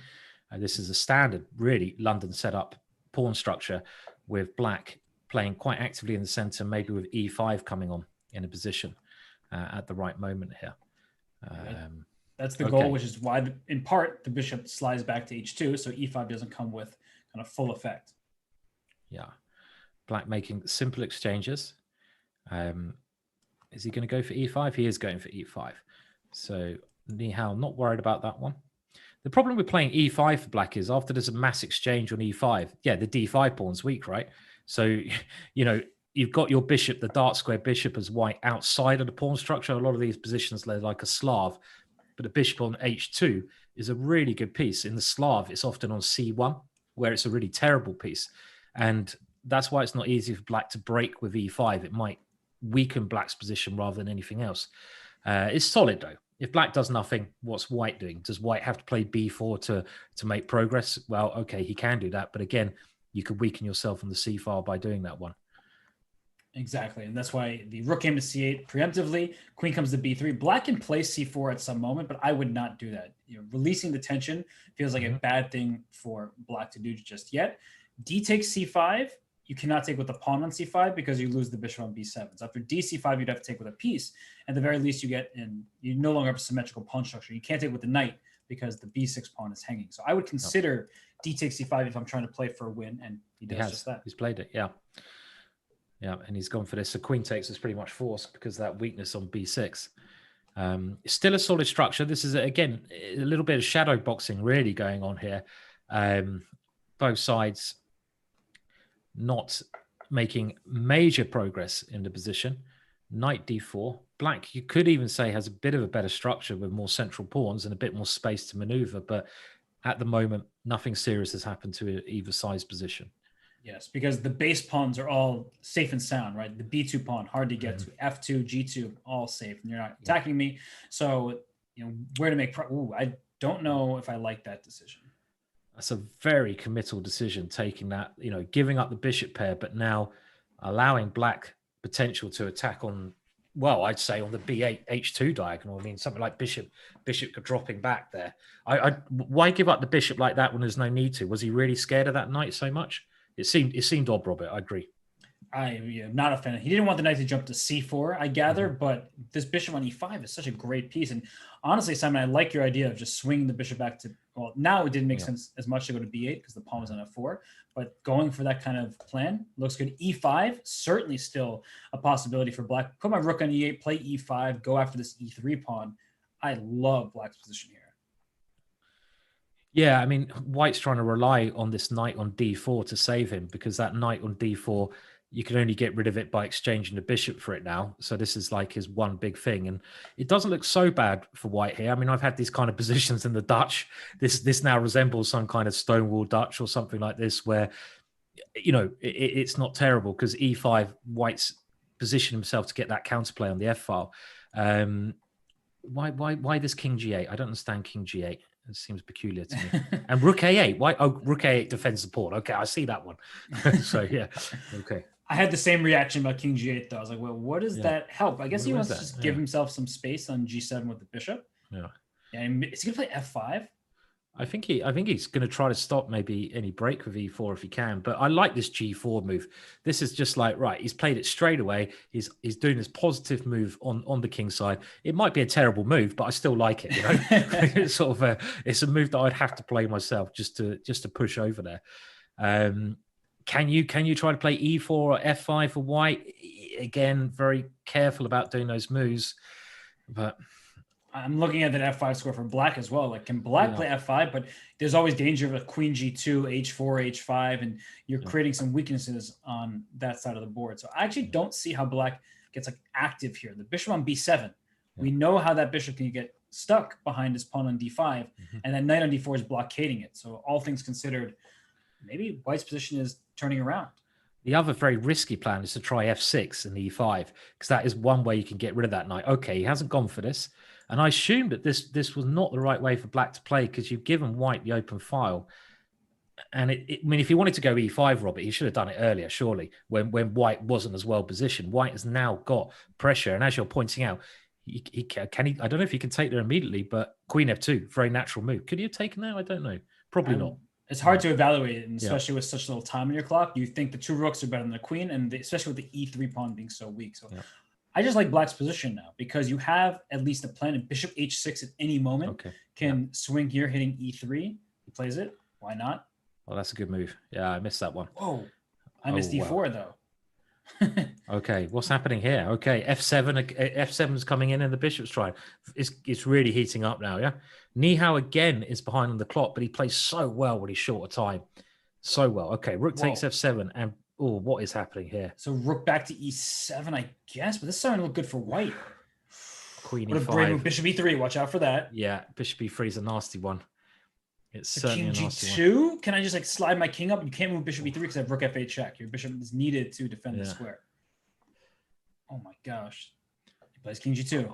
This is a standard, really, London setup pawn structure, with black playing quite actively in the center, maybe with e5 coming on in a position at the right moment here. That's the goal, which is why, in part, the bishop slides back to h2, so e5 doesn't come with kind of full effect. Yeah. Black making simple exchanges. Is he going to go for e5? He is going for e5. So Nihal not worried about that one. The problem with playing e5 for black is, after there's a mass exchange on e5, the d5 pawn's weak, right? So, you've got your bishop, the dark square bishop, as white outside of the pawn structure. A lot of these positions, they're like a Slav, but the bishop on h2 is a really good piece. In the Slav, it's often on c1, where it's a really terrible piece. And that's why it's not easy for black to break with e5. It might weaken black's position rather than anything else. It's solid, though. If black does nothing, what's white doing? Does white have to play b4 to make progress? Well, okay, he can do that. But again, you could weaken yourself on the c file by doing that one. Exactly. And that's why the rook came to c8 preemptively. Queen comes to b3. Black can play c4 at some moment, but I would not do that. Releasing the tension feels like a bad thing for black to do just yet. D takes c5. You cannot take with the pawn on c5, because you lose the bishop on b7. So after dc5, you'd have to take with a piece. At the very least, you no longer have a symmetrical pawn structure. You can't take with the knight, because the b6 pawn is hanging. So I would consider d takes c5 if I'm trying to play for a win, and he does just that. He's played it, yeah. Yeah, and he's gone for this. So queen takes is pretty much forced because of that weakness on b6. Still a solid structure. This is, again, a little bit of shadow boxing really going on here. Both sides not making major progress in the position. Knight d4. Black, you could even say, has a bit of a better structure with more central pawns and a bit more space to maneuver. But at the moment, nothing serious has happened to either side's position. Yes, because the base pawns are all safe and sound, right? The b2 pawn, hard to get to. F2, g2, all safe. And you're not attacking me. So, where to make... I don't know if I like that decision. That's a very committal decision, taking that, giving up the bishop pair, but now allowing black potential to attack on, well, I'd say on the b8, h2 diagonal. I mean, something like bishop dropping back there. Why give up the bishop like that when there's no need to? Was he really scared of that knight so much? It seemed odd, Robert. I agree. I am not a fan. He didn't want the knight to jump to c4, I gather, but this bishop on e5 is such a great piece. And honestly, Simon, I like your idea of just swinging the bishop back to, well, now it didn't make sense as much to go to b8 because the pawn was on f4, but going for that kind of plan looks good. e5, certainly still a possibility for black. Put my rook on e8, play e5, go after this e3 pawn. I love black's position here. Yeah, I mean, white's trying to rely on this knight on d4 to save him, because that knight on d4, you can only get rid of it by exchanging the bishop for it now. So this is like his one big thing. And it doesn't look so bad for white here. I mean, I've had these kind of positions in the Dutch. This now resembles some kind of Stonewall Dutch or something like this, where, it's not terrible, because e5, white's positioned himself to get that counterplay on the f file. Why this king g8? I don't understand king g8. It seems peculiar to me. And rook a8. Why? Oh, rook a8 defends the pawn. Okay, I see that one. So yeah, okay. I had the same reaction about king g8 though. I was like, well, what does that help? I guess he wants to just give himself some space on g7 with the bishop. Yeah. Is he gonna play f5? I think he's going to try to stop maybe any break with e4 if he can. But I like this g4 move. This is just like, right, he's played it straight away. He's doing this positive move on the king side. It might be a terrible move, but I still like it. It's sort of it's a move that I'd have to play myself just to push over there. Can you try to play e4 or f5 for white? again, very careful about doing those moves. But I'm looking at that f5 score for black as well. Like, can black play f5? But there's always danger of a queen g2, h4, h5, and you're creating some weaknesses on that side of the board. So I actually don't see how black gets like active here. The bishop on b7. We know how that bishop can get stuck behind his pawn on d5, and then knight on d4 is blockading it. So all things considered, maybe white's position is turning around. The other very risky plan is to try f6 and e5, because that is one way you can get rid of that knight. Okay, he hasn't gone for this. And I assumed that this was not the right way for black to play, because you've given white the open file. And I mean, if he wanted to go e5, Robert, he should have done it earlier, surely, when white wasn't as well positioned. White has now got pressure. And as you're pointing out, he I don't know if he can take there immediately, but queen f2, very natural move. Could he have taken that? I don't know. Probably not. It's hard to evaluate it, and especially with such little time on your clock. You think the two rooks are better than the queen, and especially with the e3 pawn being so weak. So I just like black's position now, because you have at least a plan. And bishop h6 at any moment can swing here, hitting e3. He plays it. Why not? Well, that's a good move. Yeah, I missed that one. Whoa. I missed d4, though. Okay, what's happening here? Okay, f7's coming in and the bishop's trying. It's really heating up now, yeah? Nihal again is behind on the clock, but he plays so well when he's short of time. So well. Okay, rook takes f7, and what is happening here? So rook back to e7, I guess, but this is starting to look good for white. Queen e5. What a brave move. Bishop e3, watch out for that. Yeah, bishop e3 is a nasty one. It's certainly king a nasty g2? one. Can I just like slide my king up? You can't move bishop e3 because I have rook f8 check. Your bishop is needed to defend the square. Oh my gosh. He plays king g2.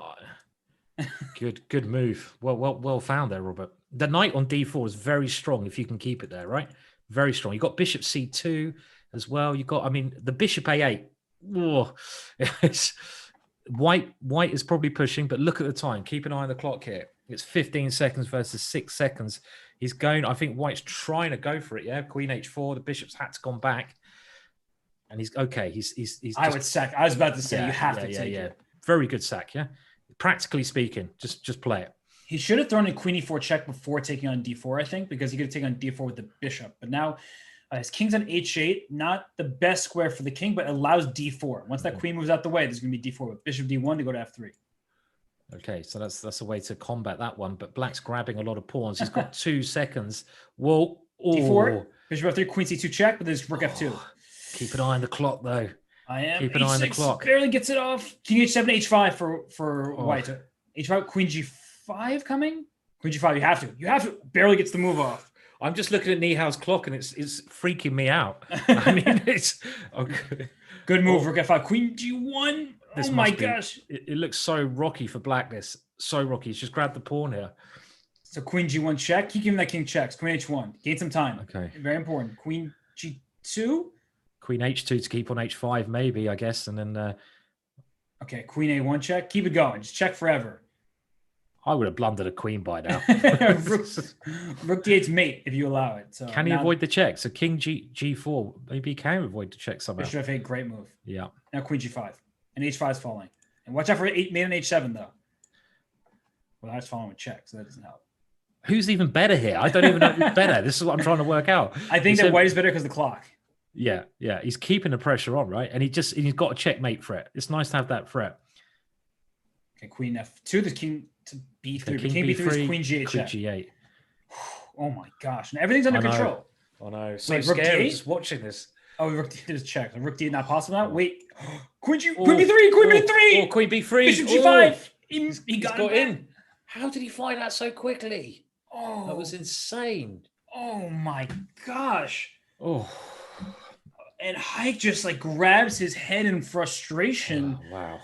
Good move. Well found there, Robert. The knight on d4 is very strong if you can keep it there, right? Very strong. You got bishop c2 as well. You got, I mean, the bishop a8. Whoa. White is probably pushing, but look at the time. Keep an eye on the clock here. It's 15 seconds versus 6 seconds. He's going, I think white's trying to go for it, yeah? Queen h4, the bishop's hat's gone back. And he's okay. He's I would sack. I was about to say, you have to take it. Very good sack, yeah? Practically speaking, just play it. He should have thrown a queen e4 check before taking on d4, I think, because he could have taken on d4 with the bishop. But now his king's on h8, not the best square for the king, but allows d4. Once that queen moves out the way, there's going to be d4 with bishop d1 to go to f3. Okay, so that's a way to combat that one. But black's grabbing a lot of pawns. He's got 2 seconds. Whoa. d4, bishop f3, queen c2 check, but there's rook f2. Keep an eye on the clock, though. I am. Keep an eye on the clock. Barely gets it off. King h7, h5 for white. h5, queen g5 coming. Queen g5. You have to. Barely gets the move off. I'm just looking at Nihal's clock, and it's freaking me out. I mean, it's okay. Good move. Rook f5, queen g1. Oh my gosh! It looks so rocky for black. So rocky. He's just grabbed the pawn here. So queen g1 check. Keep giving that king checks. Queen h1. Gain some time. Okay. Very important. Queen g2. Queen h2 to keep on h5, maybe, I guess, and then. Okay, queen a1 check. Keep it going. Just check forever. I would have blundered a queen by now. Rook d8's mate if you allow it. So can he avoid the check? So king g4, maybe he can avoid the check somehow. Bishop f8, great move. Yeah. Now queen g5, and h5 is falling. And watch out for mate on h7 though. Well, that's falling with check, so that doesn't help. Who's even better here? I don't even know who's better. This is what I'm trying to work out. I think that white is better because of the clock. Yeah. He's keeping the pressure on, right? And he's got a checkmate threat. It's nice to have that threat. Okay, queen f2. The king to b3. Okay, king b3 is queen g8 check. G8. Oh my gosh! And everything's under control. I know. So scary just watching this. Oh, rook d8 is check. Rook d8 not possible now. Wait, queen b3. Queen b3. Oh, queen b3. Bishop g5. He got in. How did he find that so quickly? Oh, that was insane. Oh my gosh. Oh. And Haik just like grabs his head in frustration. Oh, wow.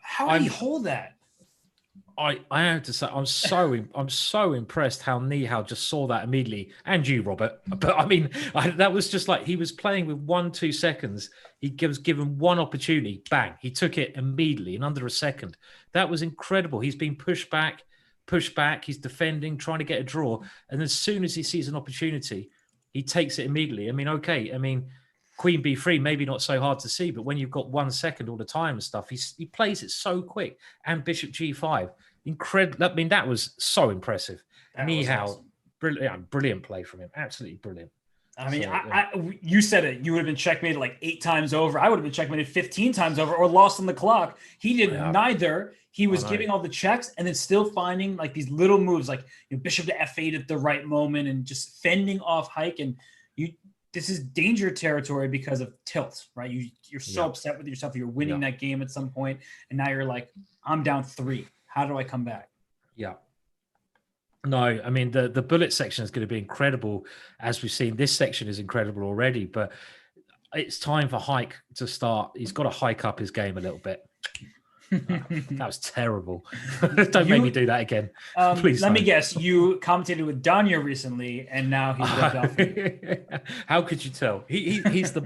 How did he hold that? I have to say, I'm so impressed how Nihal just saw that immediately, and you, Robert. But I mean, that was just like he was playing with 1-2 seconds. He was given one opportunity, bang, he took it immediately in under a second. That was incredible. He's been pushed back. He's defending, trying to get a draw, and as soon as he sees an opportunity, he takes it immediately. I mean, okay, Queen b3, maybe not so hard to see, but when you've got 1 second all the time and stuff, he plays it so quick. And bishop g5, incredible. I mean, that was so impressive. Nihal, awesome. Brilliant play from him. Absolutely brilliant. I mean, So, yeah. you said it. You would have been checkmated like 8 times over. I would have been checkmated 15 times over or lost on the clock. He did Yeah, neither. He I was know. giving all the checks and then still finding like these little moves, like bishop to f8 at the right moment and just fending off Haik. And you, this is danger territory because of tilt, right? You're so Yeah, upset with yourself. You're winning yeah, that game at some point, and now you're like, I'm down 3. How do I come back? yeah. No, I mean the bullet section is going to be incredible, as we've seen. This section is incredible already, but it's time for Haik to start. He's got to hike up his game a little bit. That was terrible. Don't make me do that again. Please Let me don't. guess. You commentated with Danya recently, and now he's rubbed off on you. How could you tell? He is the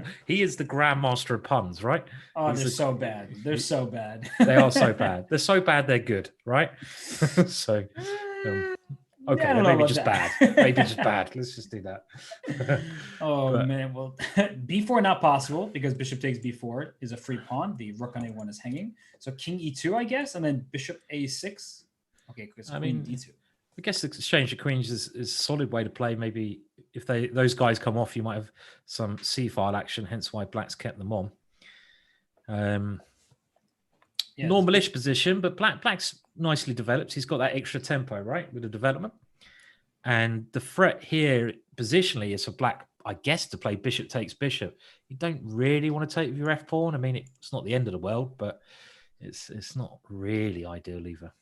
grandmaster of puns, right? Oh, He's they're the, so bad. They're so bad. they are so bad. They're so bad. They're good, right? So, okay, I don't they're know maybe about just bad. that. Maybe just bad. Let's just do that. Oh But man, well, b4 not possible because bishop takes b4 is a free pawn. The rook on a1 is hanging. So king e2, I guess, and then bishop a6. Okay, because I queen mean, d2. I guess the exchange of queens is a solid way to play. Maybe if those guys come off, you might have some c-file action. Hence why black's kept them on. Yeah, Normalish position, but black's nicely developed. He's got that extra tempo, right, with the development. And the threat here positionally is for black, I guess, to play bishop takes bishop. You don't really want to take with your f pawn. I mean, it's not the end of the world, but it's not really ideal either.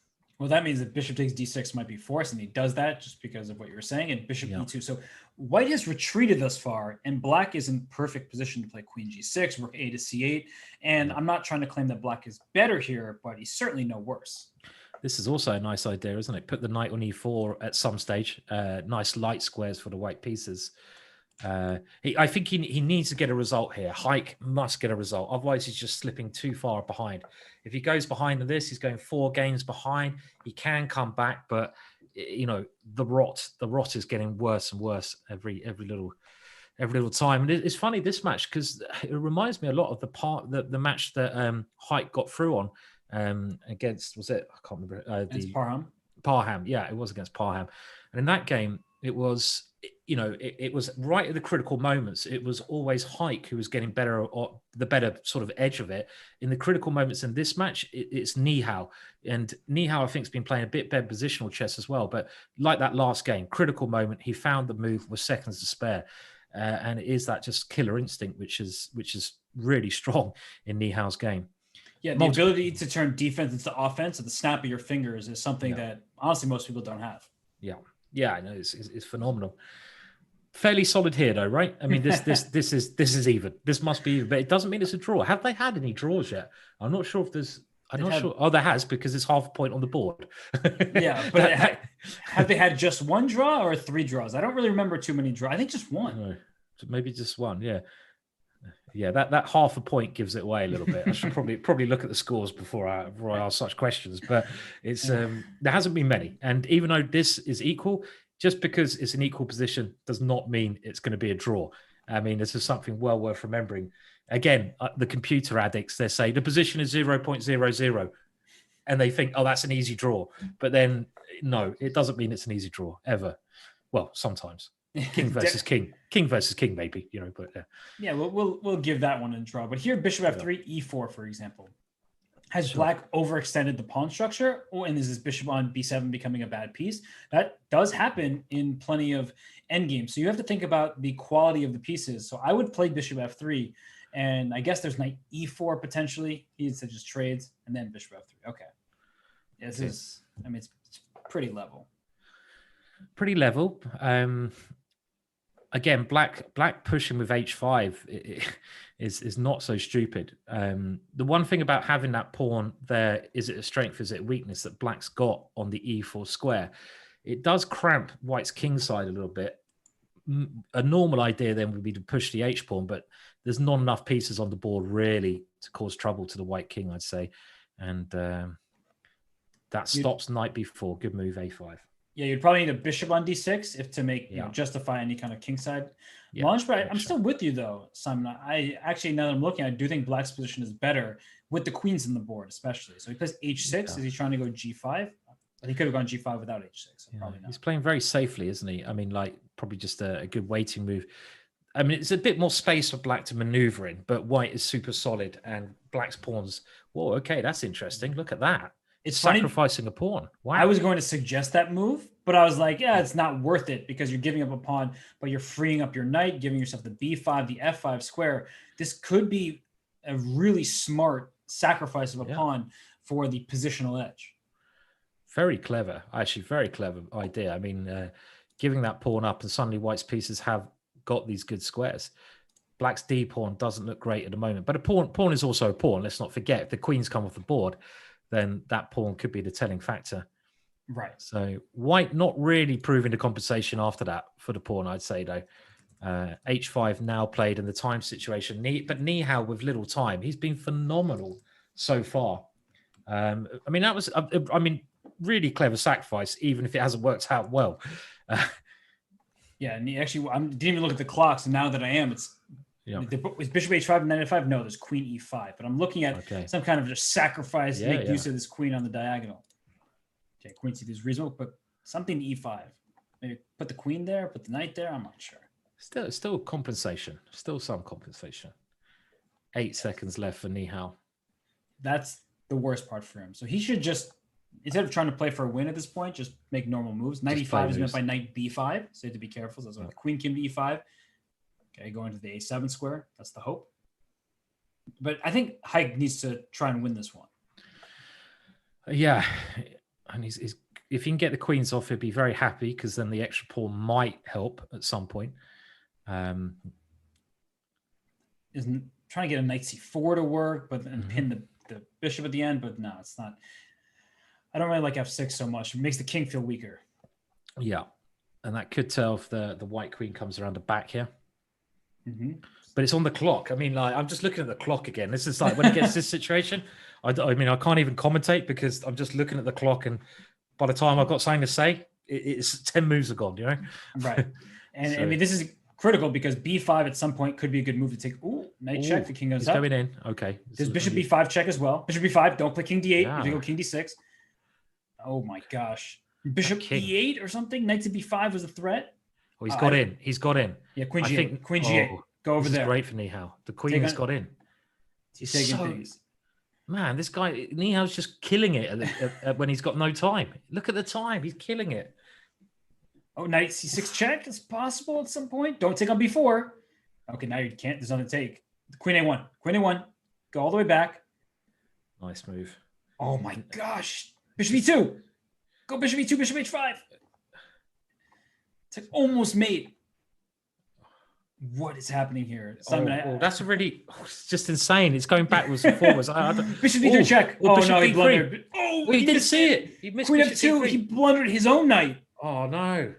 well, that means that bishop takes d6 might be forced, and he does that just because of what you were saying, and bishop e2. So white has retreated thus far, and black is in perfect position to play queen g6, rook a to c8. And I'm not trying to claim that black is better here, but he's certainly no worse. This is also a nice idea, isn't it? Put the knight on e4 at some stage. Nice light squares for the white pieces. I think he needs to get a result here. Haik must get a result. Otherwise, he's just slipping too far behind. If he goes behind on this, he's going 4 games behind. He can come back, but the rot is getting worse and worse every little time. And it's funny this match because it reminds me a lot of the match that Haik got through on against, was it? I can't remember. It's Parham. Parham, yeah, it was against Parham. And in that game, it was, it was right at the critical moments. It was always Haik who was getting better, or the better sort of edge of it. In the critical moments in this match, it's Nihal. And Nihal, I think, has been playing a bit better positional chess as well. But like that last game, critical moment, he found the move with seconds to spare. And it is that just killer instinct, which is really strong in Nihal's game. Yeah, the ability to turn defense into offense at the snap of your fingers is something that honestly most people don't have. Yeah, I know it's phenomenal. Fairly solid here, though, right? I mean, this is even. This must be even, but it doesn't mean it's a draw. Have they had any draws yet? I'm not sure if there's. I'm not sure. Oh, there has, because it's half a point on the board. Yeah, but have they had just one draw or 3 draws? I don't really remember too many draws. I think just one. No, maybe just one. Yeah. That half a point gives it away a little bit. I should probably look at the scores before I ask such questions. But it's there hasn't been many, and even though this is equal, just because it's an equal position does not mean it's going to be a draw. I mean, this is something well worth remembering. Again, the computer addicts, they say the position is 0.00, and they think, oh, that's an easy draw. But then, no, it doesn't mean it's an easy draw ever. Well, sometimes. King versus king versus king, maybe, but yeah, we'll give that one a draw. But here, bishop f3, e4, for example, has black overextended the pawn structure, and is this bishop on b7 becoming a bad piece? That does happen in plenty of endgames. So you have to think about the quality of the pieces. So I would play bishop f3, and I guess there's knight e4 potentially. He said just trades, and then bishop f3. Okay, this is, I mean, it's pretty level. Pretty level. Again, black pushing with h5 is not so stupid. The one thing about having that pawn there, is it a strength, is it a weakness, that black's got on the e4 square? It does cramp white's king side a little bit. A normal idea then would be to push the h pawn, but there's not enough pieces on the board really to cause trouble to the white king, I'd say. And that stops knight b4. Good move, a5. Yeah, you'd probably need a bishop on d6 to make justify any kind of kingside launch. But I'm still with you though, Simon. I actually, now that I'm looking, I do think black's position is better with the queens in the board, especially. So he plays h6. Is he trying to go g5? He could have gone g5 without h6. So probably not. He's playing very safely, isn't he? I mean, like, probably just a good waiting move. I mean, it's a bit more space for black to maneuver in, but white is super solid, and black's pawns. Whoa, okay, that's interesting. Look at that. It's Sacrificing a pawn. Wow. I was going to suggest that move, but I was like, yeah, it's not worth it because you're giving up a pawn, but you're freeing up your knight, giving yourself the b5, the f5 square. This could be a really smart sacrifice of a pawn for the positional edge. Very clever, actually, very clever idea. I mean, giving that pawn up and suddenly white's pieces have got these good squares. Black's d pawn doesn't look great at the moment, but a pawn is also a pawn. Let's not forget, if the queens come off the board, then that pawn could be the telling factor. Right. So white not really proving the compensation after that for the pawn, I'd say, though. H5 now played in the time situation. But Nihal with little time, he's been phenomenal so far. I mean, that was, really clever sacrifice, even if it hasn't worked out well. Yeah, and actually, I didn't even look at the clock, so now that I am, it's bishop h5 and knight f5. No, there's queen e5, but I'm looking at some kind of just sacrifice, make use of this queen on the diagonal. Okay, queen c3 is reasonable, but something to e5. Maybe put the queen there, put the knight there. I'm not sure. Still compensation. Still some compensation. 8 seconds left for Nihal. That's the worst part for him. So he should just, instead of trying to play for a win at this point, just make normal moves. Knight e5 is meant by knight b5, so you have to be careful. So that's why the queen came to e5. Okay, going to the a7 square. That's the hope. But I think Haik needs to try and win this one. Yeah, and he's if he can get the queens off, he'll be very happy, because then the extra pawn might help at some point. Isn't trying to get a knight c4 to work, but and pin the bishop at the end. But no, it's not. I don't really like f6 so much. It makes the king feel weaker. Yeah, and that could tell if the white queen comes around the back here. But it's on the clock. I mean, like, I'm just looking at the clock again. This is like when it gets this situation, I mean, I can't even commentate because I'm just looking at the clock, and by the time I've got something to say, it's 10 moves are gone, you know? Right. And I mean, this is critical because b5 at some point could be a good move to take. Ooh, knight check. The king goes up. Going in. Okay. There's bishop b5 check as well. Bishop b5. Don't play king d8. If you go king d6. Oh my gosh. Bishop e8 or something. Knight to b5 was a threat. Oh, he's got in. He's got in. Yeah, queen g8. Queen g8. Go over there. Great for Nihal. The queen has got in. He's taking things. Man, this guy Nihal's just killing it when he's got no time. Look at the time. He's killing it. Oh, knight c6 check is possible at some point. Don't take on b4. Okay, now you can't. There's nothing to take. Queen a1. Queen a1. Go all the way back. Nice move. Oh my gosh. Bishop e2. Go bishop e2, bishop h5. It's like almost mate. What is happening here? Simon, that's a really, it's just insane. It's going backwards and forwards. Bishop e3 check. Oh, no, he blundered. Oh, he didn't see it. He missed queen f2. He blundered his own knight. Oh, no.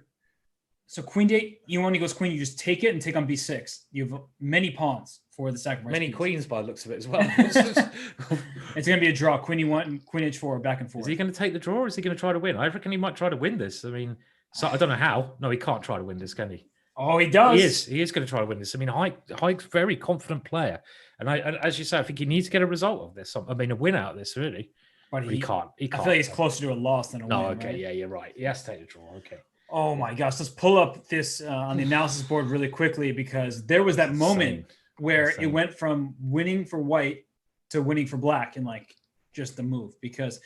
So queen d8, e1 equals queen. You just take it and take on b6. You have many pawns for the sacrifice. Many queens by the looks of it as well. It's going to be a draw. Queen e1 and queen h4 back and forth. Is he going to take the draw, or is he going to try to win? I reckon he might try to win this. I mean, so I don't know how. No, he can't try to win this, can he? Oh, he does. He is going to try to win this. I mean, Haik's a very confident player. And as you say, I think he needs to get a result of this. I mean, a win out of this, really. But he can't. I feel like he's closer to a loss than a win. No, okay. Right? Yeah, you're right. He has to take the draw. Okay. Oh, my gosh. Let's pull up this on the analysis board really quickly, because there was that moment where it went from winning for white to winning for black in like just the move. Because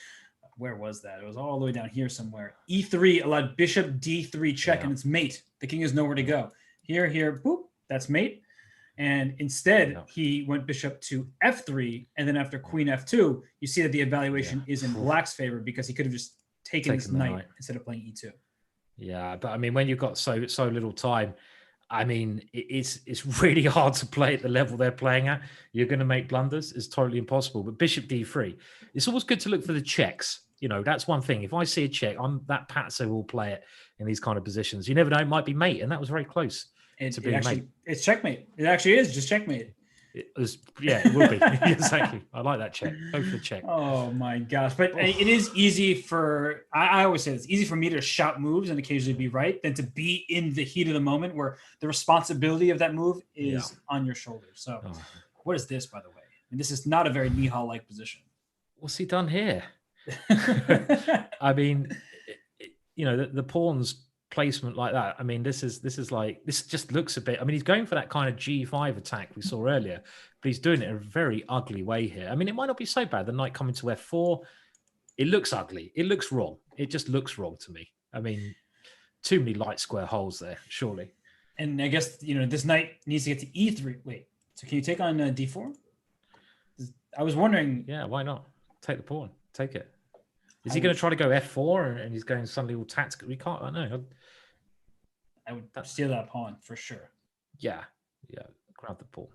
where was that? It was all the way down here somewhere. E3 allowed bishop D3 check, and it's mate. The king has nowhere to go. Here, boop, that's mate. And instead, he went bishop to F3, and then after queen F2, you see that the evaluation is in black's favor because he could have just taken this knight instead of playing E2. Yeah, but I mean, when you've got so little time, I mean, it's really hard to play at the level they're playing at. You're going to make blunders. It's totally impossible. But bishop D3, it's always good to look for the checks. You know, that's one thing. If I see a check, that Patso will play it in these kind of positions. You never know, it might be mate, and that was very close. It's checkmate. It actually is just checkmate. It will be. Exactly. I like that check. Go for the check. Oh my gosh. But it is easy for, I always say it's easy for me to shout moves and occasionally be right than to be in the heat of the moment where the responsibility of that move is on your shoulders. So what is this, by the way? And this is not a very Nihal-like position. What's he done here? I mean, you know, the pawns placement like that. I mean, this just looks a bit. I mean, he's going for that kind of G5 attack we saw earlier, but he's doing it in a very ugly way here. I mean, it might not be so bad. The knight coming to F4, it looks ugly. It looks wrong. It just looks wrong to me. I mean, too many light square holes there, surely. And I guess, this knight needs to get to E3. Wait, so can you take on D4? I was wondering. Yeah, why not? Take the pawn. Take it. Is he going to try to go F4 and he's going suddenly all tactical? We can't. I know. I would steal that pawn for sure. Yeah. Grab the pawn.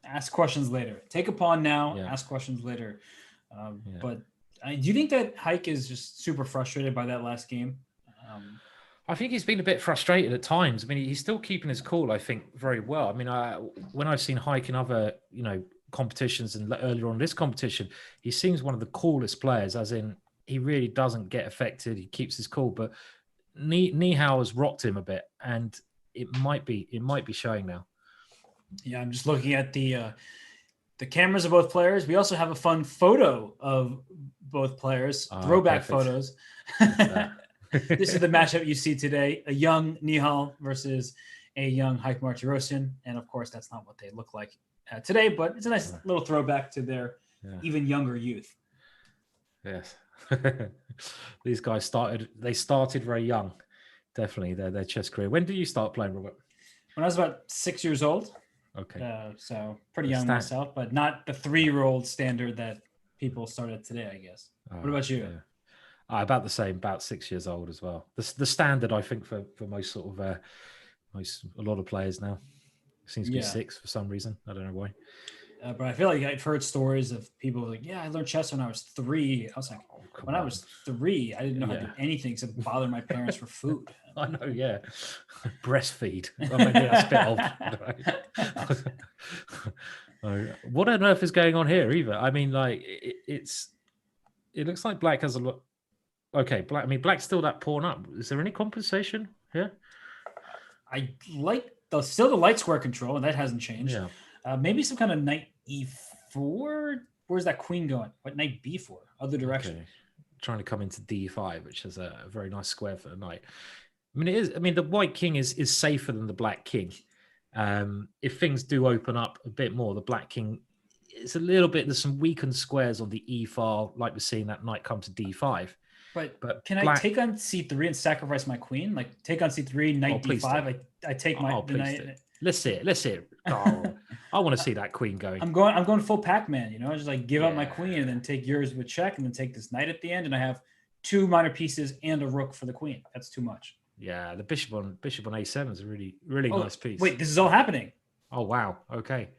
Ask questions later. Take a pawn now. Yeah. Ask questions later. But do you think that Haik is just super frustrated by that last game? I think he's been a bit frustrated at times. I mean, he's still keeping his cool, I think, very well. I mean, when I've seen Haik in other, competitions and earlier on this competition, he seems one of the coolest players, as in he really doesn't get affected. He keeps his cool, but Nihal has rocked him a bit, and it might be showing now. Yeah, I'm just looking at the cameras of both players. We also have a fun photo of both players, throwback photos. This is the matchup you see today: a young Nihal versus a young Haik Martirosyan, and of course, that's not what they look like today, but it's a nice little throwback to their even younger youth. Yes. These guys started very young. Definitely their chess career. When did you start playing, Robert? When I was about 6 years old. Okay. So pretty young myself, but not the 3-year-old standard that people started today, I guess. What about you? Yeah. About the same, about 6 years old as well. The standard, I think, for most sort of a lot of players now. Seems to be 6 for some reason. I don't know why. But I feel like I've heard stories of people like, I learned chess when I was 3. I was like, I was 3, I didn't know how to do anything except bother my parents for food. I know, yeah. Breastfeed. Well, maybe that's a bit old. What on earth is going on here either? I mean, like, it looks like Black has a lot. Okay, Black's still that pawn up. Is there any compensation here? I like still the light square control, and that hasn't changed. Yeah. Maybe some kind of knight E4. Where's that queen going? What knight B4? Other direction. Okay. Trying to come into D5, which is a very nice square for the knight. I mean, it is. I mean, the white king is safer than the black king. If things do open up a bit more, the black king is a little bit. There's some weakened squares on the E file, like we're seeing that knight come to D5. But can I take on C3 and sacrifice my queen? Like take on C3, knight D5. I take the knight. Let's see it. Oh, I want to see that queen going. I'm going full Pac-Man. Just like give up my queen and then take yours with check, and then take this knight at the end, and I have 2 minor pieces and a rook for the queen. That's too much. Yeah, the bishop on A7 is a really nice piece. Wait, this is all happening. Oh wow. Okay.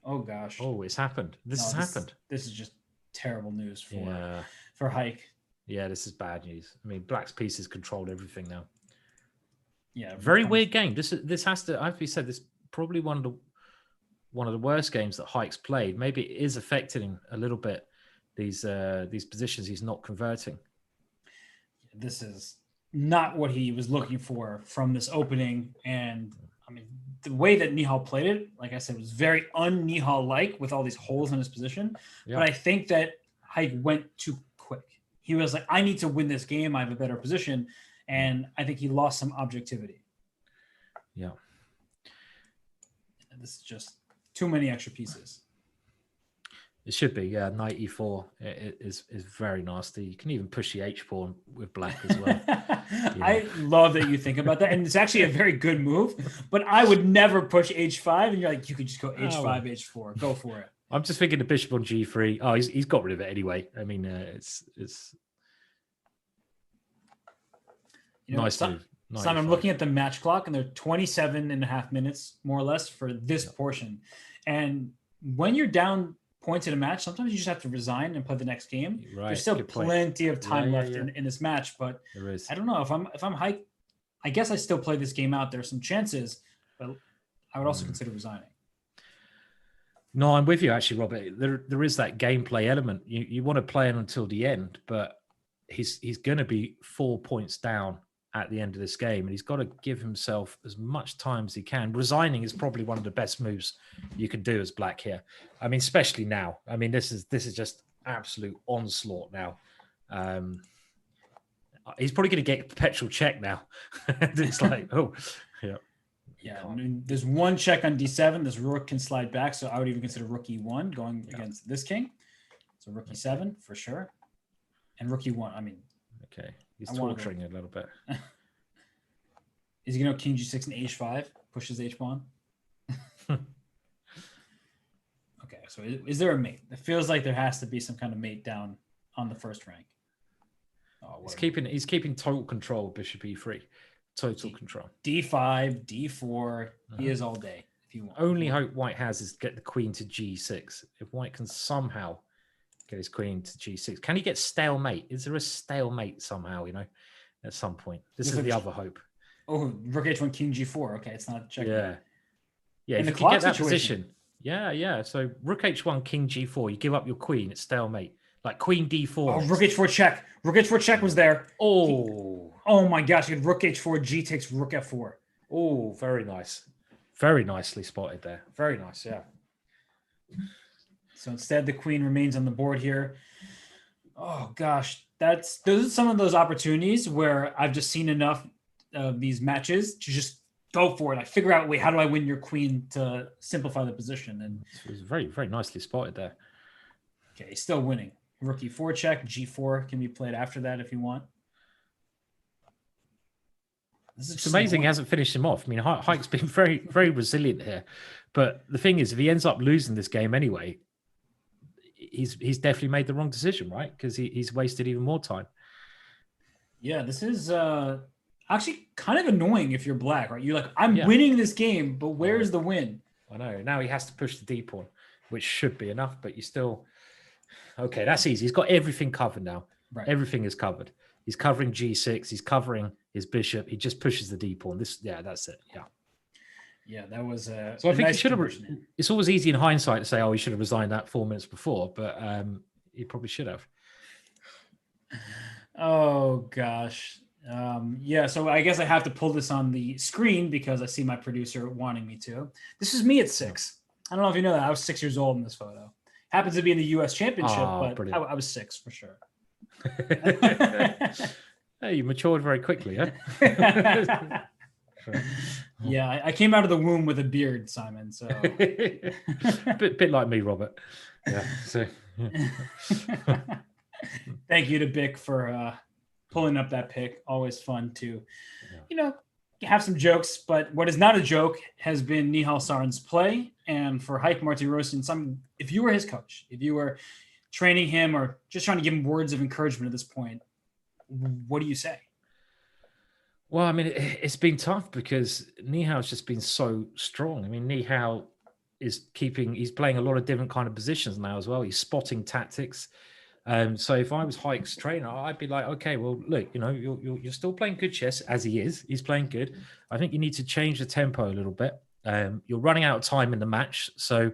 Oh gosh. Oh, it's happened. This has happened. This is just terrible news for Haik. Yeah, this is bad news. I mean, Black's pieces control everything now. Yeah, very weird game. This has to. I have to be said. This is probably one of the worst games that Haik's played. Maybe it is affecting him a little bit. These positions he's not converting. This is not what he was looking for from this opening, and I mean the way that Nihal played it, like I said, was very un-Nihal-like with all these holes in his position. Yeah. But I think that Haik went too quick. He was like, I need to win this game. I have a better position. And I think he lost some objectivity. Yeah. And this is just too many extra pieces. It should be, yeah. Knight E4 is very nasty. You can even push the H pawn with Black as well. I love that you think about that. And it's actually a very good move. But I would never push H5. And you're like, you could just go H5, H4. Go for it. I'm just thinking the bishop on G3. Oh, he's got rid of it anyway. I mean, it's nice move. Simon, I'm looking at the match clock, and they're 27 and a half minutes, more or less, for this portion. And when you're down points in a match, sometimes you just have to resign and play the next game. Right. There's still plenty of time left in this match, but there is. I don't know if I'm Haik. I guess I still play this game out. There's some chances, but I would also consider resigning. No, I'm with you actually, Robert. There is that gameplay element. You want to play him until the end, but he's going to be 4 points down at the end of this game, and he's got to give himself as much time as he can. Resigning is probably one of the best moves you can do as Black here. I mean, especially now. I mean, this is just absolute onslaught now. He's probably going to get a perpetual check now. It's like, oh, yeah. Yeah, I mean, there's one check on d7. This rook can slide back, so I would even consider rook e1 going against this king. So rook e7 for sure, and rook e1. I mean, okay, he's torturing a little bit. Is he going to king g6 and h5? Pushes h pawn. Okay, so is there a mate? It feels like there has to be some kind of mate down on the first rank. Oh, he's keeping total control of bishop e3. Total control. D5, D4. He is all day if you want. Only hope White has is get the queen to G6. If White can somehow get his queen to G6, can he get stalemate? Is there a stalemate somehow? At some point. This is the other hope. Oh, rook h1, king G4. Okay, it's not checkmate. Yeah. If you get that position. Yeah. So rook h1, king G4. You give up your queen. It's stalemate. Like queen D4. Oh, rook h4 check. Rook h4 check was there. Oh my gosh! You had rook h4, g takes rook f4. Oh, very nice. Very nicely spotted there. Very nice, yeah. So instead, the queen remains on the board here. Oh gosh, those are some of those opportunities where I've just seen enough of these matches to just go for it. I figure out, wait, how do I win your queen to simplify the position? And it was very, very nicely spotted there. Okay, he's still winning. Rook e4 check, g4 can be played after that if you want. It's amazing he hasn't finished him off. I mean, Haik's been very, very resilient here. But the thing is, if he ends up losing this game anyway, he's definitely made the wrong decision, right? Because he's wasted even more time. Yeah, this is actually kind of annoying if you're black, right? You're like, I'm winning this game, but where's the win? I know. Now he has to push the D pawn, which should be enough, but you still... Okay, that's easy. He's got everything covered now. Right. Everything is covered. He's covering G6. He's covering his bishop. He just pushes the D pawn. That's it. Yeah, that was so I think he should have. It's always easy in hindsight to say, "Oh, he should have resigned that 4 minutes before," but he probably should have. Oh gosh, yeah. So I guess I have to pull this on the screen because I see my producer wanting me to. This is me at 6. I don't know if you know that I was 6 years old in this photo. Happens to be in the U.S. Championship, but I was 6 for sure. Hey, you matured very quickly, huh? Yeah, I came out of the womb with a beard, Simon. So bit like me, Robert. Yeah. So thank you to Bick for pulling up that pick. Always fun to, have some jokes. But what is not a joke has been Nihal Sarin's play, and for Haik Martirosyan, if you were his coach, if you were training him or just trying to give him words of encouragement at this point, what do you say? Well, I mean, it's been tough because Nihal's just been so strong. I mean, Nihal he's playing a lot of different kind of positions now as well. He's spotting tactics. So if I was Haik's trainer, I'd be like, okay, well, look, you're still playing good chess as he is. He's playing good. I think you need to change the tempo a little bit. You're running out of time in the match. So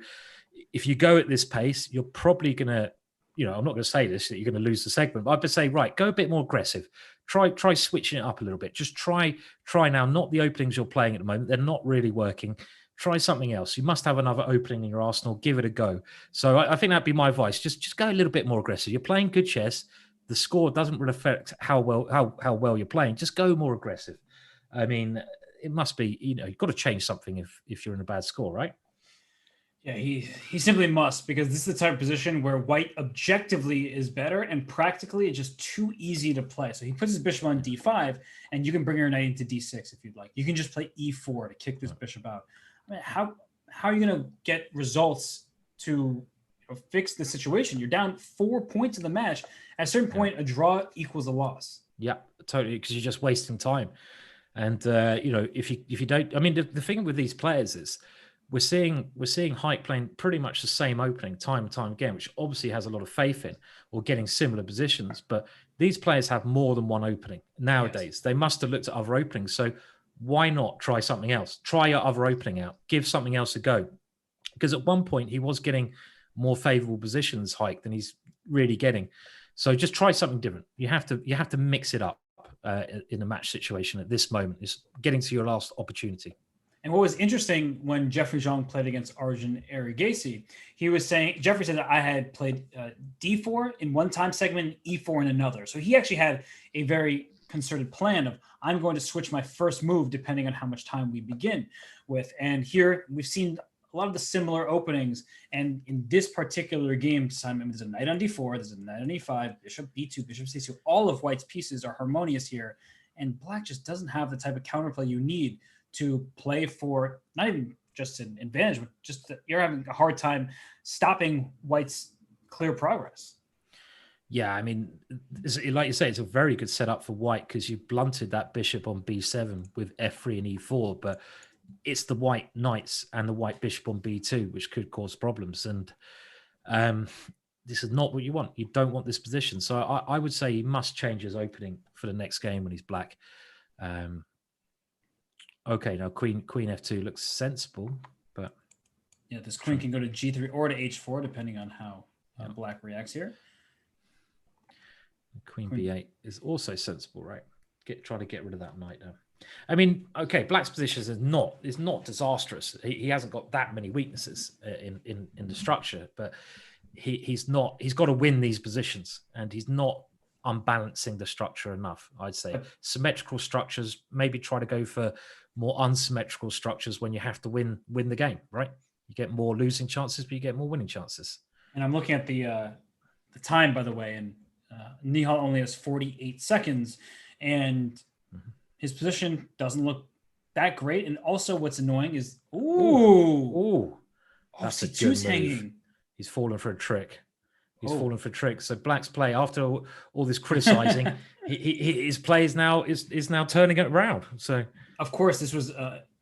if you go at this pace, you're probably going to, I'm not going to say this, that you're going to lose the segment, but I'd say, right, go a bit more aggressive. Try switching it up a little bit. Just try now, not the openings you're playing at the moment. They're not really working. Try something else. You must have another opening in your arsenal. Give it a go. So I think that'd be my advice. Just go a little bit more aggressive. You're playing good chess. The score doesn't really affect how well you're playing. Just go more aggressive. I mean, it must be, you've got to change something if you're in a bad score, right? Yeah, he simply must, because this is the type of position where White objectively is better and practically it's just too easy to play. So he puts his bishop on d5, and you can bring your knight into d6 if you'd like. You can just play e4 to kick this bishop out. I mean, how are you going to get results to fix the situation? You're down 4 points in the match. At a certain point, a draw equals a loss. Yeah, totally, because you're just wasting time. And if you don't, I mean, the thing with these players is, we're seeing Haik playing pretty much the same opening time and time again, which obviously has a lot of faith in, or getting similar positions. But these players have more than one opening nowadays. Yes. They must have looked at other openings. So why not try something else? Try your other opening out. Give something else a go. Because at one point he was getting more favorable positions, Haik, than he's really getting. So just try something different. You have to mix it up in a match situation at this moment. It's getting to your last opportunity. And what was interesting when Jeffrey Zhang played against Arjun Erigaisi, Jeffrey said that I had played D4 in one time segment, E4 in another. So he actually had a very concerted plan of I'm going to switch my first move depending on how much time we begin with. And here we've seen a lot of the similar openings. And in this particular game, Simon, there's a knight on d4, there's a knight on e5, bishop b2, bishop c2. All of white's pieces are harmonious here. And black just doesn't have the type of counterplay you need to play for not even just an advantage, but just that you're having a hard time stopping white's clear progress. Yeah, I mean, like you say, it's a very good setup for white because you blunted that bishop on b7 with f3 and e4, but it's the white knights and the white bishop on b2 which could cause problems. And this is not what you want. You don't want this position. So I would say he must change his opening for the next game when he's black. Okay, now queen f2 looks sensible, but yeah, this queen can go to g3 or to h4 depending on how black reacts here. Queen b8 is also sensible, right? Try to get rid of that knight now. I mean, okay, black's position is not disastrous. He hasn't got that many weaknesses in the structure, but he's got to win these positions, and he's not unbalancing the structure enough. I'd say symmetrical structures, maybe try to go for more unsymmetrical structures when you have to win the game, right? You get more losing chances, but you get more winning chances. And I'm looking at the time, by the way, and Nihal only has 48 seconds, and his position doesn't look that great. And also what's annoying is, that's c2's hanging. He's fallen for a trick. Fallen for tricks. So black's play, after all this criticizing, his play is now turning it around. So of course, this was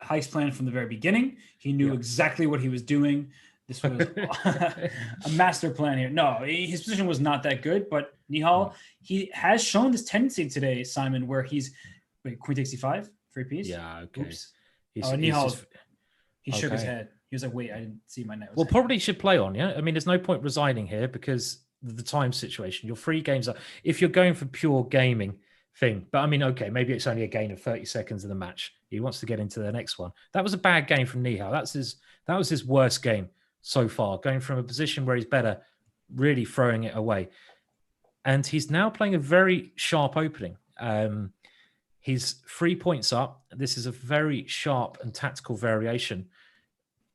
Haik's plan from the very beginning. He knew exactly what he was doing. This was a master plan here. No, his position was not that good, but Nihal, he has shown this tendency today, Simon, where he's queen takes c5, free piece. Yeah, okay. Oops. Nihal, he shook his head. He was like, wait, I didn't see my knight. Well, probably should play on, yeah? I mean, there's no point resigning here because the time situation. Your free games are, if you're going for pure gaming thing, but I mean, okay, maybe it's only a gain of 30 seconds in the match. He wants to get into the next one. That was a bad game from Nihal. That was his worst game so far, going from a position where he's better, really throwing it away. And he's now playing a very sharp opening. He's 3 points up. This is a very sharp and tactical variation.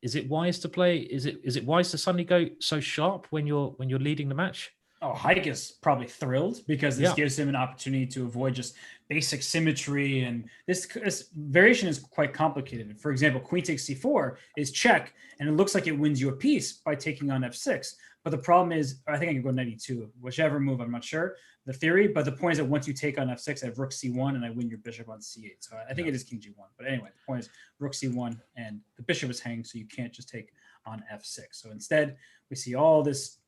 Is it wise to play? Is it wise to suddenly go so sharp when you're leading the match? Oh, Haik is probably thrilled because this gives him an opportunity to avoid just basic symmetry. And this variation is quite complicated. For example, queen takes c4 is check, and it looks like it wins you a piece by taking on f6. But the problem is, I think I can go knight e2, whichever move, I'm not sure, the theory. But the point is that once you take on f6, I have rook c1, and I win your bishop on c8. So I think it is king g1. But anyway, the point is rook c1, and the bishop is hanging, so you can't just take on f6. So instead, we see all this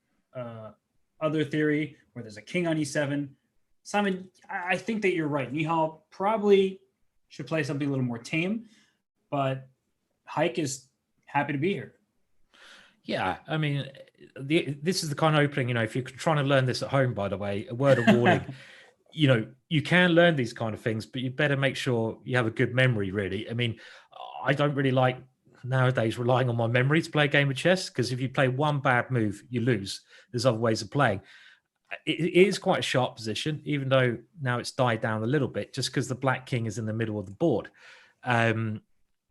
other theory where there's a king on e7. Simon, I think that you're right. Nihal probably should play something a little more tame, but Haik is happy to be here. Yeah, I mean, this is the kind of opening, if you're trying to learn this at home, by the way, a word of warning, you can learn these kind of things, but you better make sure you have a good memory, really. I mean, I don't really like nowadays relying on my memory to play a game of chess, because if you play one bad move, you lose. There's other ways of playing. It is quite a sharp position, even though now it's died down a little bit, just because the black king is in the middle of the board. And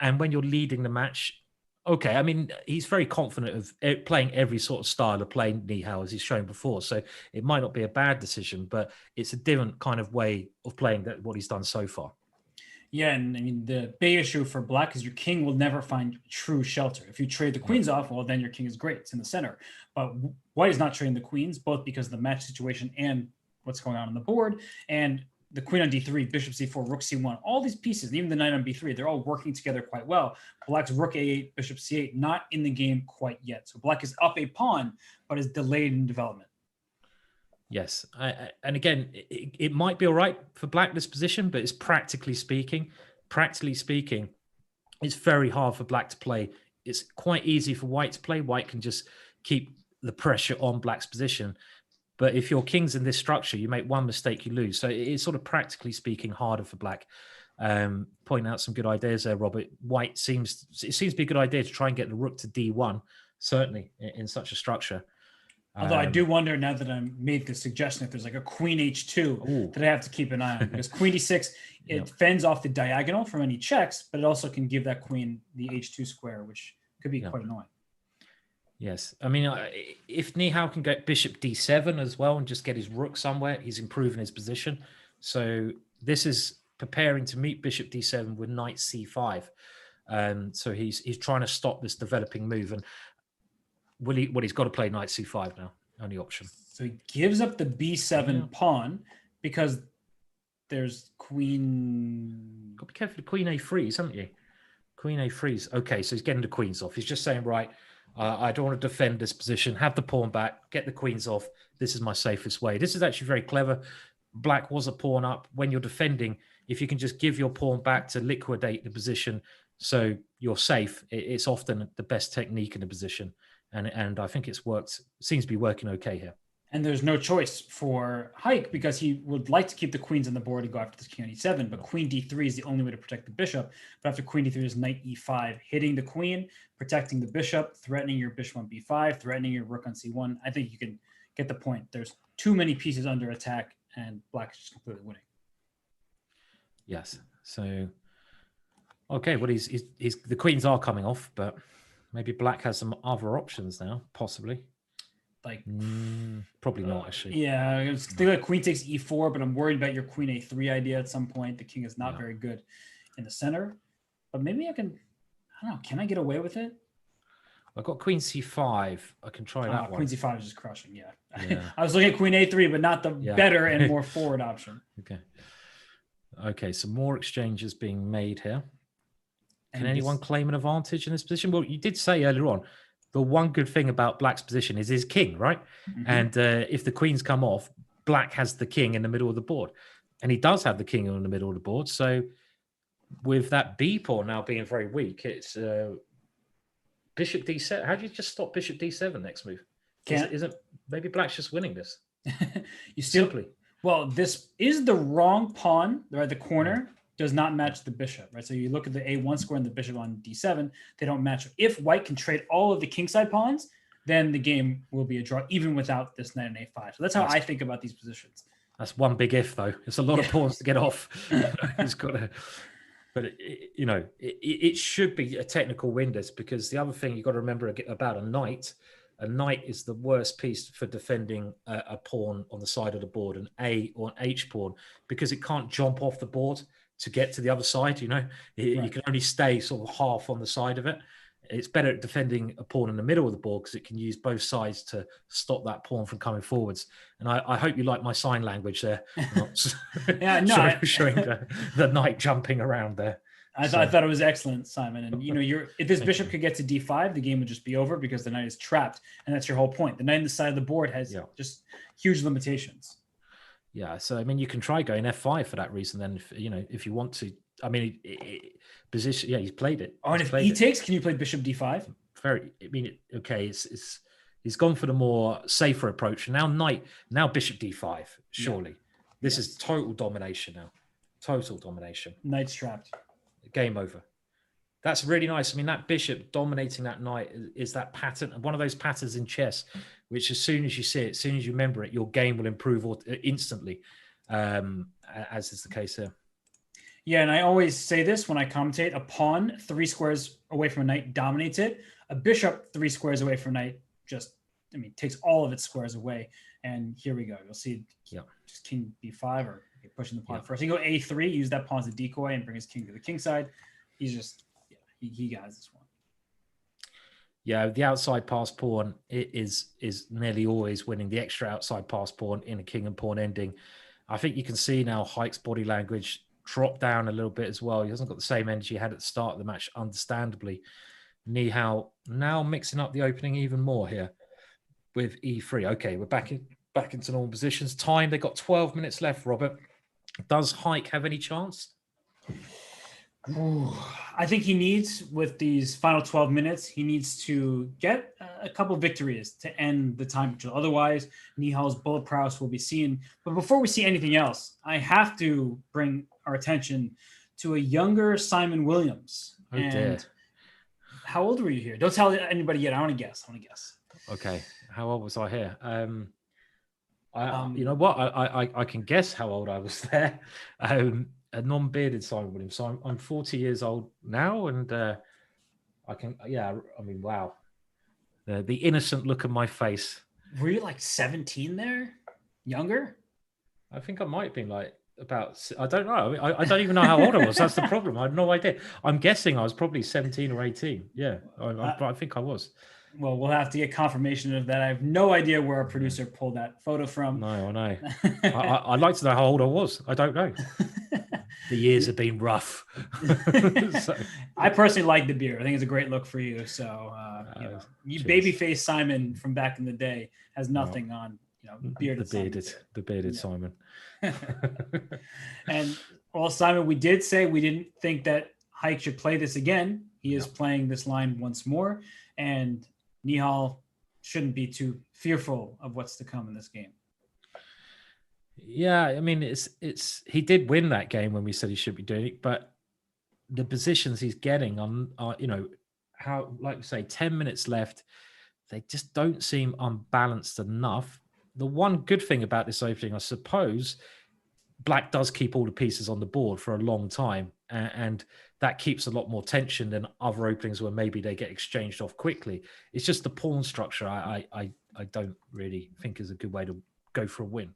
when you're leading the match, okay, I mean, he's very confident of playing every sort of style of play, Nihal, as he's shown before. So it might not be a bad decision, but it's a different kind of way of playing what he's done so far. Yeah, and I mean, the big issue for black is your king will never find true shelter. If you trade the queens off, well, then your king is great. It's in the center. But white is not trading the queens, both because of the match situation and what's going on the board. And the queen on d3, bishop c4, rook c1, all these pieces, and even the knight on b3, they're all working together quite well. Black's rook a8, bishop c8, not in the game quite yet. So black is up a pawn, but is delayed in development. Yes. And again, it might be all right for black, this position, but it's practically speaking, it's very hard for black to play. It's quite easy for white to play. White can just keep the pressure on black's position. But if your king's in this structure, you make one mistake, you lose. So it's sort of practically speaking harder for black. Pointing out some good ideas there, Robert. White seems to be a good idea to try and get the rook to d1, certainly in such a structure. Although I do wonder now that I made the suggestion if there's like a queen h2 that I have to keep an eye on, because queen d6, it fends off the diagonal from any checks, but it also can give that queen the h2 square, which could be quite annoying. Yes. I mean, if Nihal can get bishop d7 as well and just get his rook somewhere, he's improving his position. So this is preparing to meet bishop d7 with knight c5. So he's trying to stop this developing move. And he's got to play knight c5 now, only option. So he gives up the b7 pawn because there's queen... Got to be careful with queen a3s, haven't you? Queen a3s. Okay, so he's getting the queens off. He's just saying, right, I don't want to defend this position, have the pawn back, get the queens off. This is my safest way. This is actually very clever. Black was a pawn up. When you're defending, if you can just give your pawn back to liquidate the position so you're safe, it's often the best technique in the position. And I think it's worked, seems to be working okay here. And there's no choice for Haik because he would like to keep the queens on the board and go after this king on e7, but queen d3 is the only way to protect the bishop. But after queen d3 is knight e5, hitting the queen, protecting the bishop, threatening your bishop on b5, threatening your rook on c1. I think you can get the point. There's too many pieces under attack, and black is just completely winning. Yes. So, okay, well, he's the queens are coming off, but maybe black has some other options now, possibly. Like probably not, actually. Yeah, I was thinking like queen takes e4, but I'm worried about your queen a3 idea at some point. The king is not very good in the center, but maybe I don't know. Can I get away with it? I've got queen c5. I can try that one. Queen c5 is just crushing. Yeah. I was looking at queen a3, but not the better and more forward option. Okay. So more exchanges being made here. Can anyone claim an advantage in this position? Well, you did say earlier on, the one good thing about black's position is his king, right? Mm-hmm. And if the queens come off, black has the king in the middle of the board. And he does have the king in the middle of the board. So with that b pawn now being very weak, it's bishop d7. How do you just stop bishop d7 next move? Isn't maybe black's just winning this? Simply. Well, this is the wrong pawn. Right, the corner does not match the bishop, right? So you look at the a1 square and the bishop on d7, they don't match. If white can trade all of the kingside pawns, then the game will be a draw, even without this knight on a5. So that's how I think about these positions. That's one big if, though. It's a lot of pawns to get off. He's got to... But, it should be a technical win, this, because the other thing you've got to remember about a knight is the worst piece for defending a pawn on the side of the board, an A or an H pawn, because it can't jump off the board to get to the other side. You can only stay sort of half on the side of it. It's better at defending a pawn in the middle of the board because it can use both sides to stop that pawn from coming forwards. And I hope you like my sign language there. Showing the knight jumping around there. I thought it was excellent, Simon. And if this bishop could get to d5, the game would just be over because the knight is trapped, and that's your whole point. The knight on the side of the board has just huge limitations. Yeah, so I mean, you can try going f5 for that reason. Then, if you want to, I mean, position. Yeah, he's played it. Oh, and if e takes, can you play bishop d5? He's gone for the more safer approach. Now bishop d5. Surely, this is total domination now. Total domination. Knight's trapped. Game over. That's really nice. I mean, that bishop dominating that knight is that pattern, one of those patterns in chess, which as soon as you see it, as soon as you remember it, your game will improve instantly, as is the case here. Yeah, and I always say this when I commentate: a pawn 3 squares away from a knight dominates it. A bishop 3 squares away from a knight takes all of its squares away. And here we go. You'll see just king b5 or pushing the pawn first. You go a3, use that pawn as a decoy and bring his king to the king side. He's just, he got this one. Yeah, the outside pass pawn is nearly always winning. The extra outside pass pawn in a king and pawn ending. I think you can see now Haik's body language drop down a little bit as well. He hasn't got the same energy he had at the start of the match, understandably. Nihal now mixing up the opening even more here with e3. Okay, we're back into normal positions. Time, they've got 12 minutes left, Robert. Does Haik have any chance? I think he needs, with these final 12 minutes, he needs to get a couple victories to end the time control. Otherwise, Nihal's bullet prowess will be seen. But before we see anything else, I have to bring our attention to a younger Simon Williams. Oh, dear. How old were you here? Don't tell anybody yet. I want to guess. Okay. How old was I here? You know Um, what? I can guess how old I was there. A non-bearded Simon Williams. So I'm 40 years old now, and I can. Yeah, I mean, wow. The innocent look on my face. were you like 17 there? Younger? I think I might have been like about. I don't know. I mean, I don't even know how old I was. That's the problem. I have no idea. I'm guessing I was probably 17 or 18. Yeah, I think I was. Well, we'll have to get confirmation of that. I have no idea where our producer pulled that photo from. No, I know. I'd like to know how old I was. I don't know. The years have been rough. So. I personally like the beard. I think it's a great look for you. So, babyface Simon from back in the day has nothing on, bearded. The bearded Simon. And well, Simon, we did say we didn't think that Haik should play this again. He is playing this line once more, and Nihal shouldn't be too fearful of what's to come in this game. Yeah, I mean, it's he did win that game when we said he should be doing it, but the positions he's getting are how, like we say, 10 minutes left, they just don't seem unbalanced enough. The one good thing about this opening, I suppose, Black does keep all the pieces on the board for a long time, and that keeps a lot more tension than other openings where maybe they get exchanged off quickly. It's just the pawn structure I don't really think is a good way to go for a win.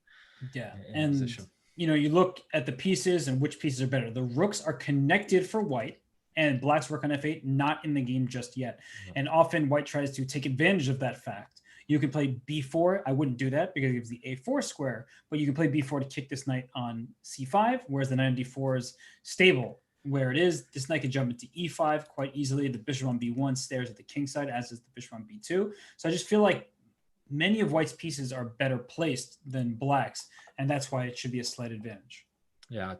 Yeah, and you look at the pieces and which pieces are better. The rooks are connected for white, and Black's rook on f8 not in the game just yet. No. And often white tries to take advantage of that fact. You can play b4. I wouldn't do that because it gives the a4 square, but you can play b4 to kick this knight on c5, whereas the knight on d4 is stable. Where it is, this knight can jump into e5 quite easily. The bishop on b1 stares at the king side, as is the bishop on b2. So I just feel like many of white's pieces are better placed than black's, and that's why it should be a slight advantage. Yeah,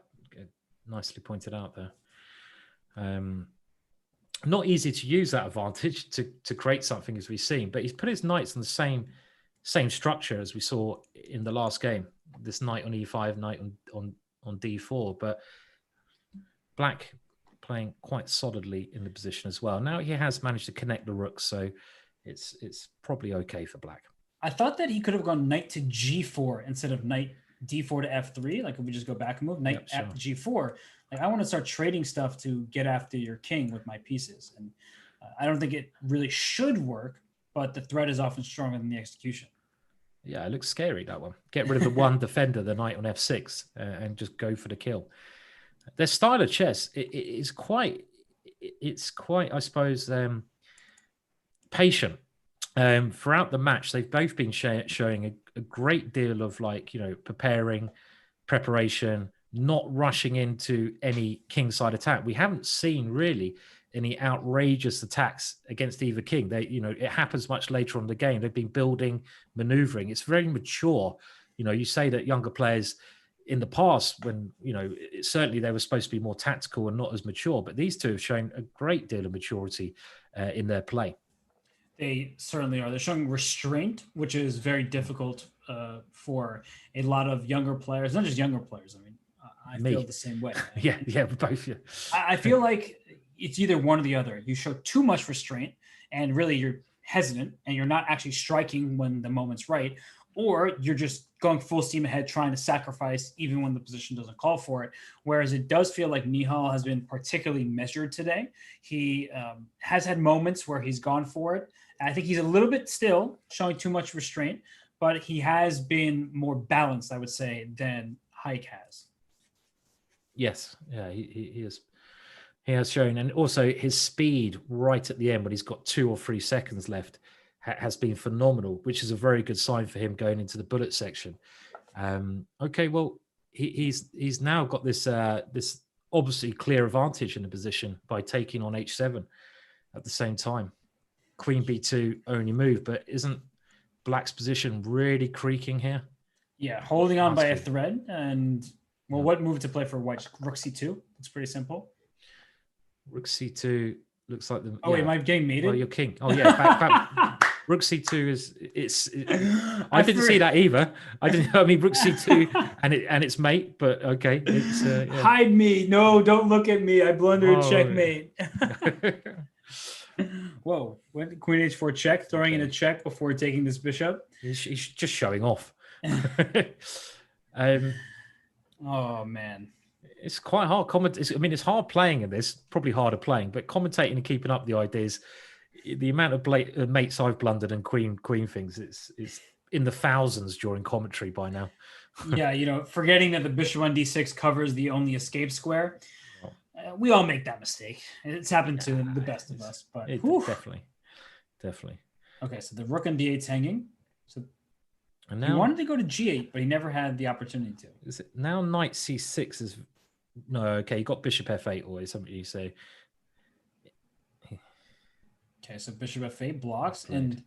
nicely pointed out there. Not easy to use that advantage to create something, as we've seen, but he's put his knights on the same structure as we saw in the last game. This knight on e5, knight on d4, but Black playing quite solidly in the position as well. Now he has managed to connect the rooks, so it's probably okay for Black. I thought that he could have gone knight to g4 instead of knight d4 to f3. Like if we just go back and move, knight after g4. Like I want to start trading stuff to get after your king with my pieces. And I don't think it really should work, but the threat is often stronger than the execution. Yeah, it looks scary, that one. Get rid of the one defender, the knight on f6, and just go for the kill. Their style of chess it's quite, I suppose, patient. Throughout the match, they've both been showing a great deal of preparation, not rushing into any kingside attack. We haven't seen really any outrageous attacks against either king. It happens much later on in the game. They've been building, maneuvering. It's very mature. You say that younger players in the past, when certainly they were supposed to be more tactical and not as mature, but these two have shown a great deal of maturity in their play. They certainly are. They're showing restraint, which is very difficult for a lot of younger players, not just younger players. I mean, I feel the same way. yeah, both. Yeah. I feel like it's either one or the other. You show too much restraint and really you're hesitant and you're not actually striking when the moment's right, or you're just going full steam ahead trying to sacrifice even when the position doesn't call for it. Whereas it does feel like Nihal has been particularly measured today. He has had moments where he's gone for it. I think he's a little bit still showing too much restraint, but he has been more balanced, I would say, than Haik has. Yes, yeah, he has shown, and also his speed right at the end when he's got 2 or 3 seconds left has been phenomenal, which is a very good sign for him going into the bullet section. Okay, well, he's now got this this obviously clear advantage in the position by taking on h7 at the same time. Queen b2 only move, but isn't Black's position really creaking here? Yeah, holding on by a thread. And well, what move to play for white? Rook c2. It's pretty simple. Rook c2 looks like the. Oh wait, am I getting mated? Well, your king. Oh yeah, back. Rook c2 I didn't see that either. I mean, Rook c2 and it's mate, but okay. It's hide me. No, don't look at me. I blundered checkmate. whoa, when queen h4 check, throwing in a check before taking this bishop. He's just showing off. Oh man, it's quite hard. It's hard playing in this. Probably harder playing, but commentating and keeping up the ideas. The amount of mates I've blundered and queen things, it's in the thousands during commentary by now. Yeah, forgetting that the bishop on d6 covers the only escape square. We all make that mistake. It's happened to the best of us, but definitely. Okay, so the rook on d8's hanging. So and now, he wanted to go to g8, but he never had the opportunity to. Is it now knight c6 is no okay? You got bishop f8 always. Something you say. Okay, so bishop f8 blocks, and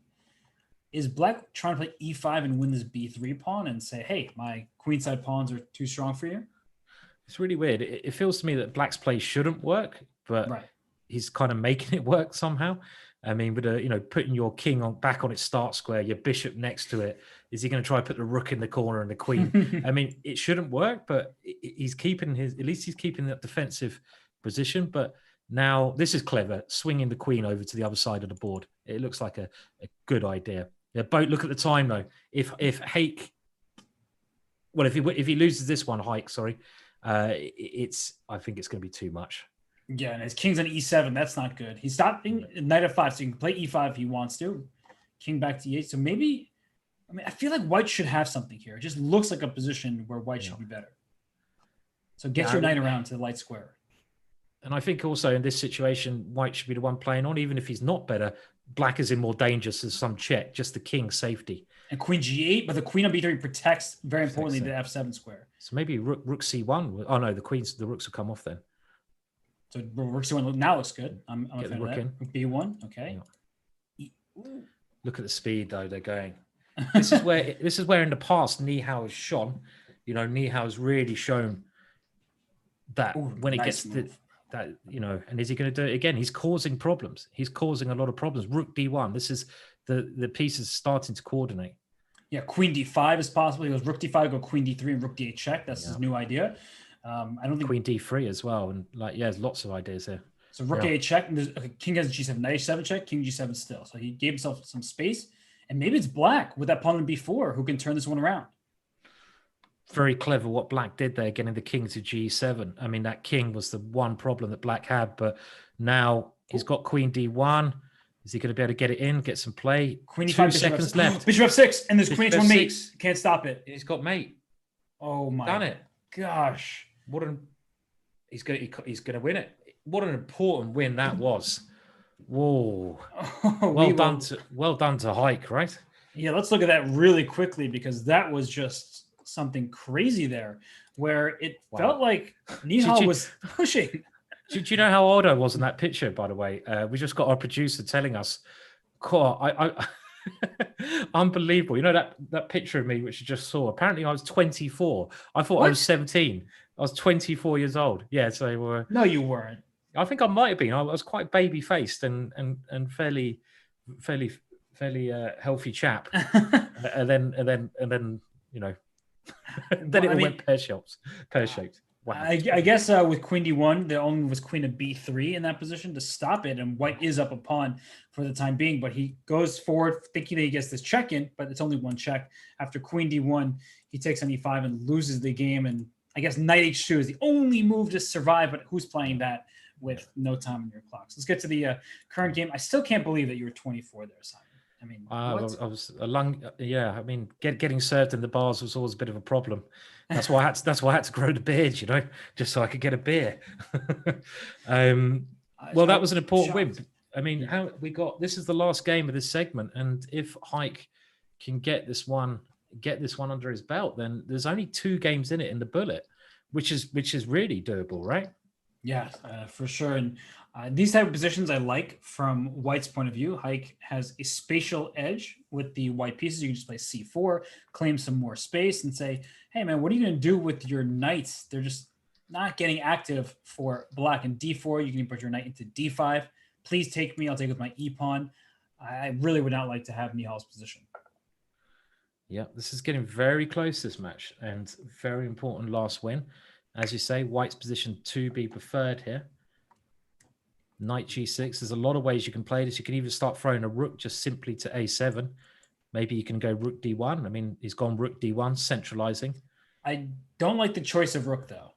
is black trying to play e5 and win this b3 pawn and say, hey, my queenside pawns are too strong for you? It's really weird. It feels to me that black's play shouldn't work, but he's kind of making it work somehow. I mean, with putting your king back on its start square, your bishop next to it, is he going to try to put the rook in the corner and the queen? I mean, it shouldn't work, but he's keeping at least he's keeping that defensive position. But now this is clever, swinging the queen over to the other side of the board. It looks like a good idea. Yeah, both look at the time though. If Haik, well, if he loses this one, Haik, sorry, I think it's going to be too much. Yeah, and his king's on e7. That's not good. He's stopping knight f5, so he can play e5 if he wants to. King back to e8. So maybe, I feel like white should have something here. It just looks like a position where white should be better. So get your knight around to the light square. And I think also in this situation, white should be the one playing on, even if he's not better. Black is in more danger, so some check, just the king's safety. And queen g8, but the queen on b3 protects, very importantly, the f7 square. So maybe rook c1. Oh no, the rooks will come off then. So rook c1 now looks good. I'm a fan of that. In. b1, okay. Yeah. Look at the speed though they're going. This is where in the past Nihal has shone. Nihal has really shown that when it gets to that, and is he going to do it again? He's causing problems. He's causing a lot of problems. Rook d1. This is the pieces starting to coordinate. Yeah, queen d5 is possible. He goes rook d5, go queen d3, and rook d8 check. That's his new idea. I don't think queen d3 as well, and there's lots of ideas here. So rook a8 check, and king has g7, knight h7 check, king g7 still. So he gave himself some space, and maybe it's black with that pawn in b4 who can turn this one around. Very clever what black did there, getting the king to g7. I mean, that king was the one problem that black had, but now he's got queen d1. Is he going to be able to get it in, get some play? Queen e5, 2 seconds left. Bishop f6, and there's queen h1 mate. Can't stop it. He's got mate. Oh my Done it. Gosh. He's going to win it. What an important win that was. Whoa. Well done to Haik, right? Yeah, let's look at that really quickly because that was just something crazy there where it felt like Nihal was pushing. Do you know how old I was in that picture, by the way? We just got our producer telling us, unbelievable. You know that picture of me, which you just saw? Apparently I was 24. I thought I was 17. I was 24 years old. Yeah, so... no, you weren't. I think I might have been. I was quite baby-faced and fairly healthy chap. and then then it went pear-shaped. Wow. I guess with queen d1, there only was queen of b3 in that position to stop it, and white is up a pawn for the time being, but he goes forward thinking that he gets this check in, but it's only one check. After queen d1, he takes on e5 and loses the game, and I guess knight h2 is the only move to survive, but who's playing that with no time on your clocks? Let's get to the current game. I still can't believe that you were 24 there, Simon. I mean, I was a long, I mean, getting served in the bars was always a bit of a problem. That's why I had to grow the beard, just so I could get a beer. Well, that was an important win. I mean, this is the last game of this segment, and if Haik can get this one under his belt, then there's only 2 games in it in the bullet, which is really doable, right? Yeah, for sure. And these type of positions I like from white's point of view. Haik has a spatial edge with the white pieces. You can just play c4, claim some more space, and say, hey, man, what are you going to do with your knights? They're just not getting active for black. And d4, you can put your knight into d5. Please take me. I'll take with my e-pawn. I really would not like to have Nihal's position. Yeah, this is getting very close, this match, and very important last win. As you say, white's position to be preferred here. Knight G6. There's a lot of ways you can play this. You can either start throwing a rook just simply to A7. Maybe you can go rook D1. I mean, he's gone rook D1, centralizing. I don't like the choice of rook, though,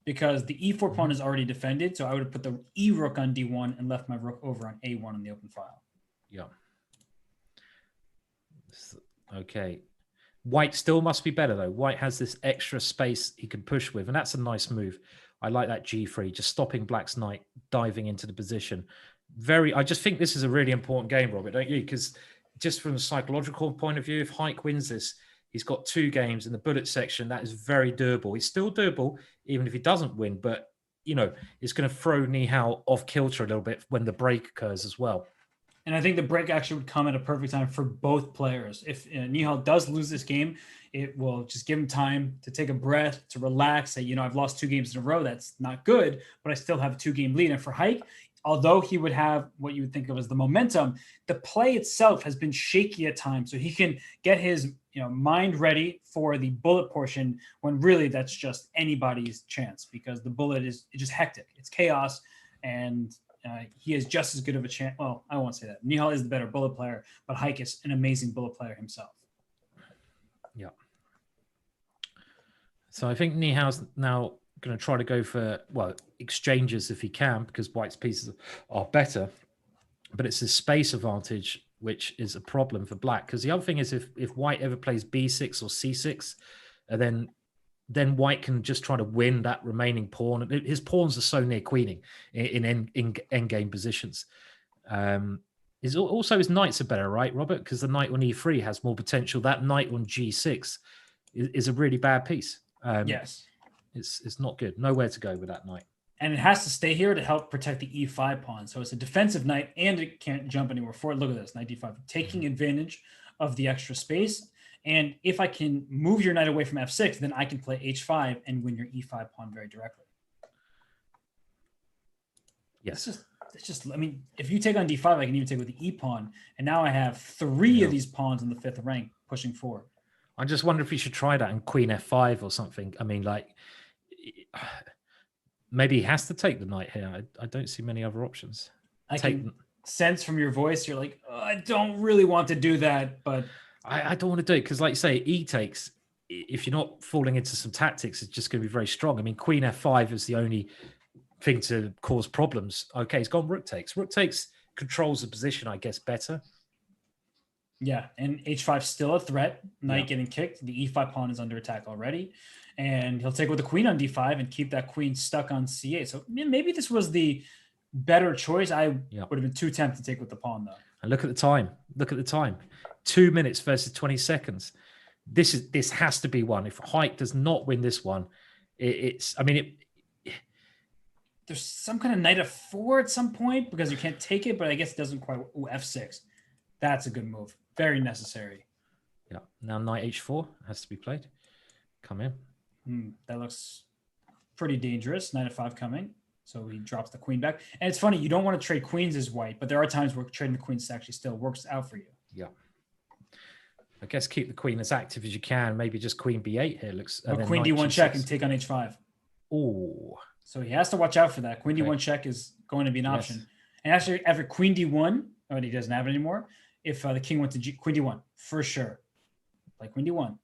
because the E4 pawn is already defended. So I would have put the E rook on D1 and left my rook over on A1 in the open file. Yeah. Okay. White still must be better, though. White has this extra space he can push with, and that's a nice move. I like that G3, just stopping Black's knight, diving into the position. I just think this is a really important game, Robert, don't you? Because just from a psychological point of view, if Haik wins this, he's got 2 games in the bullet section. That is very doable. He's still doable, even if he doesn't win. But, it's going to throw Nihal off kilter a little bit when the break occurs as well. And I think the break actually would come at a perfect time for both players. If Nihal does lose this game, it will just give him time to take a breath, to relax, say, I've lost 2 games in a row. That's not good, but I still have a 2-game lead. And for Haik, although he would have what you would think of as the momentum, the play itself has been shaky at times. So he can get his mind ready for the bullet portion when really that's just anybody's chance, because the bullet is just hectic. It's chaos, and he is just as good of a chance. Well, I won't say that. Nihal is the better bullet player, but Haik is an amazing bullet player himself. Yeah. So I think Nihal's now going to try to go for, exchanges if he can, because White's pieces are better. But it's a space advantage, which is a problem for Black. Because the other thing is, if White ever plays B6 or C6, then White can just try to win that remaining pawn. His pawns are so near queening in endgame positions. Also, his knights are better, right, Robert? Because the knight on E3 has more potential. That knight on G6 is a really bad piece. Yes. It's not good. Nowhere to go with that knight. And it has to stay here to help protect the E5 pawn. So it's a defensive knight, and it can't jump anywhere forward. Look at this, knight D5, taking advantage of the extra space. And if I can move your knight away from F6, then I can play H5 and win your E5 pawn very directly. Yes. It's just, if you take on D5, I can even take with the E pawn. And now I have 3 of these pawns in the 5th rank pushing forward. I just wonder if he should try that in Queen F5 or something. Maybe he has to take the knight here. I don't see many other options. I can sense from your voice, you're like, I don't really want to do that, but I don't want to do it because, like you say, E takes, if you're not falling into some tactics, it's just going to be very strong. Queen F5 is the only thing to cause problems. Okay, he's gone rook takes. Rook takes controls the position, I guess, better. Yeah, and H5 still a threat. Knight getting kicked. The E5 pawn is under attack already. And he'll take with the queen on D5 and keep that queen stuck on C8. So maybe this was the better choice. I would have been too tempted to take with the pawn, though. And look at the time. 2 minutes versus 20 seconds. This has to be one. If Haik does not win this one, there's some kind of knight F4 at some point because you can't take it, but I guess it doesn't quite. Ooh, F6. That's a good move. Very necessary. Yeah. Now knight H4 has to be played. Come in. That looks pretty dangerous. Knight F5 coming. So he drops the queen back. And it's funny, you don't want to trade queens as White, but there are times where trading the queens actually still works out for you. Yeah. I guess keep the queen as active as you can. Maybe just queen B8 here looks. Or queen D1 check and take on H5. Oh. So he has to watch out for that. Queen D1 check is going to be an option. And actually, after queen D1, he doesn't have it anymore. If the king went to queen D1, for sure. Like queen D1. Okay,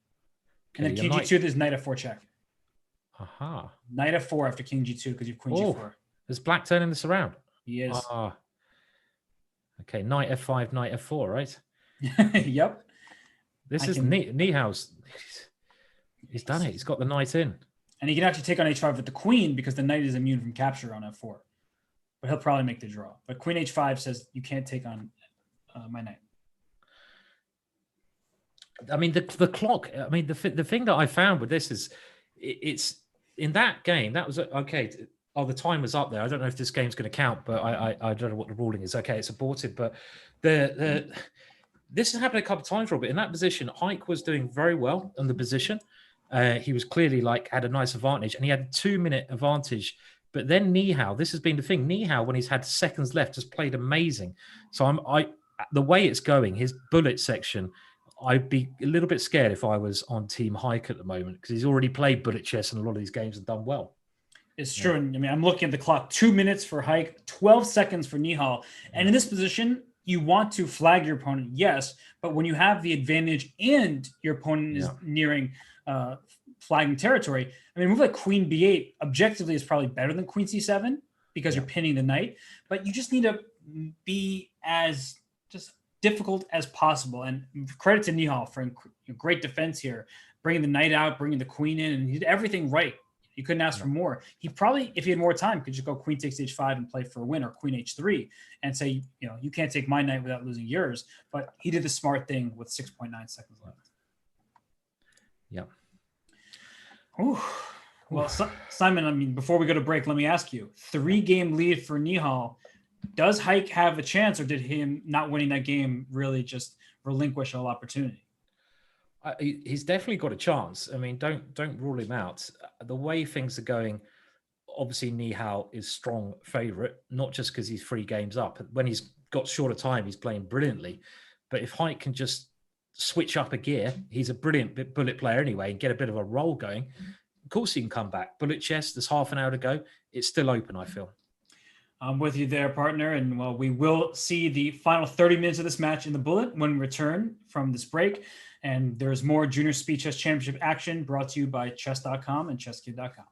and then king G2, there's knight F4 check. Aha. Knight F4 after king G2 because you have queen G4. Is Black turning this around? He is. Okay, knight F5, knight F4, right? Yep. This is Nihal's. He's done it. He's got the knight in. And he can actually take on H5 with the queen because the knight is immune from capture on F4. But he'll probably make the draw. But queen H5 says you can't take on my knight. The clock. The thing that I found with this is it's in that game. That was okay. Oh, the time was up there. I don't know if this game's going to count, but I don't know what the ruling is. Okay, it's aborted. But this has happened a couple of times, Robert. In that position, Haik was doing very well in the position. He was clearly had a nice advantage, and he had a 2-minute advantage. But then Nihal, this has been the thing. Nihal, when he's had seconds left, has played amazing. So the way it's going, his bullet section, I'd be a little bit scared if I was on Team Haik at the moment because he's already played bullet chess in a lot of these games and done well. It's true. And I mean, I'm looking at the clock, 2 minutes for Haik, 12 seconds for Nihal. And in this position, you want to flag your opponent, yes, but when you have the advantage and your opponent is nearing flagging territory, I mean, a move like Queen B8 objectively is probably better than Queen C7 because you're pinning the knight, but you just need to be as just difficult as possible. And credit to Nihal for great defense here, bringing the knight out, bringing the queen in, and he did everything right. You couldn't ask for more. He probably, if he had more time, could just go queen takes h5 and play for a win, or queen h3 and say, you can't take my knight without losing yours. But he did the smart thing with 6.9 seconds left. Yeah. Ooh. Well, Simon, I mean, before we go to break, let me ask you, 3-game lead for Nihal. Does Haik have a chance, or did him not winning that game really just relinquish all opportunity? He's definitely got a chance. I mean, don't rule him out. The way things are going, obviously Nihal is strong favourite, not just because he's 3 games up. When he's got shorter time, he's playing brilliantly. But if Haik can just switch up a gear, he's a brilliant bullet player anyway, and get a bit of a roll going, of course he can come back. Bullet chess, there's half an hour to go. It's still open, I feel. I'm with you there, partner. And well, we will see the final 30 minutes of this match in the bullet when we return from this break. And there's more Junior Speed Chess Championship action brought to you by Chess.com and Chesskid.com.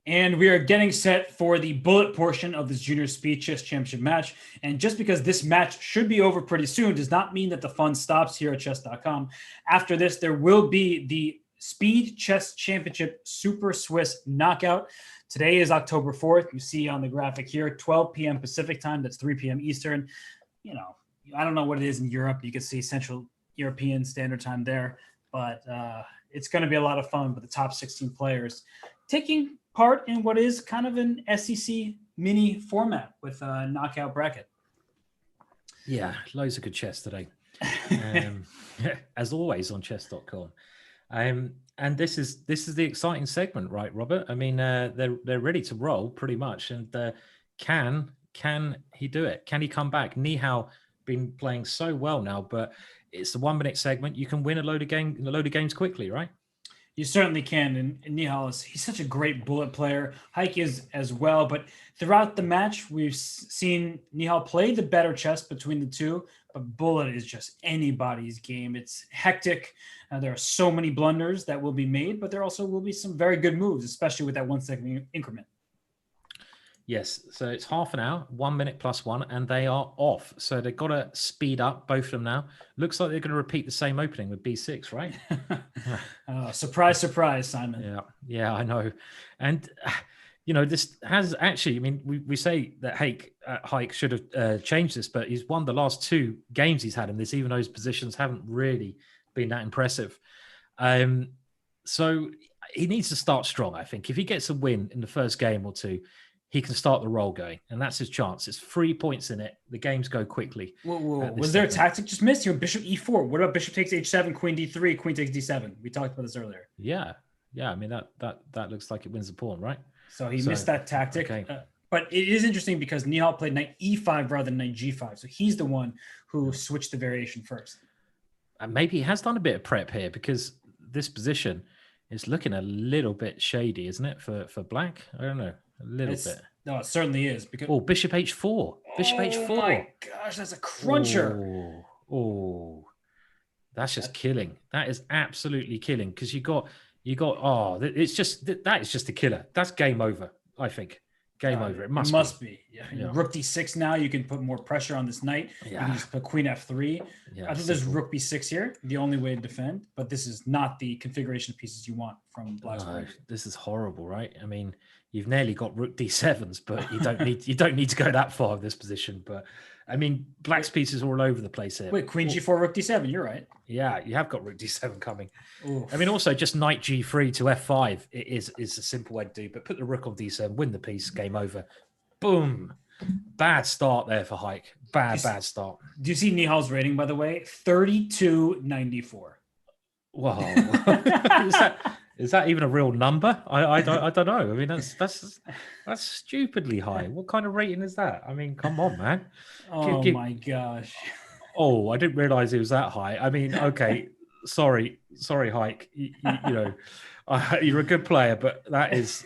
And we are getting set for the bullet portion of this Junior Speed Chess Championship match. And just because this match should be over pretty soon does not mean that the fun stops here at Chess.com. After this, there will be the Speed Chess Championship Super Swiss Knockout. Today is October 4th. You see on the graphic here, 12 p.m. Pacific time. That's 3 p.m. Eastern. You know, I don't know what it is in Europe. You can see Central European Standard Time there. But it's going to be a lot of fun with the top 16 players taking part in what is kind of an SEC mini format with a knockout bracket. Yeah, loads of good chess today. As always on Chess.com. And this is the exciting segment, right, Robert? I mean, they're ready to roll pretty much. And can he do it? Can he come back? Nihal been playing so well now, but it's the 1 minute segment. You can win a load of games quickly, right? You certainly can. And Nihal he's such a great bullet player. Haik is as well. But throughout the match, we've seen Nihal play the better chess between the two. But bullet is just anybody's game. It's hectic. There are so many blunders that will be made, but there also will be some very good moves, especially with that 1 second increment. Yes, so it's half an hour, 1 minute plus one, and they are off. So they've got to speed up, both of them now. Looks like they're going to repeat the same opening with B6, right? Surprise, surprise, Simon. Yeah, I know. And, this has actually, I mean, we say that Haik should have changed this, but he's won the last 2 games he's had in this, even though his positions haven't really been that impressive. So he needs to start strong, I think. If he gets a win in the first game or 2, he can start the roll going, and that's his chance. It's 3 points in it. The games go quickly. Whoa. Was there a tactic just missed here? Bishop e4. What about bishop takes h7, queen d3, queen takes d7? We talked about this earlier. Yeah. I mean, that looks like it wins the pawn, right? So he missed that tactic. Okay. But it is interesting because Nihal played knight e5 rather than knight g5. So he's the one who switched the variation first. And maybe he has done a bit of prep here because this position is looking a little bit shady, isn't it, for black? I don't know. A little bit. No, it certainly is. Because bishop h4. Bishop h4. Oh my gosh, that's a cruncher. Oh, that's just killing. That is absolutely killing because you got. It's just that is just a killer. That's game over. I think game over. It must be. Yeah. Rook d6 now. You can put more pressure on this knight. Yeah. You can just put queen f3. Yeah, I think there's rook b6 here. The only way to defend, but this is not the configuration of pieces you want from black's point. This is horrible, right? I mean, you've nearly got rook d7s, but you don't need to go that far in this position. But I mean, black's pieces are all over the place here. Wait, queen g4, rook d7. You're right. Yeah, you have got rook d7 coming. Oof. I mean, also just knight g3 to f5 is a simple way to do. But put the rook on d7, win the piece, game over. Boom. Bad start there for Haik. Bad start. Do you see Nihal's rating, by the way? 32.94. Wow. Is that even a real number? I don't know. I mean, that's stupidly high. What kind of rating is that? I mean, come on, man. Oh my gosh. Oh, I didn't realize it was that high. I mean, okay, sorry, Haik. You're a good player, but that is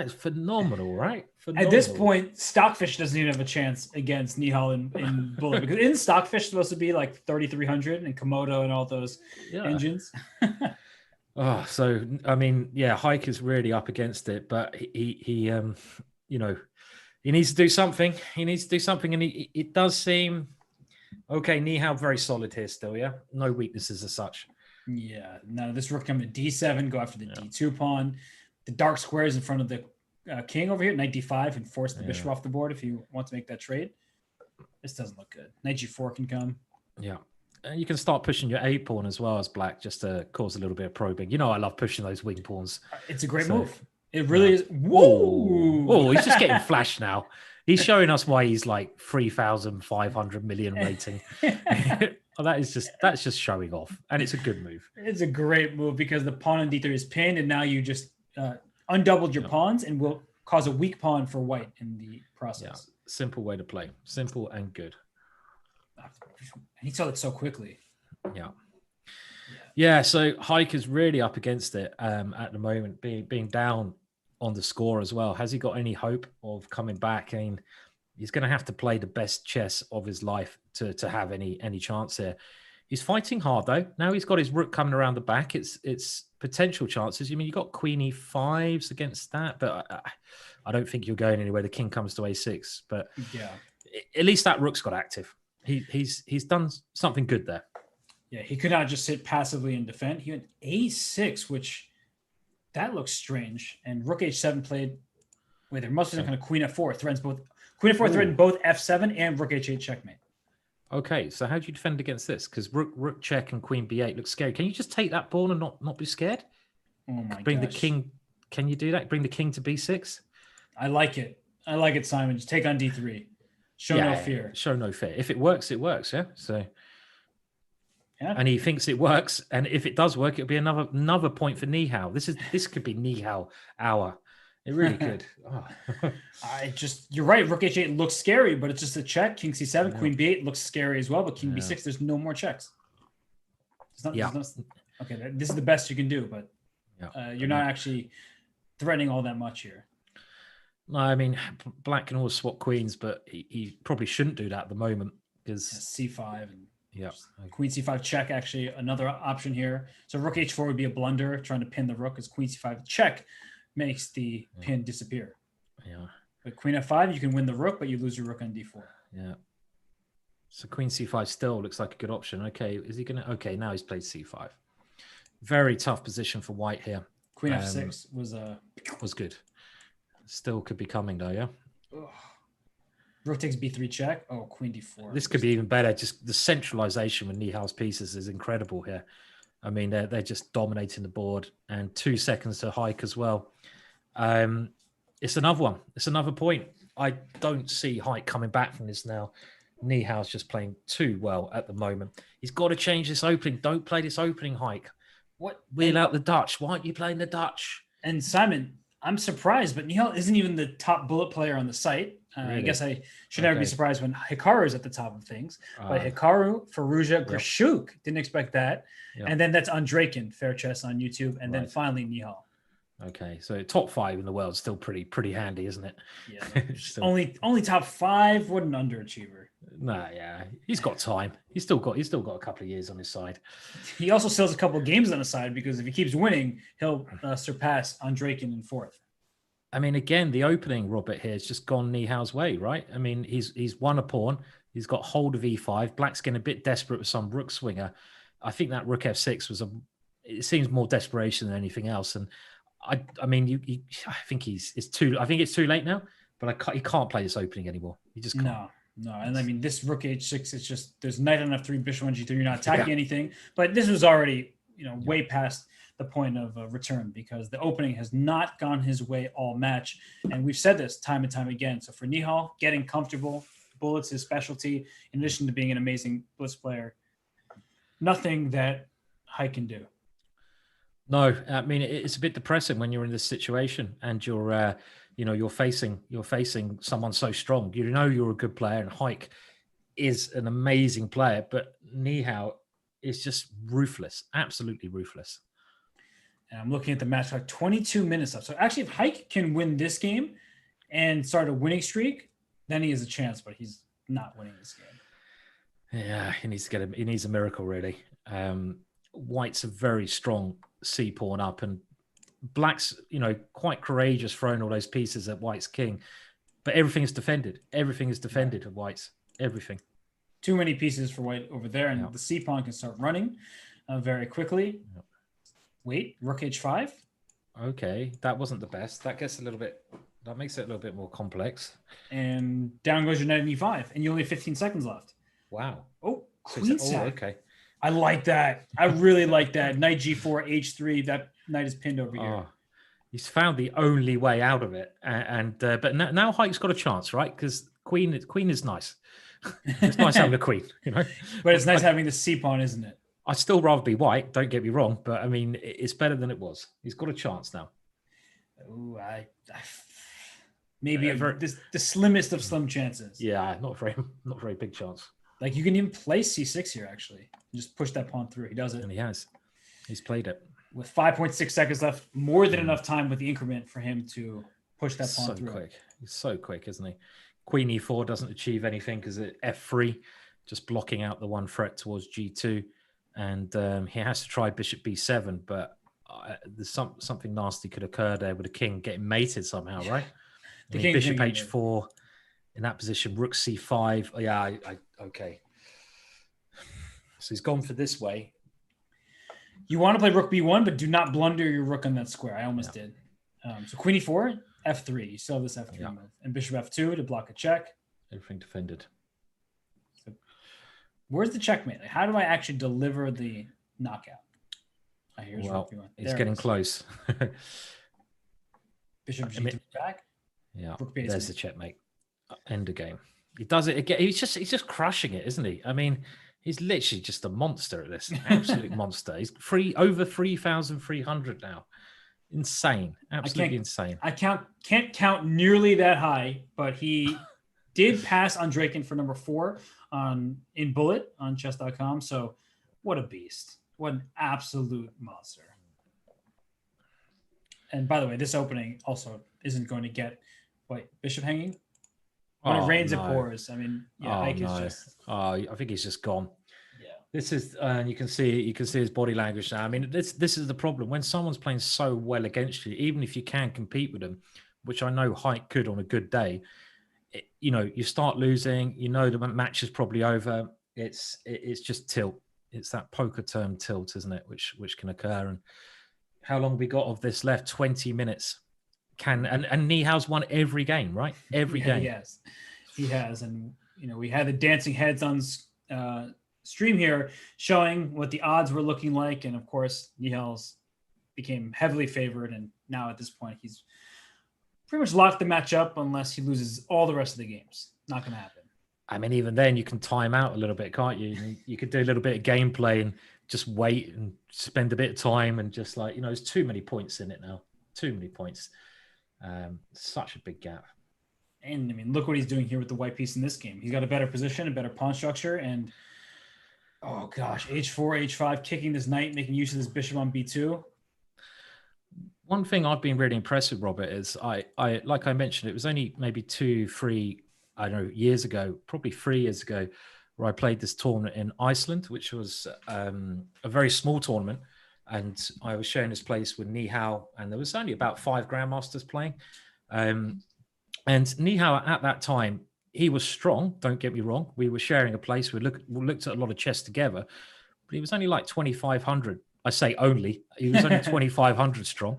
phenomenal, right? Phenomenal. At this point, Stockfish doesn't even have a chance against Nihal in Bullet because in Stockfish supposed to be like 3,300 and Komodo and all those engines. So I mean, yeah, Haik is really up against it, but he needs to do something. He needs to do something, and it does seem okay. Nihal very solid here still, yeah. No weaknesses as such. Yeah, no, this rook come to d7, go after the d2 pawn. The dark squares in front of the king over here, knight d5, and force the bishop off the board if you want to make that trade. This doesn't look good. Knight g4 can come. Yeah. You can start pushing your A pawn as well as black just to cause a little bit of probing. You know, I love pushing those wing pawns. It's a great move. It really is. Whoa! Oh, he's just getting flashed now. He's showing us why he's like 3,500 million rating. That's just showing off, and it's a good move. It's a great move because the pawn on d3 is pinned, and now you just undoubled your pawns and will cause a weak pawn for white in the process. Yeah. Simple way to play. Simple and good. He saw it so quickly. Yeah. So Haik is really up against it at the moment, being down on the score as well. Has he got any hope of coming back? I mean, he's going to have to play the best chess of his life to have any chance here. He's fighting hard though. Now he's got his rook coming around the back. It's potential chances. I mean, you got queen e5s against that, but I don't think you're going anywhere. The king comes to a6, but Yeah. At least that rook's got active. He's done something good there. Yeah, he could not just sit passively and defend. He went a6, which that looks strange. And rook h7 played. Wait, there must be some kind of queen f4 threatens both. Queen f4 threatened both f7 and rook h8 checkmate. Okay, so how do you defend against this? Because rook check and queen b8 looks scary. Can you just take that pawn and not be scared? Oh my Bring gosh. the king. Can you do that? Bring the king to b6? I like it. I like it, Simon. Just take on d3. Show no fear. Show no fear. If it works, it works. Yeah. So. Yeah. And he thinks it works, and if it does work, it'll be another point for Nihal. This could be Nihal hour. It really could. Oh. You're right. Rook h8 looks scary, but it's just a check. King c7, queen b8 looks scary as well, but king b6, there's no more checks. Okay, this is the best you can do, but you're not actually threatening all that much here. No, I mean, black can always swap queens, but he probably shouldn't do that at the moment because c5 and yeah, queen c5 check, actually another option here. So rook h4 would be a blunder, trying to pin the rook, as queen c5 check makes the pin disappear. Yeah. But queen f5, you can win the rook, but you lose your rook on d4. Yeah. So queen c5 still looks like a good option. Okay, is he gonna? Okay, now he's played c5. Very tough position for white here. Queen f6 was good. Still could be coming though, yeah. Ugh. Rook takes b3 check. Oh, queen d4. This could be even better. Just the centralization with Nihal's pieces is incredible here. I mean, they're just dominating the board, and 2 seconds to Haik as well. It's another one. It's another point. I don't see Haik coming back from this now. Nihal's just playing too well at the moment. He's got to change this opening. Don't play this opening, Haik. Wheel out the Dutch. Why aren't you playing the Dutch? And Simon, I'm surprised, but Nihal isn't even the top bullet player on the site. Really? I guess I should never be surprised when Hikaru is at the top of things. But Hikaru, Firouzja, Grishuk, didn't expect that. Yep. And then that's Andreykin, Fair Chess on YouTube. And then finally Nihal. Okay, so top 5 in the world is still pretty handy, isn't it? Yeah. only top 5. What an underachiever. Nah, yeah, he's got time. He's still got a couple of years on his side. He also still has a couple of games on his side because if he keeps winning, he'll surpass Andreykin in 4th. I mean, again, the opening, Robert, here has just gone Nihal's way, right? I mean, he's won a pawn. He's got hold of e5. Black's getting a bit desperate with some rook swinger. I think that rook f6 it seems more desperation than anything else. And I think it's too late now. But he can't play this opening anymore. He just can't. No. And I mean, this rook h6 is just, there's knight on f3, bishop on g3. You're not attacking anything. But this was already, way past the point of return because the opening has not gone his way all match. And we've said this time and time again. So for Nihal, getting comfortable, bullets his specialty, in addition to being an amazing blitz player, nothing that Haik can do. No, I mean, it's a bit depressing when you're in this situation and you're facing someone so strong. You're a good player, and Haik is an amazing player, but Nihal is just ruthless, absolutely ruthless. And I'm looking at the match, like 22 minutes left. So actually, if Haik can win this game and start a winning streak, then he has a chance, but he's not winning this game. Yeah, he needs a miracle, really. White's a very strong C pawn up, and Black's, quite courageous throwing all those pieces at White's king, but everything is defended. Everything is defended at White's. Everything. Too many pieces for White over there, and the C pawn can start running very quickly. Yep. Wait, rook h5. Okay, that wasn't the best. That makes it a little bit more complex. And down goes your knight in e5, and you only have 15 seconds left. Wow. Oh, queen sack. Okay. I like that. I really like that. Knight g4, h3. That knight is pinned over here. He's found the only way out of it, but now Haik's got a chance, right? Because queen is nice. It's nice having a queen, But it's nice having the c pawn, isn't it? I'd still rather be white. Don't get me wrong, but I mean, it's better than it was. He's got a chance now. Ooh, maybe the slimmest of slim chances. Yeah, not very big chance. Like you can even play c6 here, actually. Just push that pawn through. He does it. And he has. He's played it. With 5.6 seconds left, more than enough time with the increment for him to push that pawn through. Quick. He's so quick, isn't he? Queen e4 doesn't achieve anything because at f3, just blocking out the one threat towards G2. And he has to try bishop B7, but there's something nasty could occur there with the king getting mated somehow, right? The I mean, king's bishop gonna get H4 in that position, rook C5. Oh, yeah, okay. So he's gone for this way. You want to play rook B1, but do not blunder your rook on that square. I almost did. So queen E4, F3. You still have this F3 move. And bishop F2 to block a check. Everything defended. So where's the checkmate? Like, how do I actually deliver the knockout? Here's rook B1. It's getting close. Bishop G2 back. Yeah, there's the checkmate. End of game. He does it again. He's just crushing it, isn't he? I mean, he's literally just a monster at this. Absolute monster. He's over 3,300 now. Insane. Absolutely insane. I can't count nearly that high, but he did pass Andreykin for number 4 in Bullet on Chess.com. So what a beast. What an absolute monster. And by the way, this opening also isn't going to get bishop hanging. When it rains, it pours. I mean, Haik is just. I think he's just gone. Yeah. This is, and you can see his body language now. I mean, this is the problem when someone's playing so well against you. Even if you can compete with them, which I know Haik could on a good day, you start losing. The match is probably over. It's just tilt. It's that poker term tilt, isn't it? Which can occur. And how long we got of this left? 20 minutes. And Nihal's won every game, right? Every game. He has. And we had the dancing heads on stream here showing what the odds were looking like, and of course Nihal's became heavily favored, and now at this point he's pretty much locked the match up unless he loses all the rest of the games. Not going to happen. I mean, even then you can time out a little bit, can't you? You could do a little bit of gameplay and just wait and spend a bit of time, and just there's too many points in it now. Too many points. Such a big gap. And I mean, look what he's doing here with the white piece in this game. He's got a better position, a better pawn structure, and oh gosh, H4, H5, kicking this knight, making use of this bishop on B2. One thing I've been really impressed with, Robert, is I like I mentioned, it was only maybe 2-3, I don't know, years ago, probably 3 years ago, where I played this tournament in Iceland, which was a very small tournament. And I was sharing this place with Nihal, and there was only about 5 grandmasters playing. And Nihal at that time, he was strong. Don't get me wrong. We were sharing a place. We looked at a lot of chess together, but he was only like 2,500. I say only. He was only 2,500 strong,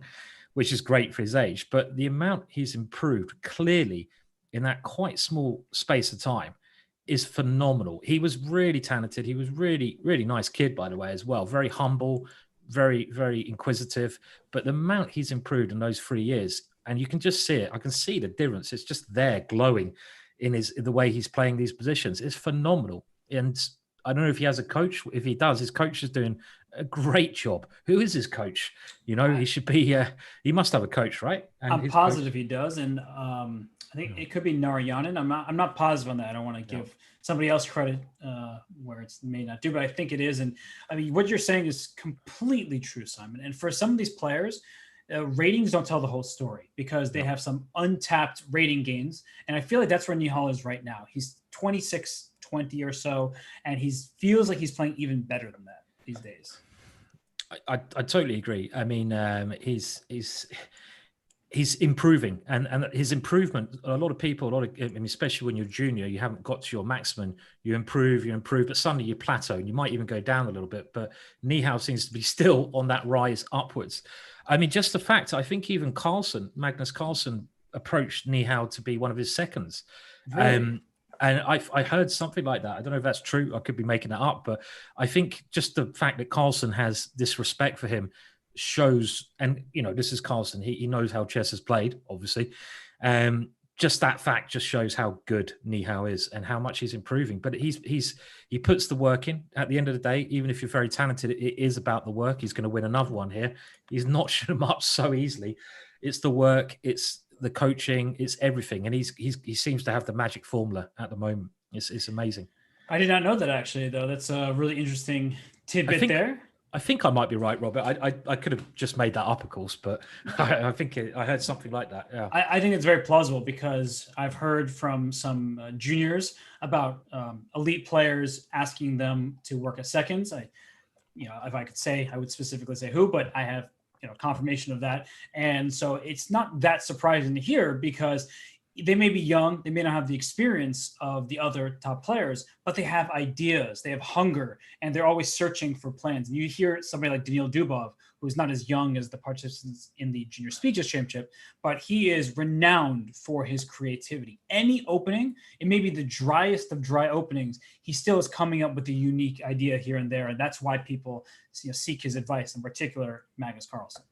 which is great for his age. But the amount he's improved clearly in that quite small space of time is phenomenal. He was really talented. He was really, really nice kid, by the way, as well. Very humble, very, very inquisitive. But the amount he's improved in those 3 years, and you can just see it. I can see the difference. It's just there, glowing in the way he's playing these positions. It's phenomenal. And I don't know if he has a coach. If he does, his coach is doing a great job. Who is his coach? He should be. He must have a coach, right? And I'm positive he does, and I think it could be Narayanan. I'm not positive on that. I don't want to give somebody else credit where it may not do, but I think it is. And I mean, what you're saying is completely true, Simon. And for some of these players, ratings don't tell the whole story because they have some untapped rating gains. And I feel like that's where Nihal is right now. He's 26-20 or so, and he feels like he's playing even better than that these days. I totally agree. I mean, he's improving, and his improvement. A lot of people, especially when you're junior, you haven't got to your maximum. You improve, but suddenly you plateau, and you might even go down a little bit. But Nihal seems to be still on that rise upwards. I mean, just the fact, I think even Magnus Carlsen approached Nihal to be one of his seconds. Really? And I heard something like that. I don't know if that's true. I could be making that up, but I think just the fact that Carlsen has this respect for him shows, and this is Carlsen. He knows how chess is played, obviously. Just that fact just shows how good Nihal is and how much he's improving. But he puts the work in. At the end of the day, even if you're very talented, it is about the work. He's going to win another one here. He's not shutting him up so easily. It's the work. It's the coaching. It's everything. And he seems to have the magic formula at the moment. It's amazing. I did not know that, actually, though. That's a really interesting tidbit there. I think I might be right, Robert. I could have just made that up, of course, but I think I heard something like that. Yeah. I think it's very plausible because I've heard from some juniors about elite players asking them to work as seconds. If I could say, I would specifically say who, but I have confirmation of that, and so it's not that surprising to hear because they may be young, they may not have the experience of the other top players, but they have ideas, they have hunger, and they're always searching for plans. And you hear somebody like Daniil Dubov, who's not as young as the participants in the Junior Speeches Championship, but he is renowned for his creativity. Any opening, it may be the driest of dry openings, he still is coming up with a unique idea here and there, and that's why people seek his advice, in particular Magnus Carlsen.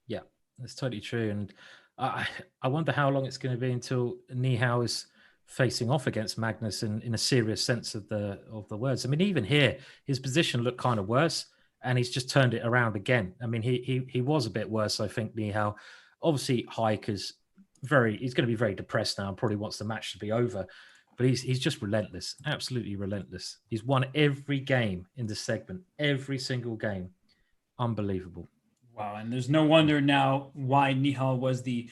Yeah, that's totally true. And I wonder how long it's going to be until Nihal is facing off against Magnus in a serious sense of the words. I mean, even here, his position looked kind of worse, and he's just turned it around again. I mean, he was a bit worse, I think, Nihal. Obviously, Haik is he's going to be very depressed now and probably wants the match to be over. But he's just relentless, absolutely relentless. He's won every game in this segment, every single game. Unbelievable. Wow, and there's no wonder now why Nihal was the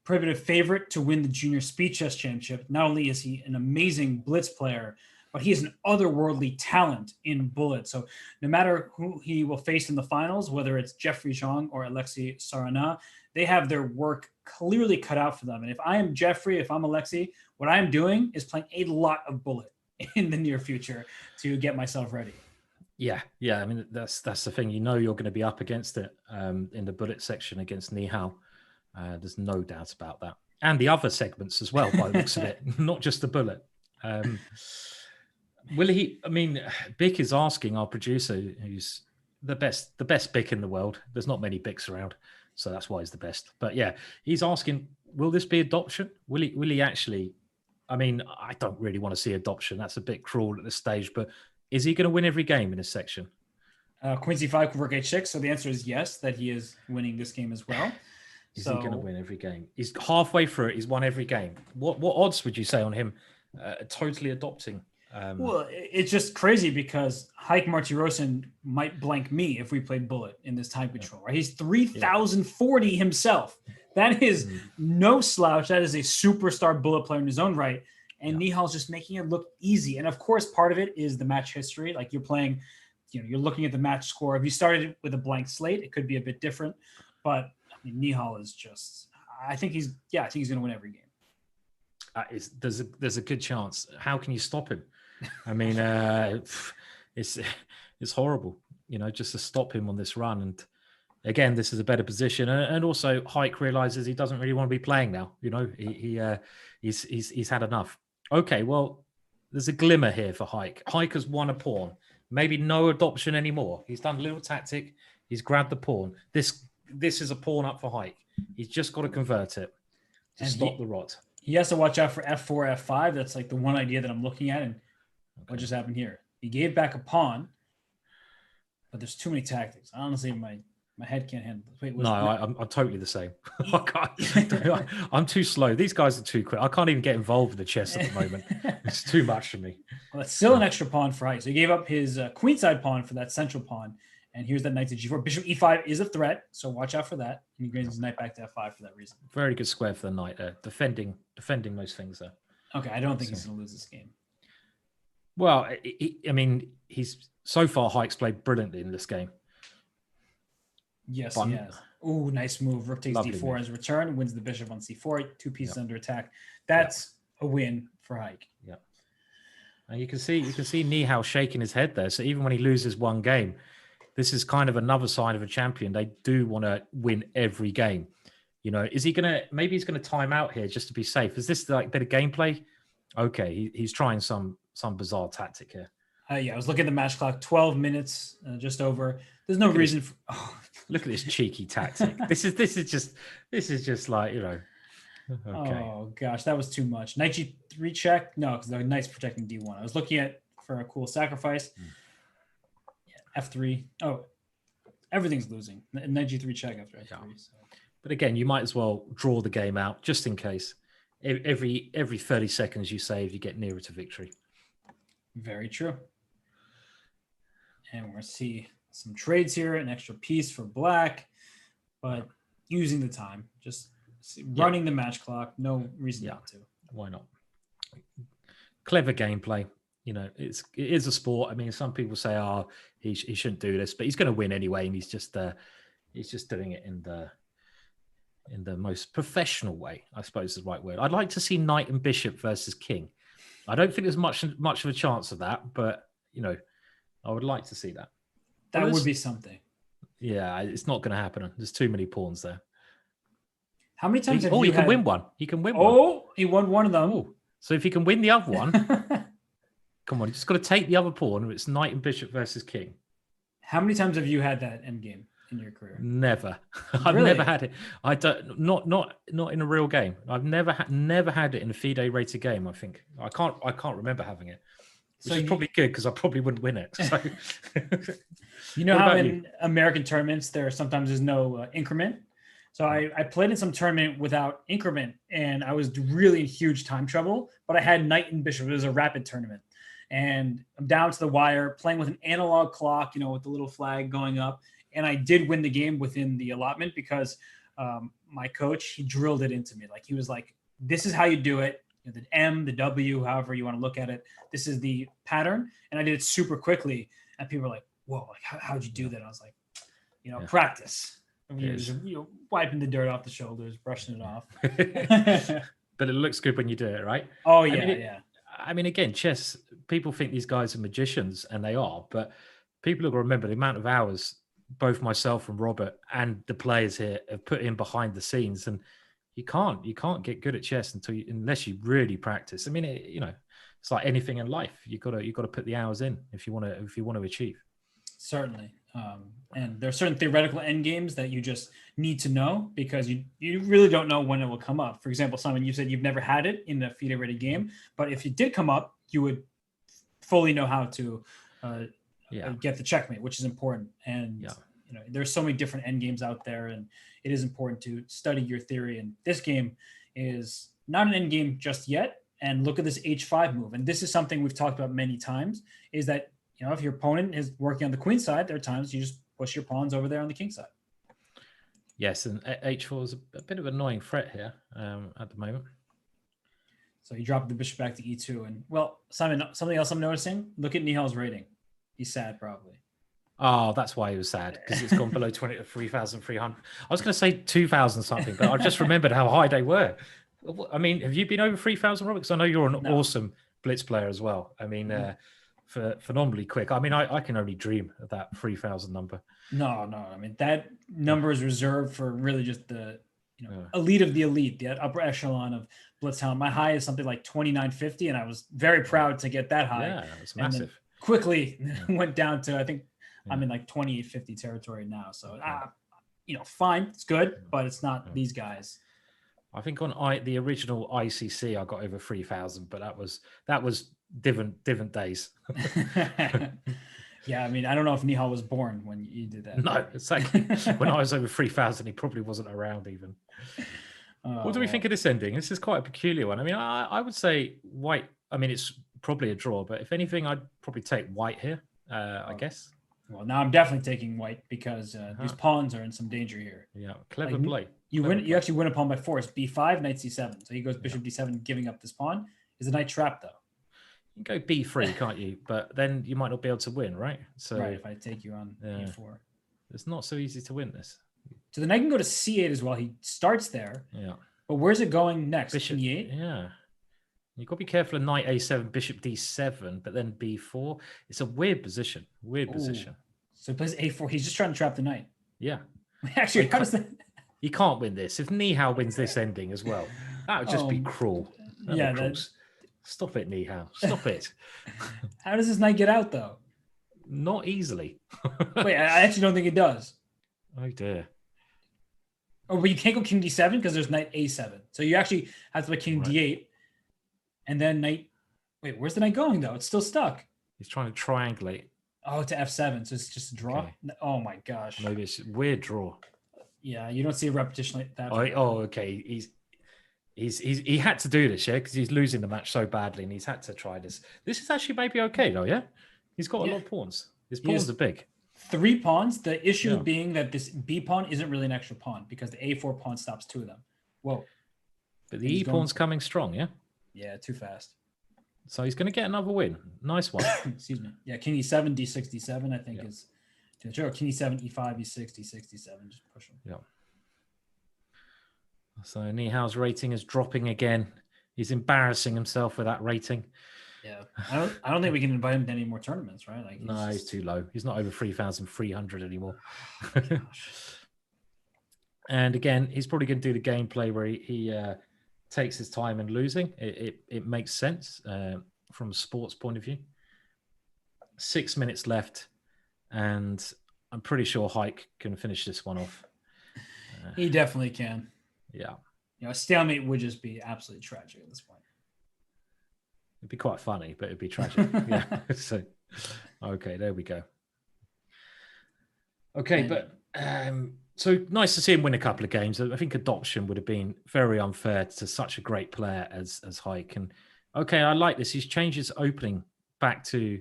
prohibitive favorite to win the Junior Speed Chess Championship. Not only is he an amazing blitz player, but he is an otherworldly talent in bullet. So no matter who he will face in the finals, whether it's Jeffrey Zhang or Alexei Sarin, they have their work clearly cut out for them. And if I am Jeffrey, if I'm Alexei, what I'm doing is playing a lot of bullet in the near future to get myself ready. Yeah. I mean, that's the thing. You're going to be up against it in the bullet section against Nihal. There's no doubt about that. And the other segments as well, by the looks of it, not just the bullet. Will he? I mean, Bick is asking our producer, who's the best Bick in the world. There's not many Bicks around, so that's why he's the best. But yeah, he's asking, will this be adoption? Will he actually? I mean, I don't really want to see adoption. That's a bit cruel at this stage, but is he going to win every game in this section? Queen c5, rook h6. So the answer is yes, that he is winning this game as well. Is he going to win every game? He's halfway through it. He's won every game. What odds would you say on him totally adopting? Well, it's just crazy because Haik Martirosyan might blank me if we played bullet in this time control. Right? He's 3,040 himself. That is no slouch. That is a superstar bullet player in his own right. And Nihal's just making it look easy. And of course, part of it is the match history. Like you're playing, you're looking at the match score. If you started with a blank slate, it could be a bit different. But I mean, Nihal is just, I think he's going to win every game. There's a good chance. How can you stop him? I mean, it's horrible, just to stop him on this run. And again, this is a better position. And also, Haik realizes he doesn't really want to be playing now. He's had enough. Okay, well, there's a glimmer here for Haik. Haik has won a pawn. Maybe no adoption anymore. He's done a little tactic. He's grabbed the pawn. This is a pawn up for Haik. He's just got to convert it to stop the rot. He has to watch out for f4, f5. That's like the one idea that I'm looking at. And what just happened here? He gave back a pawn, but there's too many tactics. Honestly, my head can't handle this. Wait, I'm totally the same. I'm too slow. These guys are too quick. I can't even get involved with the chess at the moment. It's too much for me. Well, it's still an extra pawn for Haik. So he gave up his queenside pawn for that central pawn. And here's that knight to g4. Bishop e5 is a threat, so watch out for that. And he brings his knight back to f5 for that reason. Very good square for the knight there. Defending most things there. Okay, I don't think he's going to lose this game. Well, I mean, he's so far Haik's played brilliantly in this game. Yes, he has. Ooh, nice move. Rook takes d4 move. as a return, wins the bishop on c4, two pieces under attack. That's a win for Haik. Yeah. And you can see Nihal shaking his head there. So even when he loses one game, this is kind of another sign of a champion. They do want to win every game. Is he maybe he's gonna time out here just to be safe? Is this like a bit of gameplay? Okay, he's trying some bizarre tactic here. I was looking at the match clock, 12 minutes, just over. There's no reason for. Look at this cheeky tactic. This is just like Okay. Oh gosh, that was too much. Knight g3 check. No, because the knight's protecting d1. I was looking for a cool sacrifice. F3. Oh, everything's losing. Knight g3 check after f3. Yeah. So. But again, you might as well draw the game out just in case. Every 30 seconds you save, you get nearer to victory. Very true. And we're see some trades here, an extra piece for black, but using the time, just running the match clock. No reason not to. Why not? Clever gameplay. It is a sport. I mean, some people say, "Oh, he shouldn't do this," but he's going to win anyway, and he's just doing it in the most professional way, I suppose is the right word. I'd like to see knight and bishop versus king. I don't think there's much of a chance of that, but I would like to see that. That would be something. Yeah, it's not going to happen. There's too many pawns there. How many times he can win one. He can win one. Oh, he won one of them. Ooh. So if he can win the other one, come on, you just got to take the other pawn. It's knight and bishop versus king. How many times have you had that endgame in your career? Never. I've never had it. I don't. Not in a real game. I've never had it in a FIDE rated game. I think I can't remember having it. Which is probably good because I probably wouldn't win it. So. How in American tournaments there sometimes is no increment. So I played in some tournament without increment, and I was really in huge time trouble. But I had knight and bishop. It was a rapid tournament, and I'm down to the wire playing with an analog clock, with the little flag going up. And I did win the game within the allotment because my coach, he drilled it into me. Like he was like, "This is how you do it. The M, the W, however you want to look at it. This is the pattern." And I did it super quickly, and people were like, "Whoa, like how'd you do that?" And I was like, practice. Wiping the dirt off the shoulders, brushing it off. But it looks good when you do it, right? Oh, yeah, I mean, again, chess, people think these guys are magicians, and they are, but people will remember the amount of hours both myself and Robert and the players here have put in behind the scenes, and you can't get good at chess unless you really practice. I mean, it's like anything in life. You got to put the hours in if you want to achieve. Certainly. And there are certain theoretical end games that you just need to know because you really don't know when it will come up. For example, Simon, you said you've never had it in a FIDE rated game, but if it did come up, you would fully know how to get the checkmate, which is important. And there's so many different end games out there, and it is important to study your theory. And this game is not an end game just yet. And look at this H5 move. And this is something we've talked about many times, is that if your opponent is working on the queen side, there are times you just push your pawns over there on the king side. Yes, and H4 is a bit of an annoying threat here at the moment. So you drop the bishop back to E2. And, well, Simon, something else I'm noticing, look at Nihal's rating. He's sad, probably. Oh, that's why he was sad, because it's gone below 3,300. I was going to say 2,000 something, but I just remembered how high they were. I mean, have you been over 3,000, Robert? Because I know you're an awesome blitz player as well. I mean, phenomenally quick. I mean, I can only dream of that 3,000 number. No. I mean, that number is reserved for really just the elite of the elite, the upper echelon of blitz talent. My high is something like 2,950, and I was very proud to get that high. Yeah, it's massive. Quickly went down to, I think I'm in like 2,850 territory now. So, fine, it's good, but it's not these guys. I think on the original ICC, I got over 3,000, but that was different days. Yeah, I mean, I don't know if Nihal was born when you did that. No, exactly. When I was over 3,000, he probably wasn't around even. What do we think of this ending? This is quite a peculiar one. I mean, I would say white. I mean, it's probably a draw, but if anything, I'd probably take white here, I guess. Well, now I'm definitely taking white because these pawns are in some danger here. Yeah, clever play. You actually win a pawn by force. B5, knight C7. So he goes bishop D7, giving up this pawn. Is the knight trapped, though? You can go B3, can't you? But then you might not be able to win, right? So right, if I take you on A4. It's not so easy to win this. So the knight can go to C8 as well. He starts there. Yeah. But where's it going next? Bishop E8? Yeah. You've got to be careful of knight A7, bishop D7, but then B4. It's a weird position. Position. So he plays A4. He's just trying to trap the knight. Yeah. Actually, how does that... You can't win this. If Nihal wins this ending as well, that would just be cruel. Stop it, Nihal. Stop it. How does this knight get out, though? Not easily. Wait, I actually don't think it does. Oh, dear. Oh, but you can't go king D7 because there's knight A7. So you actually have to play king D8. And then knight... Wait, where's the knight going, though? It's still stuck. He's trying to triangulate. Oh, to F7. So it's just a draw? Okay. Oh, my gosh. Maybe it's a weird draw. Yeah, you don't see a repetition like that. Oh, okay. He had to do this, yeah, because he's losing the match so badly, and he's had to try this. This is actually maybe okay, though, yeah? He's got a lot of pawns. His pawns are big. 3 pawns. The issue Yeah. being that this B pawn isn't really an extra pawn because the A4 pawn stops 2 of them. Whoa. But And the he's E going pawn's coming strong, yeah? Yeah, too fast. So he's going to get another win. Nice one. Excuse me. Yeah, king E7, D6, D7, I think Yeah. is sure. King E7, E5, E6, D6, D7. Just push him. Yeah. So Nihal's rating is dropping again. He's embarrassing himself with that rating. Yeah. I don't think we can invite him to any more tournaments, right? Like No, he's too low. He's not over 3,300 anymore. Gosh. And again, he's probably going to do the gameplay where he takes his time in losing. It makes sense from a sports point of view. 6 minutes left, and I'm pretty sure Haik can finish this one off. He definitely can. Yeah. You know, a stalemate would just be absolutely tragic at this point. It'd be quite funny, but it'd be tragic. Yeah. So, okay, there we go. Okay, but so nice to see him win a couple of games. I think adoption would have been very unfair to such a great player as Haik. And okay, I like this. He's changed his opening back to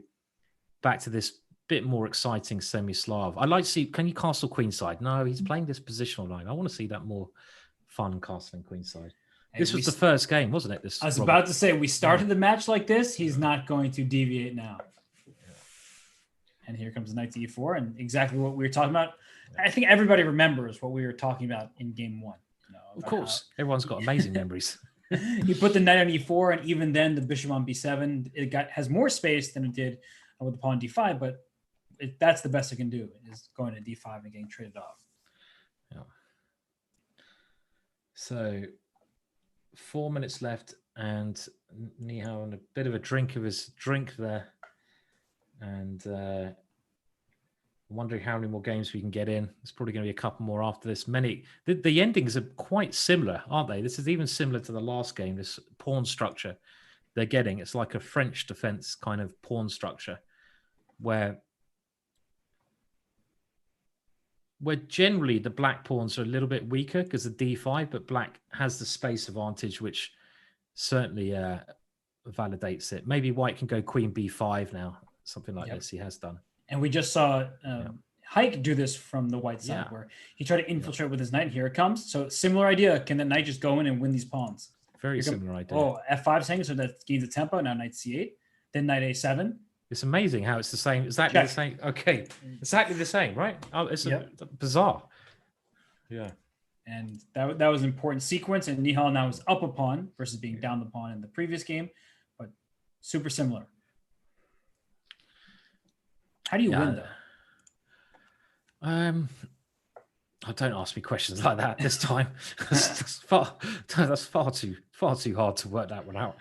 this bit more exciting semi-Slav. I like to see, can you castle queenside? No, he's playing this positional line. I want to see that more fun castling queenside. This was the first game, wasn't it? I was about to say, we started the match like this. He's not going to deviate now. And here comes knight to e4, and exactly what we were talking about. I think everybody remembers what we were talking about in game 1. You know, of course, everyone's got amazing memories. You put the knight on e4, and even then the bishop on b7, it has more space than it did with the pawn d5, but that's the best it can do, is going to d5 and getting traded off. Yeah. So 4 minutes left, and Nihal on a bit of a drink of his drink there. And wondering how many more games we can get in. There's probably going to be a couple more after this. The endings are quite similar, aren't they? This is even similar to the last game, this pawn structure they're getting. It's like a French defense kind of pawn structure where generally the black pawns are a little bit weaker because of d5, but black has the space advantage, which certainly validates it. Maybe white can go queen b5 now. Something like this he has done. And we just saw Haik do this from the white side, where he tried to infiltrate with his knight. Here it comes. So similar idea. Can the knight just go in and win these pawns? Very similar idea. Oh, f5 saying, so that gains the tempo. Now knight c8. Then knight a7. It's amazing how it's the same. Exactly the same. Okay. Exactly the same, right? Oh, it's bizarre. Yeah. And that was an important sequence. And Nihal now is up a pawn versus being down the pawn in the previous game. But super similar. How do you win, though? Don't ask me questions like that this time. that's far too hard to work that one out.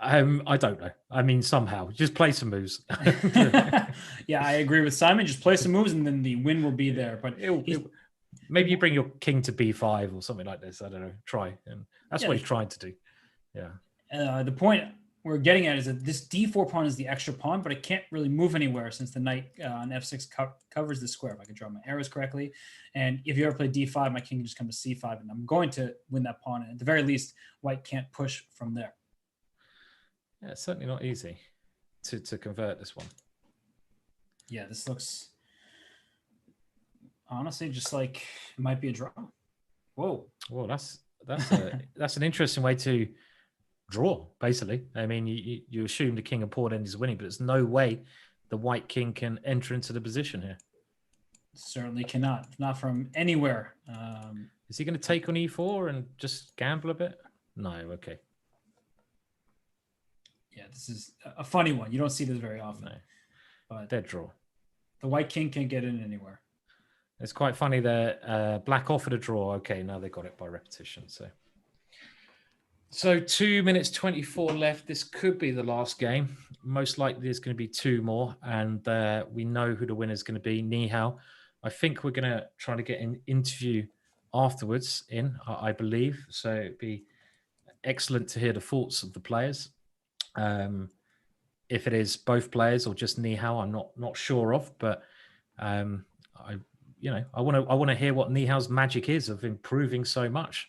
I don't know. I mean, somehow just play some moves. Yeah, I agree with Simon. Just play some moves, and then the win will be there. But maybe you bring your king to b5 or something like this. I don't know. Try, and that's what he's trying to do. Yeah. The point we're getting at is that this d4 pawn is the extra pawn, but it can't really move anywhere since the knight on f6 covers the square, if I can draw my arrows correctly. And if you ever play d5, my king can just come to c5, and I'm going to win that pawn. And at the very least, white can't push from there. Yeah, it's certainly not easy to convert this one. Yeah, this looks honestly just like it might be a draw. Whoa. Well, that's an interesting way to draw, basically. I mean, you assume the king and pawn end is winning, but there's no way the white king can enter into the position here. Certainly cannot. Not from anywhere. Is he going to take on e4 and just gamble a bit? No, okay. Yeah, this is a funny one. You don't see this very often. No. But dead draw. The white king can't get in anywhere. It's quite funny that black offered a draw. Okay, now they got it by repetition. So 2 minutes 24 left. This could be the last game. Most likely there's going to be 2 more. And we know who the winner is going to be, Nihal. I think we're going to try to get an interview afterwards I believe. So it'd be excellent to hear the thoughts of the players. If it is both players or just Nihal, I'm not sure of. But I want to hear what Nihal's magic is of improving so much.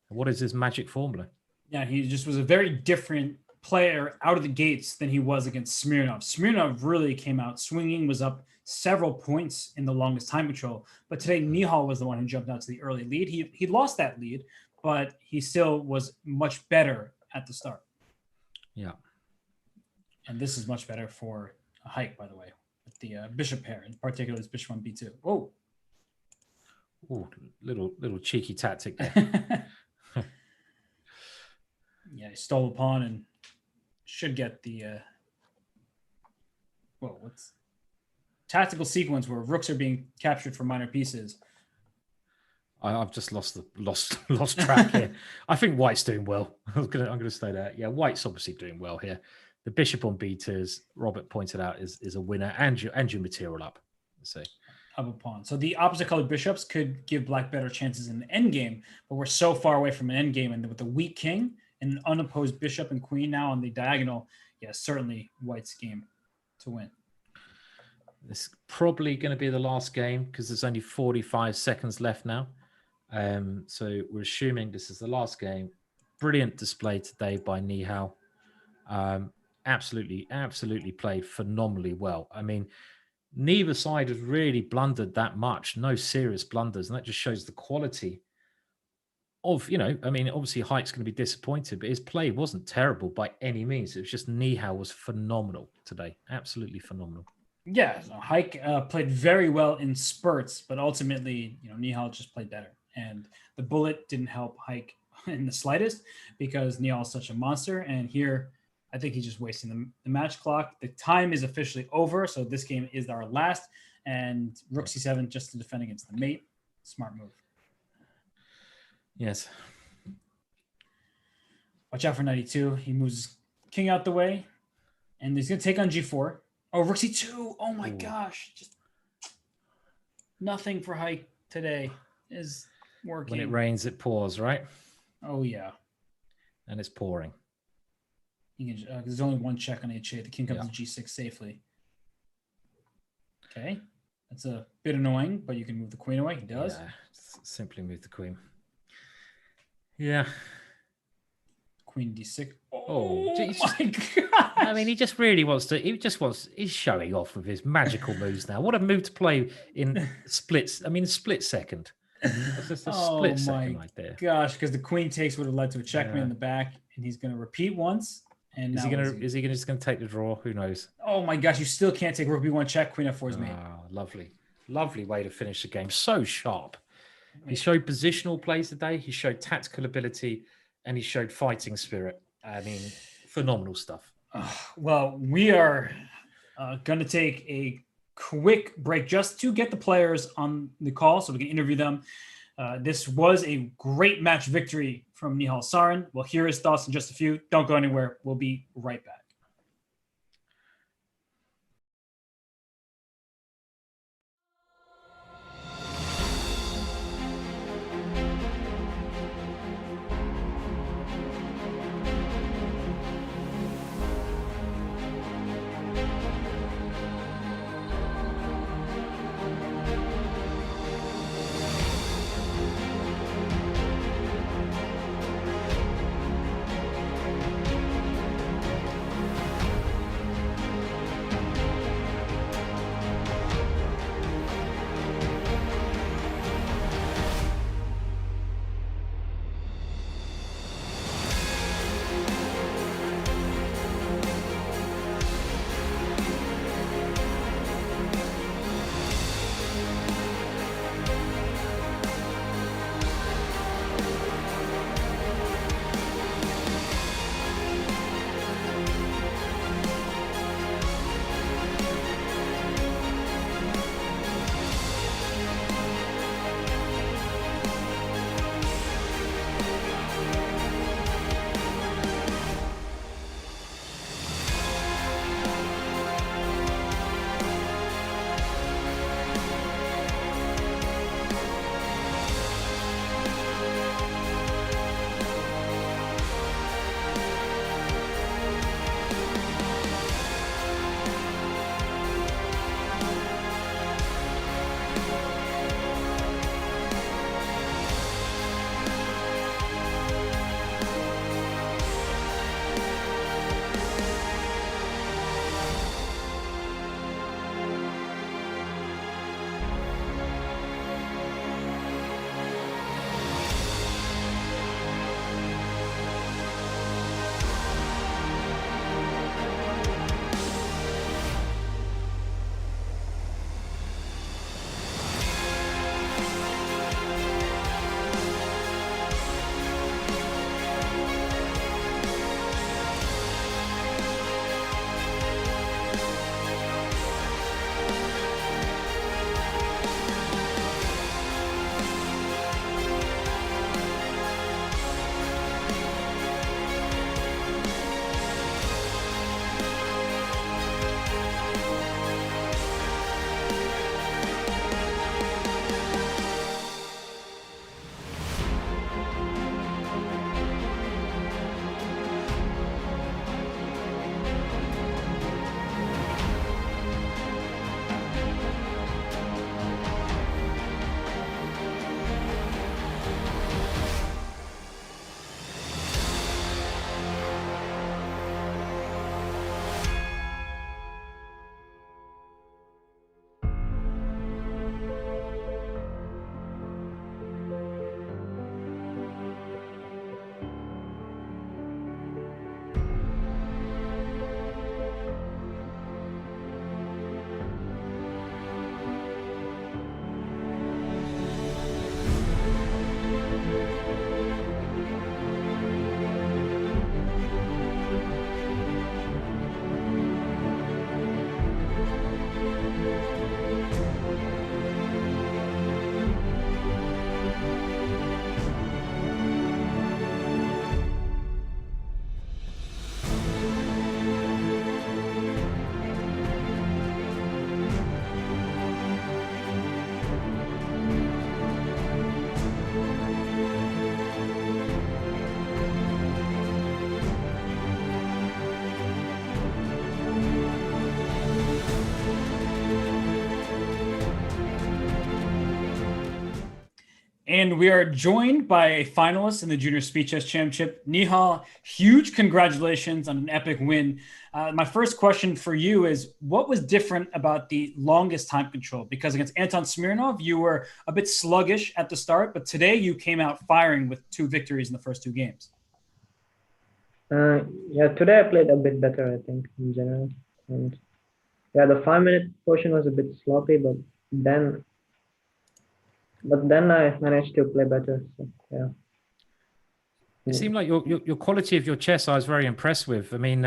What is his magic formula? Yeah, he just was a very different player out of the gates than he was against Smirnov. Smirnov really came out swinging, was up several points in the longest time control. But today, Nihal was the one who jumped out to the early lead. He lost that lead, but he still was much better at the start. Yeah. And this is much better for Haik, by the way, with the bishop pair, in particular, is bishop on b2. Whoa. Ooh, little cheeky tactic there. Yeah, he stole a pawn and should get the what's tactical sequence where rooks are being captured for minor pieces. I've just lost track here. I think White's doing well. I'm gonna stay there. Yeah, White's obviously doing well here. The bishop on b2, as Robert pointed out, is a winner, and your material up. Let's see. Up a pawn. So the opposite colored bishops could give black better chances in the endgame, but we're so far away from an endgame, and with the weak king and an unopposed bishop and queen now on the diagonal, yeah, certainly White's game to win. This is probably going to be the last game because there's only 45 seconds left now. So we're assuming this is the last game. Brilliant display today by Nihal. Absolutely played phenomenally well. I mean, neither side has really blundered that much. No serious blunders. And that just shows the quality of, I mean, obviously Haik's going to be disappointed, but his play wasn't terrible by any means. It was just Nihal was phenomenal today. Absolutely phenomenal. Yeah, so Haik played very well in spurts, but ultimately, Nihal just played better. And the bullet didn't help Haik in the slightest because Nihal is such a monster. And here, I think he's just wasting the match clock. The time is officially over, so this game is our last. And Rook c7 just to defend against the mate. Smart move. Yes. Watch out for 92. He moves king out the way, and he's going to take on g4. Oh, Rook c2. Oh, my gosh. Just nothing for Haik today is working. When it rains, it pours, right? Oh, yeah. And it's pouring. You can, there's only one check on h8. The king comes to g6 safely. Okay. That's a bit annoying, but you can move the queen away. He does. Yeah, simply move the queen. Yeah. Queen d6. Oh my God. I mean, he just really wants to. He's showing off with his magical moves now. What a move to play in splits. I mean, a split second. It's just a split second right there. Gosh, because the queen takes would have led to a checkmate in the back, and he's going to repeat once. And is he just going to take the draw? Who knows? Oh my gosh, you still can't take Rook b1 check, Queen f4 is made. Lovely way to finish the game. So sharp. He showed positional play today. He showed tactical ability, and he showed fighting spirit. I mean, phenomenal stuff. Well, we are going to take a quick break just to get the players on the call so we can interview them. This was a great match victory from Nihal Sarin. We'll hear his thoughts in just a few. Don't go anywhere. We'll be right back. And we are joined by a finalist in the Junior Speed Chess Championship. Nihal, huge congratulations on an epic win. My first question for you is, what was different about the longest time control? Because against Anton Smirnov, you were a bit sluggish at the start, but today you came out firing with 2 victories in the first 2 games. Yeah, today I played a bit better, I think, in general. And yeah, the 5-minute portion was a bit sloppy, but then I managed to play better. So yeah. It seemed like your quality of your chess I was very impressed with. I mean,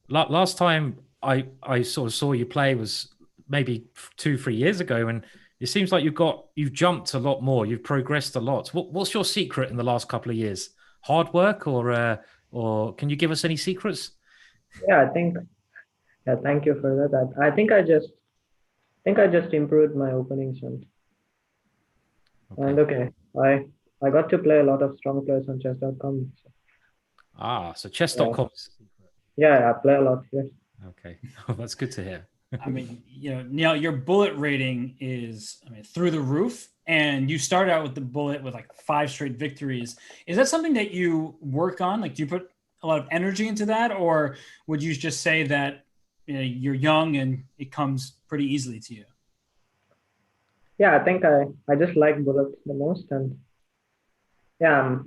last time I sort of saw you play was maybe 2-3 years ago, and it seems like you've jumped a lot more. You've progressed a lot. What's your secret in the last couple of years? Hard work, or can you give us any secrets? Yeah, I think. Yeah, thank you for that. I think I just improved my openings and I got to play a lot of strong players on Chess.com. So Chess.com. Yeah, I play a lot here. Okay, that's good to hear. I mean, Nihal, your bullet rating is, through the roof, and you started out with the bullet with like 5 straight victories. Is that something that you work on? Like, do you put a lot of energy into that, or would you just say that you're young and it comes pretty easily to you? Yeah, I think I just like bullet the most, and I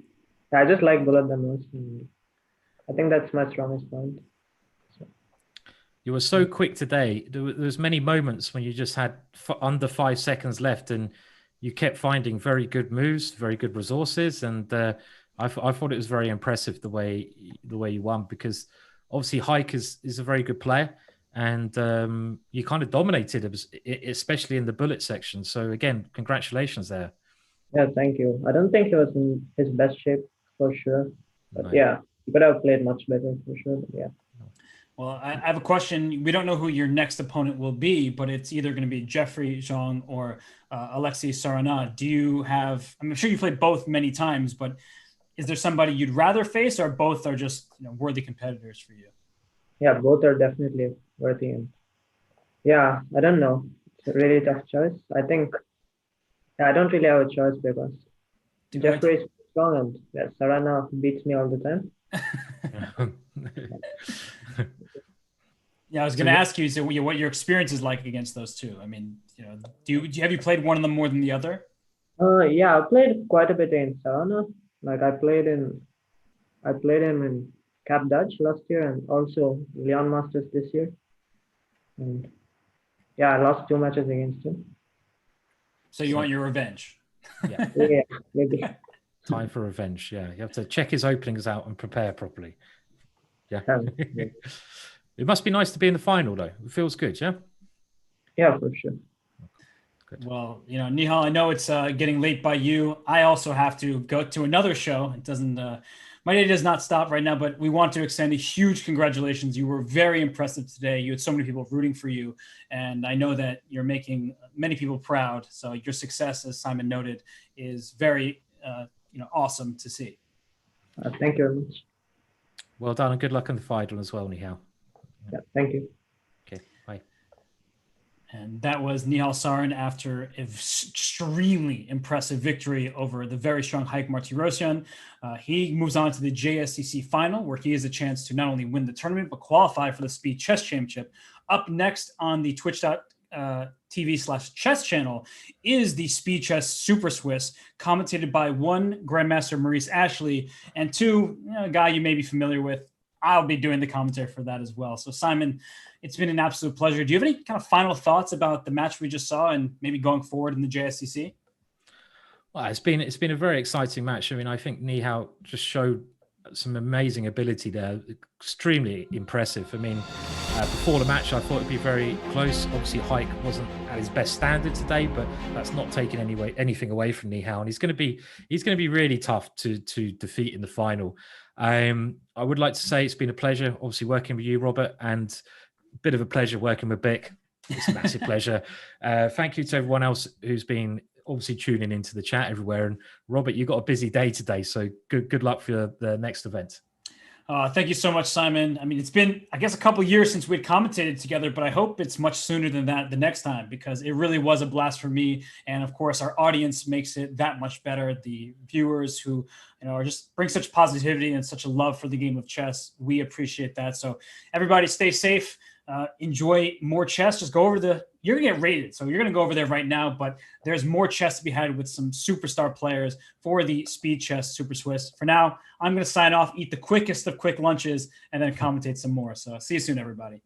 just like bullet the most, and I think that's my strongest point. You were so quick today. There was many moments when you just had under 5 seconds left, and you kept finding very good moves, very good resources, and I thought it was very impressive the way you won, because obviously Haik is a very good player, and you kind of dominated, especially in the bullet section. So again, congratulations there. Yeah, thank you. I don't think he was in his best shape for sure, but Right. yeah, he could have played much better for sure. But yeah. Well, I have a question. We don't know who your next opponent will be, but it's either going to be Jeffrey Zhang or Alexei Sarin. Do you have? I'm sure you played both many times, but is there somebody you'd rather face, or both are just worthy competitors for you? Yeah, both are definitely worthy. And yeah, I don't know. It's a really tough choice. I think I don't really have a choice because Jeffrey is strong, and yeah, Sarana beats me all the time. Yeah, I was going to ask you, so what your experience is like against those two. I mean, have you played one of them more than the other? Yeah, I played quite a bit in Sarana. Like I played him in Cap Dutch last year, and also Leon Masters this year. And yeah, I lost 2 matches against him. So you want your revenge? Yeah. Yeah, maybe. Time for revenge. Yeah, you have to check his openings out and prepare properly. Yeah. It must be nice to be in the final, though. It feels good, yeah? Yeah, for sure. Good. Well, Nihal, I know it's getting late by you. I also have to go to another show. It doesn't, my day does not stop right now, but we want to extend a huge congratulations. You were very impressive today. You had so many people rooting for you, and I know that you're making many people proud. So your success, as Simon noted, is very, awesome to see. Thank you very much. Well done, and good luck in the final as well, Nihal. Yeah, thank you. Okay, bye. And that was Nihal Sarin after an extremely impressive victory over the very strong Haik Martirosyan. He moves on to the JSCC final, where he has a chance to not only win the tournament, but qualify for the Speed Chess Championship. Up next on the twitch.tv/chess channel is the Speed Chess Super Swiss, commentated by 1 Grandmaster Maurice Ashley, and 2, a guy you may be familiar with. I'll be doing the commentary for that as well. So Simon, it's been an absolute pleasure. Do you have any kind of final thoughts about the match we just saw and maybe going forward in the JSCC? Well, it's been a very exciting match. I mean, I think Nihal just showed some amazing ability there. Extremely impressive. I mean, before the match, I thought it'd be very close. Obviously, Haik wasn't at his best standard today, but that's not taking anything away from Nihal. And he's going to be really tough to defeat in the final. I would like to say it's been a pleasure, obviously, working with you, Robert, and a bit of a pleasure working with Bick. It's a massive pleasure. Thank you to everyone else who's been obviously tuning into the chat everywhere. And Robert, you've got a busy day today, so good luck for the next event. Thank you so much, Simon. I mean, it's been, I guess, a couple years since we'd commentated together, but I hope it's much sooner than that the next time, because it really was a blast for me. And of course, our audience makes it that much better. The viewers who, are just bring such positivity and such a love for the game of chess. We appreciate that. So everybody stay safe. Enjoy more chess. Just go over you're going to get rated. So you're going to go over there right now, but there's more chess to be had with some superstar players for the Speed Chess Super Swiss. For now, I'm going to sign off, eat the quickest of quick lunches, and then commentate some more. So see you soon, everybody.